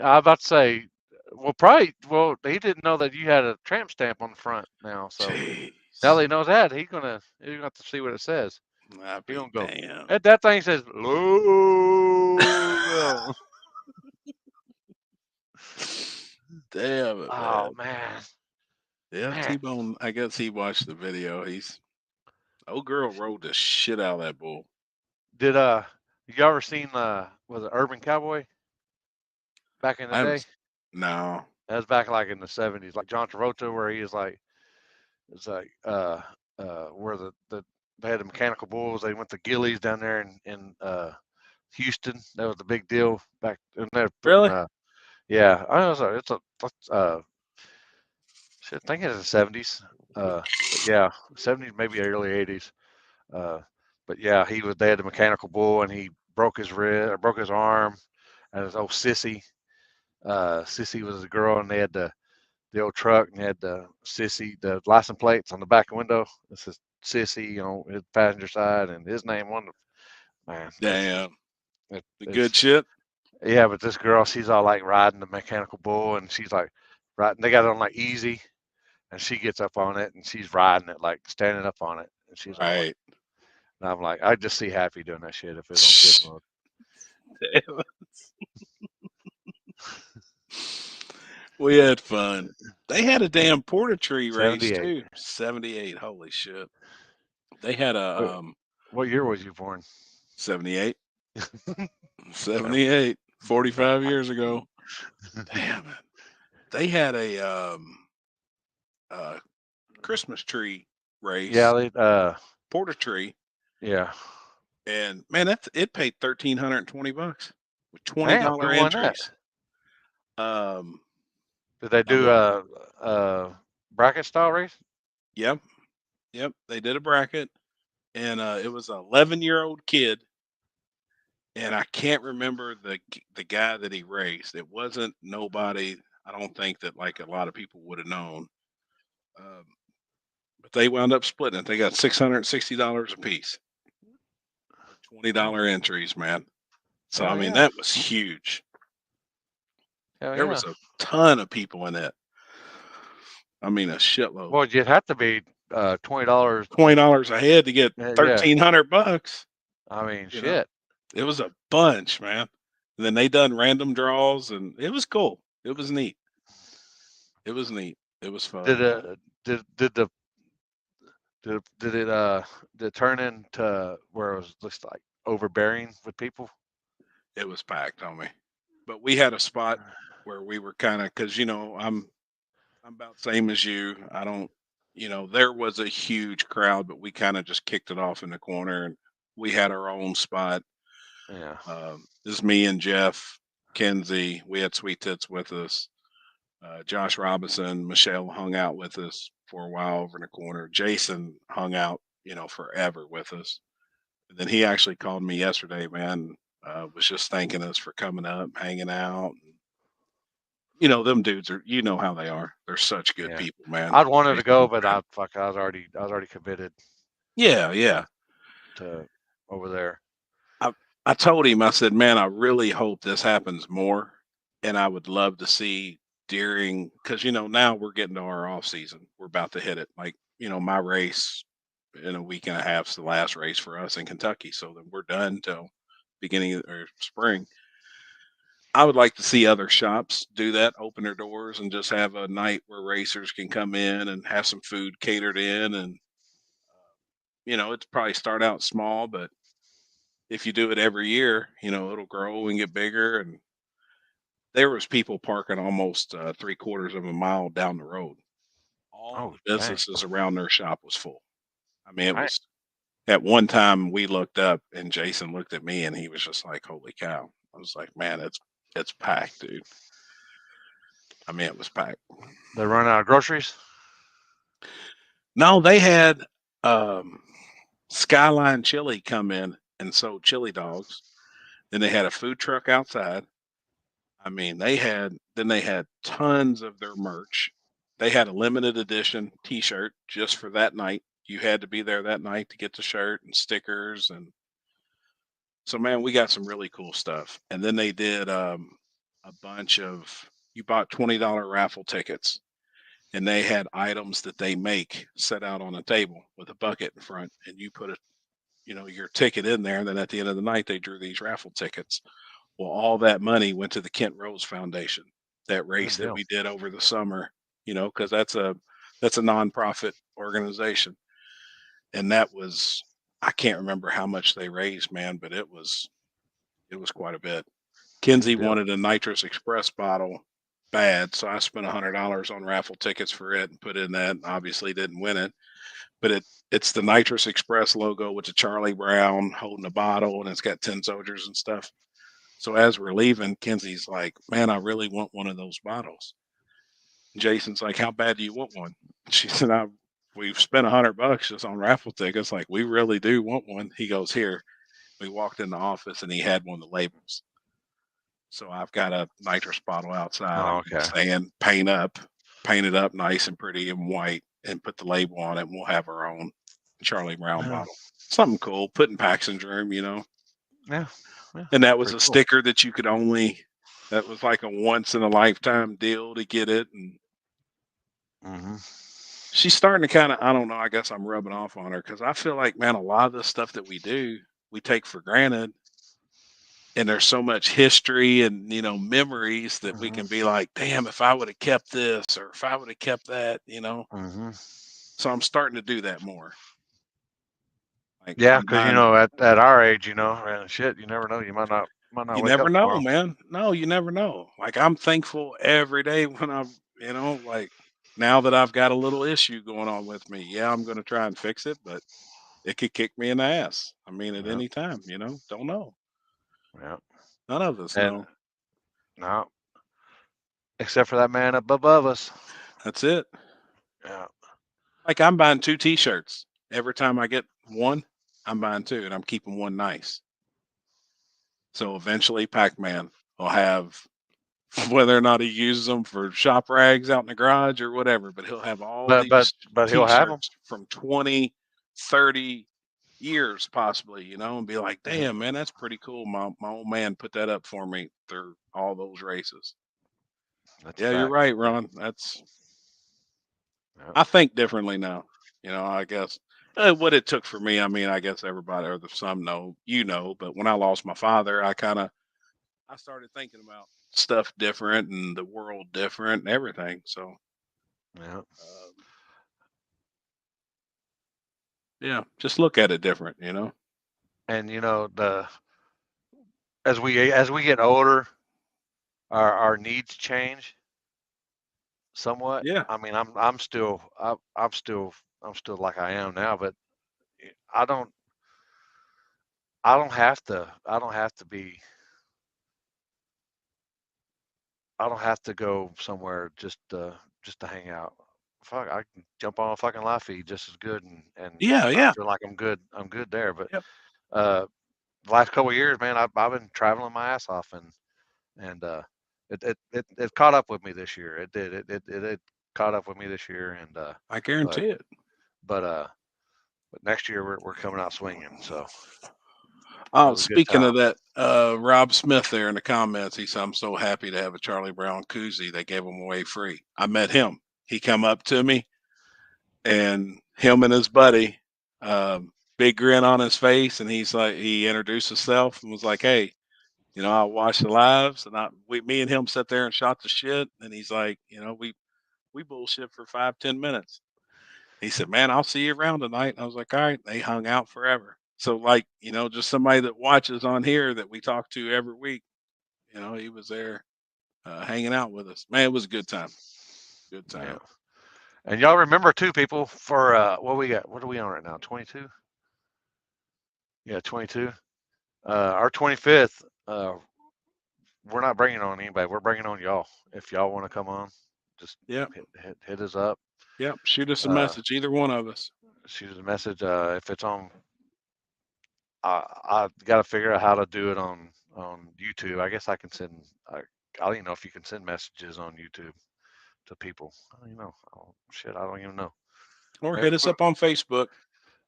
I'm about to say, Well, probably. Well, he didn't know that you had a tramp stamp on the front now. So Jeez. now that he knows that, he's gonna have to see what it says. I'd He be gonna go. damn. That thing says Louisville. Damn it, Oh man. man. Yeah, Man. T-Bone, I guess he watched the video. Old girl rode the shit out of that bull. Did you ever seen was it Urban Cowboy back in the day? No. That was back like in the 70s, like John Travolta, where he is like, it's like where they had the mechanical bulls. They went to Gillies down there in Houston. That was the big deal back. And they're putting, Really? yeah, I know it's I think it's the 70s. But yeah, 70s, maybe early 80s. But yeah, they had the mechanical bull, and he broke his wrist or broke his arm, and his old Sissy. Sissy was a girl, and they had the old truck, and had the license plates on the back window. This is Sissy on his passenger side, and his name on the man. Damn. The good shit. Yeah, but this girl, she's all like riding the mechanical bull, and she's like riding. They got it on like easy, and she gets up on it, and she's riding it, like standing up on it, and she's all like, and I'm like, I just see Happy doing that shit if it's on kids mode. Damn. We had fun. They had a damn Porta-Tree race 78. too. 78. Holy shit. They had a What year was you born? 78. 78. 45 years ago. Damn it. They had a Christmas tree race. Yeah, they Porta-Tree. Yeah. And man, it paid $1,320 with $20 Damn, who won entries. that? Did they do a bracket style race? Yep. They did a bracket, and it was an 11-year-old kid, and I can't remember the guy that he raced. It wasn't nobody. I don't think that like a lot of people would have known. But they wound up splitting it. They got $660 a piece. $20 entries, man. So I mean that was huge. There was a ton of people in it. I mean a shitload. Well, you'd have to be $20. $20 a head to get $1,300. I mean, shit. Know? It was a bunch, man. And then they done random draws, and it was cool. It was neat. It was neat. It was fun. Did it turn into where it was just like overbearing with people? It was packed on me, but we had a spot where we were kind of, because I'm about same as you. I don't, there was a huge crowd, but we kind of just kicked it off in the corner, and we had our own spot. Yeah. This is me and Jeff, Kenzie. We had Sweet Tits with us. Josh Robinson, Michelle hung out with us for a while over in the corner. Jason hung out, forever with us. And then he actually called me yesterday, man. Was just thanking us for coming up, hanging out. Them dudes are, how they are. They're such good people, man. I'd wanted to go, but I was already committed. Yeah. To over there. I told him, I said, man, I really hope this happens more, and I would love to see during, because now we're getting to our off season. We're about to hit it. Like my race in a week and a half is the last race for us in Kentucky, so then we're done till beginning or spring. I would like to see other shops do that, open their doors, and just have a night where racers can come in and have some food catered in, and it's probably start out small, but if you do it every year, it'll grow and get bigger. And there was people parking almost 3/4 of a mile down the road. All the businesses around their shop was full. I mean, it was at one time we looked up and Jason looked at me and he was just like, holy cow. I was like, man, it's packed, dude. I mean, it was packed. They run out of groceries? No, they had Skyline Chili come in and sold chili dogs. Then they had a food truck outside. I mean, they had tons of their merch. They had a limited edition T-shirt just for that night. You had to be there that night to get the shirt and stickers. And so, man, we got some really cool stuff. And then they did a bunch of you bought $20 raffle tickets, and they had items that they make set out on a table with a bucket in front, and you put your ticket in there, and then at the end of the night they drew these raffle tickets. Well, all that money went to the Kent Rose Foundation, that race that we did over the summer, because that's a nonprofit organization. And that was, I can't remember how much they raised, man, but it was quite a bit. Kenzie wanted a Nitrous Express bottle bad, so I spent $100 on raffle tickets for it and put in that. Obviously didn't win it, but it's the Nitrous Express logo with the Charlie Brown holding a bottle, and it's got 10 soldiers and stuff. So as we're leaving, Kenzie's like, "Man, I really want one of those bottles." Jason's like, "How bad do you want one?" She said, "We've spent $100 just on raffle tickets. Like, we really do want one." He goes, "Here." We walked in the office and he had one of the labels. So I've got a nitrous bottle outside. Saying paint it up nice and pretty and white, and put the label on it, and we'll have our own Charlie Brown bottle. Something cool. Put in Paxton's room, Yeah. And that was a sticker that you could that was like a once in a lifetime deal to get it. And she's starting to kind of, I don't know, I guess I'm rubbing off on her, because I feel like, man, a lot of the stuff that we do, we take for granted. And there's so much history and, memories that we can be like, damn, if I would have kept this, or if I would have kept that, So I'm starting to do that more. Like, yeah, because at our age, shit, you never know. You might not. You never know, man. No, you never know. Like, I'm thankful every day when I'm, like, now that I've got a little issue going on with me. Yeah, I'm going to try and fix it, but it could kick me in the ass. I mean, at any time, don't know. Yeah. None of us know. No. Except for that man up above us. That's it. Yeah. Like, I'm buying 2 T-shirts. Every time I get one, I'm buying 2, and I'm keeping one nice. So eventually Pac-Man will have, whether or not he uses them for shop rags out in the garage or whatever, but he'll have all these but he'll have them from 20, 30 years possibly, and be like, damn, man, that's pretty cool. My old man put that up for me through all those races. You're right, Ron. I think differently now. I guess what it took for me. I mean, I guess everybody, or some know, but when I lost my father, I started thinking about stuff different and the world different and everything. So, just look at it different, And as we get older, our needs change somewhat. Yeah. I mean, I'm still like I am now, but I don't have to go somewhere just to hang out. Fuck, I can jump on a fucking live feed just as good, and I feel like I'm good there. But the last couple of years, man, I've been traveling my ass off, and it caught up with me this year. It did. It caught up with me this year, and I guarantee it. But next year we're coming out swinging. So. Oh, speaking of that, Rob Smith there in the comments, he said, "I'm so happy to have a Charlie Brown koozie. They gave him away free." I met him. He come up to me, and him and his buddy, big grin on his face, and he introduced himself and was like, "Hey, I watched the lives, and me and him sat there and shot the shit." And he's like, we bullshit for 5-10 minutes. He said, "Man, I'll see you around tonight." And I was like, "All right." They hung out forever. So, like, just somebody that watches on here that we talk to every week, he was there hanging out with us. Man, it was a good time. Good time. Yeah. And y'all remember too, people, for what we got? What are we on right now? 22? Yeah, 22. Our 25th, we're not bringing on anybody. We're bringing on y'all. If y'all want to come on, just hit us up. Yep. Shoot us a message, either one of us. Shoot us a message. If it's on, I got to figure out how to do it on YouTube. I guess I can send. I don't even know if you can send messages on YouTube to people. I don't even know. Oh, shit, I don't even know. Or hit us up on Facebook.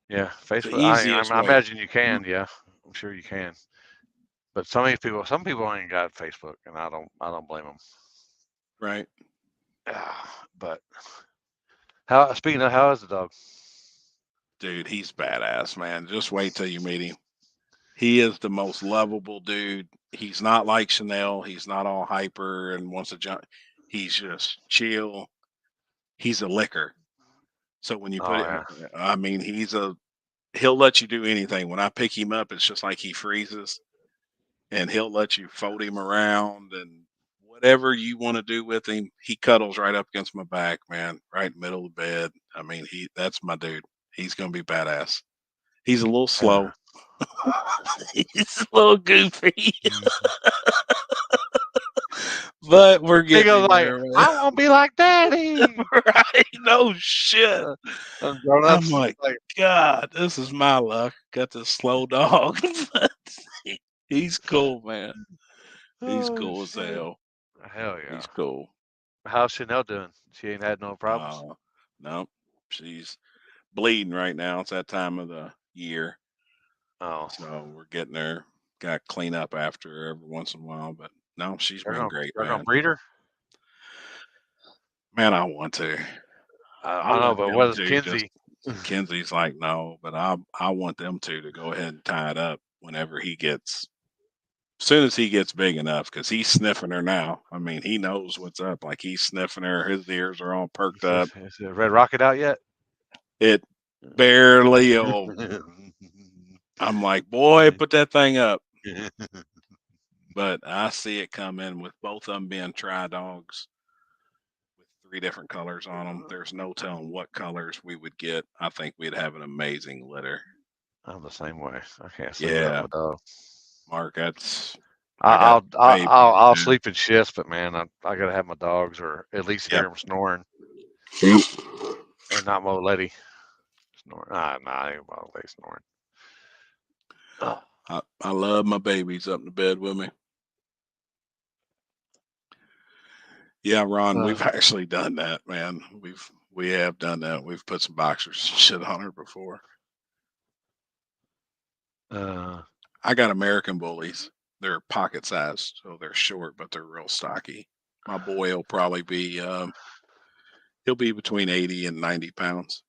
Yeah, Facebook. I imagine you can. Yeah, I'm sure you can. But some people ain't got Facebook, and I don't blame them. Right. But speaking of, how is the dog? Dude, he's badass, man. Just wait till you meet him. He is the most lovable dude. He's not like Chanel. He's not all hyper and wants to jump. He's just chill. He's a licker. So when you put it, I mean, he'll let you do anything. When I pick him up, it's just like he freezes, and he'll let you fold him around and whatever you want to do with him. He cuddles right up against my back, man, right in the middle of the bed. I mean, that's my dude. He's gonna be badass. He's a little slow. He's a little goofy. But we're getting like, I want to be like Daddy. Right? No shit. I'm like, God, this is my luck. Got this slow dog. He's cool, man. He's cool as hell. Hell yeah. He's cool. How's Chanel doing? She ain't had no problems? No. She's bleeding right now. It's that time of the year. Oh. So we're getting her. Got to clean up after her every once in a while. But no, she's been great, They're man. going to breed her? Man, I want to. I know, but what is Kinsey? Kenzie's like, no, but I want them to go ahead and tie it up whenever as soon as he gets big enough, because he's sniffing her now. I mean, he knows what's up. Like, he's sniffing her. His ears are all perked up. Is the Red Rocket out yet? It barely. I'm like, boy, put that thing up. But I see it coming with both of them being tri dogs with 3 different colors on them. There's no telling what colors we would get. I think we'd have an amazing litter. I'm the same way. I can't sleep without my dog. Mark, that's. I'll sleep in shifts, but man, I gotta have my dogs, or at least hear them snoring. And not my lady snoring. Nah, I ain't my lady snoring. I love my babies up in the bed with me. Yeah, Ron, we've actually done that, man. We have done that. We've put some boxers and shit on her before. I got American bullies. They're pocket sized, so they're short, but they're real stocky. My boy will probably be he'll be between 80 and 90 pounds.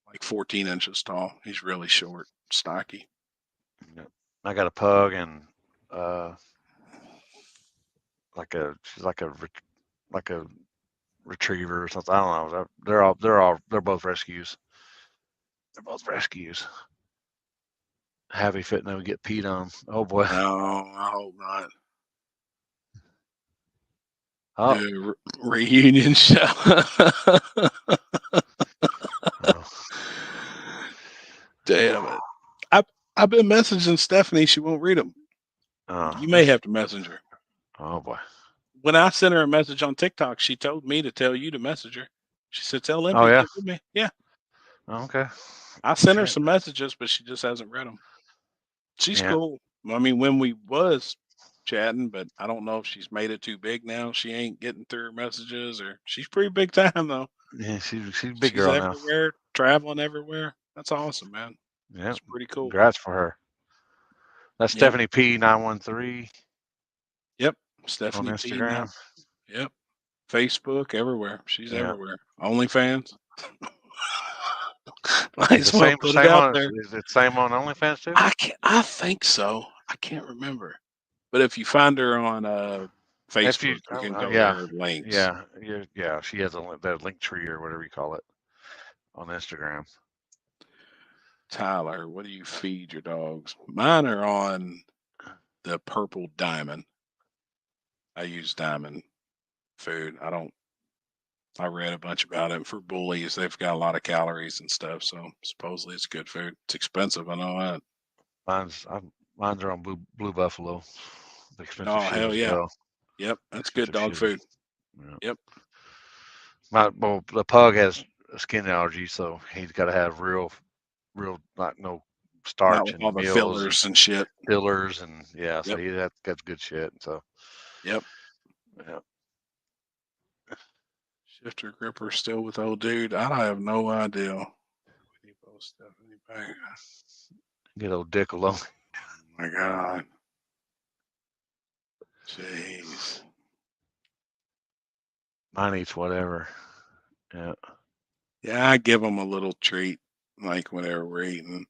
Like 14 inches tall. He's really short, stocky. I got a pug and she's like a retriever or something. I don't know. They're both rescues. They're both rescues. Happy fitting them get peed on. Oh boy. No, I hope not. Oh. The reunion show. Damn it. I've been messaging Stephanie. She won't read them. You may have to message her. Oh boy. When I sent her a message on TikTok, she told me to tell you to message her. She said, tell Limpy. Oh, yeah? Get with me. Yeah. Oh, okay. I sent her some messages, but she just hasn't read them. She's cool. I mean, when we was chatting, but I don't know if she's made it too big now. She ain't getting through her messages, or she's pretty big time though. Yeah, she's a big girl now. Everywhere, traveling everywhere. That's awesome, man. Yeah, it's pretty cool. Congrats for her. That's Stephanie P913. Yep, Stephanie on Instagram. Yep, Facebook, everywhere. She's everywhere. OnlyFans. Is it same on OnlyFans too? I think so. I can't remember. But if you find her on Facebook, you can go to her links. Yeah. She has that link tree or whatever you call it on Instagram. Tyler, what do you feed your dogs? Mine are on the purple diamond. I use diamond food. I read a bunch about it. For bullies, they've got a lot of calories and stuff, so supposedly it's good food. It's expensive, I know that. Mine's are on Blue Buffalo. The expensive shit hell yeah. Well. Yep, that's good dog food. Yeah. Yep. The pug has a skin allergy, so he's got to have real, like no starch and all the meals fillers and shit. Fillers and so he that's good shit. So. Yep. Shifter gripper still with old dude. I have no idea. Get old dick alone. Oh my God. Jeez. Mine eats whatever. Yeah. Yeah, I give them a little treat, like whatever we're eating.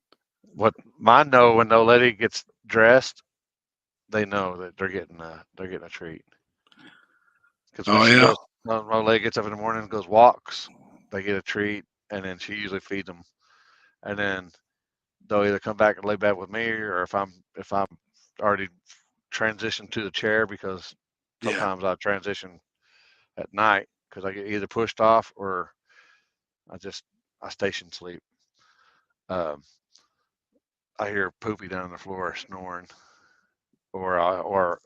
What mine know when the old lady gets dressed, they know that they're getting a treat. Because when she goes, my old lady gets up in the morning and goes walks, they get a treat, and then she usually feeds them, and then they'll either come back and lay back with me, or if I'm already transitioned to the chair, because sometimes I transition at night because I get either pushed off or I station sleep. I hear Poopy down on the floor snoring, or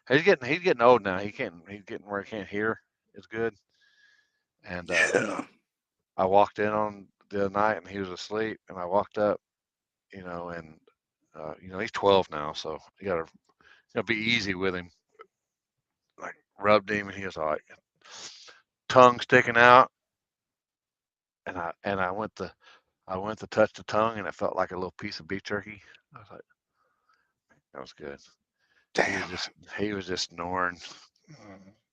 he's getting old now. He's getting where he can't hear as good. And I walked in on the other night and he was asleep, and I walked up, and he's 12 now, so you gotta be easy with him. Like rubbed him, and he was like tongue sticking out, and I went to touch the tongue, and it felt like a little piece of beef jerky. I was like, that was good. Damn. He was just snoring.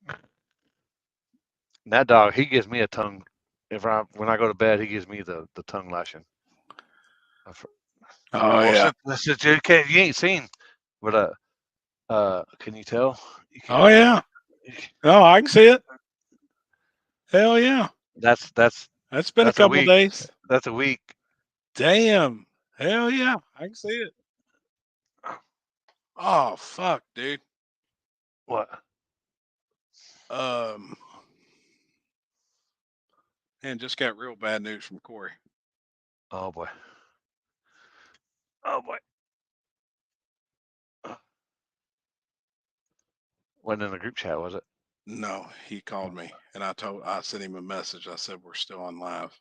And that dog, he gives me a tongue. When I go to bed, he gives me the tongue lashing. Yeah. Since you ain't seen, but can you tell? Oh yeah. Oh, I can see it. Hell yeah. That's been a couple days. That's a week. Damn. Hell yeah. I can see it. Oh fuck, dude. What? And just got real bad news from Corey. Oh boy. Oh boy. Wasn't in the group chat, was it? No, he called me, and I sent him a message. I said we're still on live.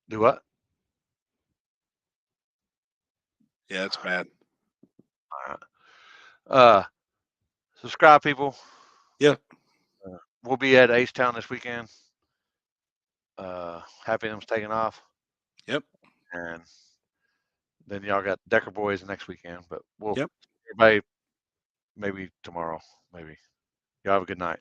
Do what? Yeah, it's bad. All right. Subscribe, people. Yep. We'll be at H-Town this weekend. Happy Them's taking off. Yep. And then y'all got Decker Boys next weekend, but everybody maybe tomorrow, maybe. Y'all have a good night.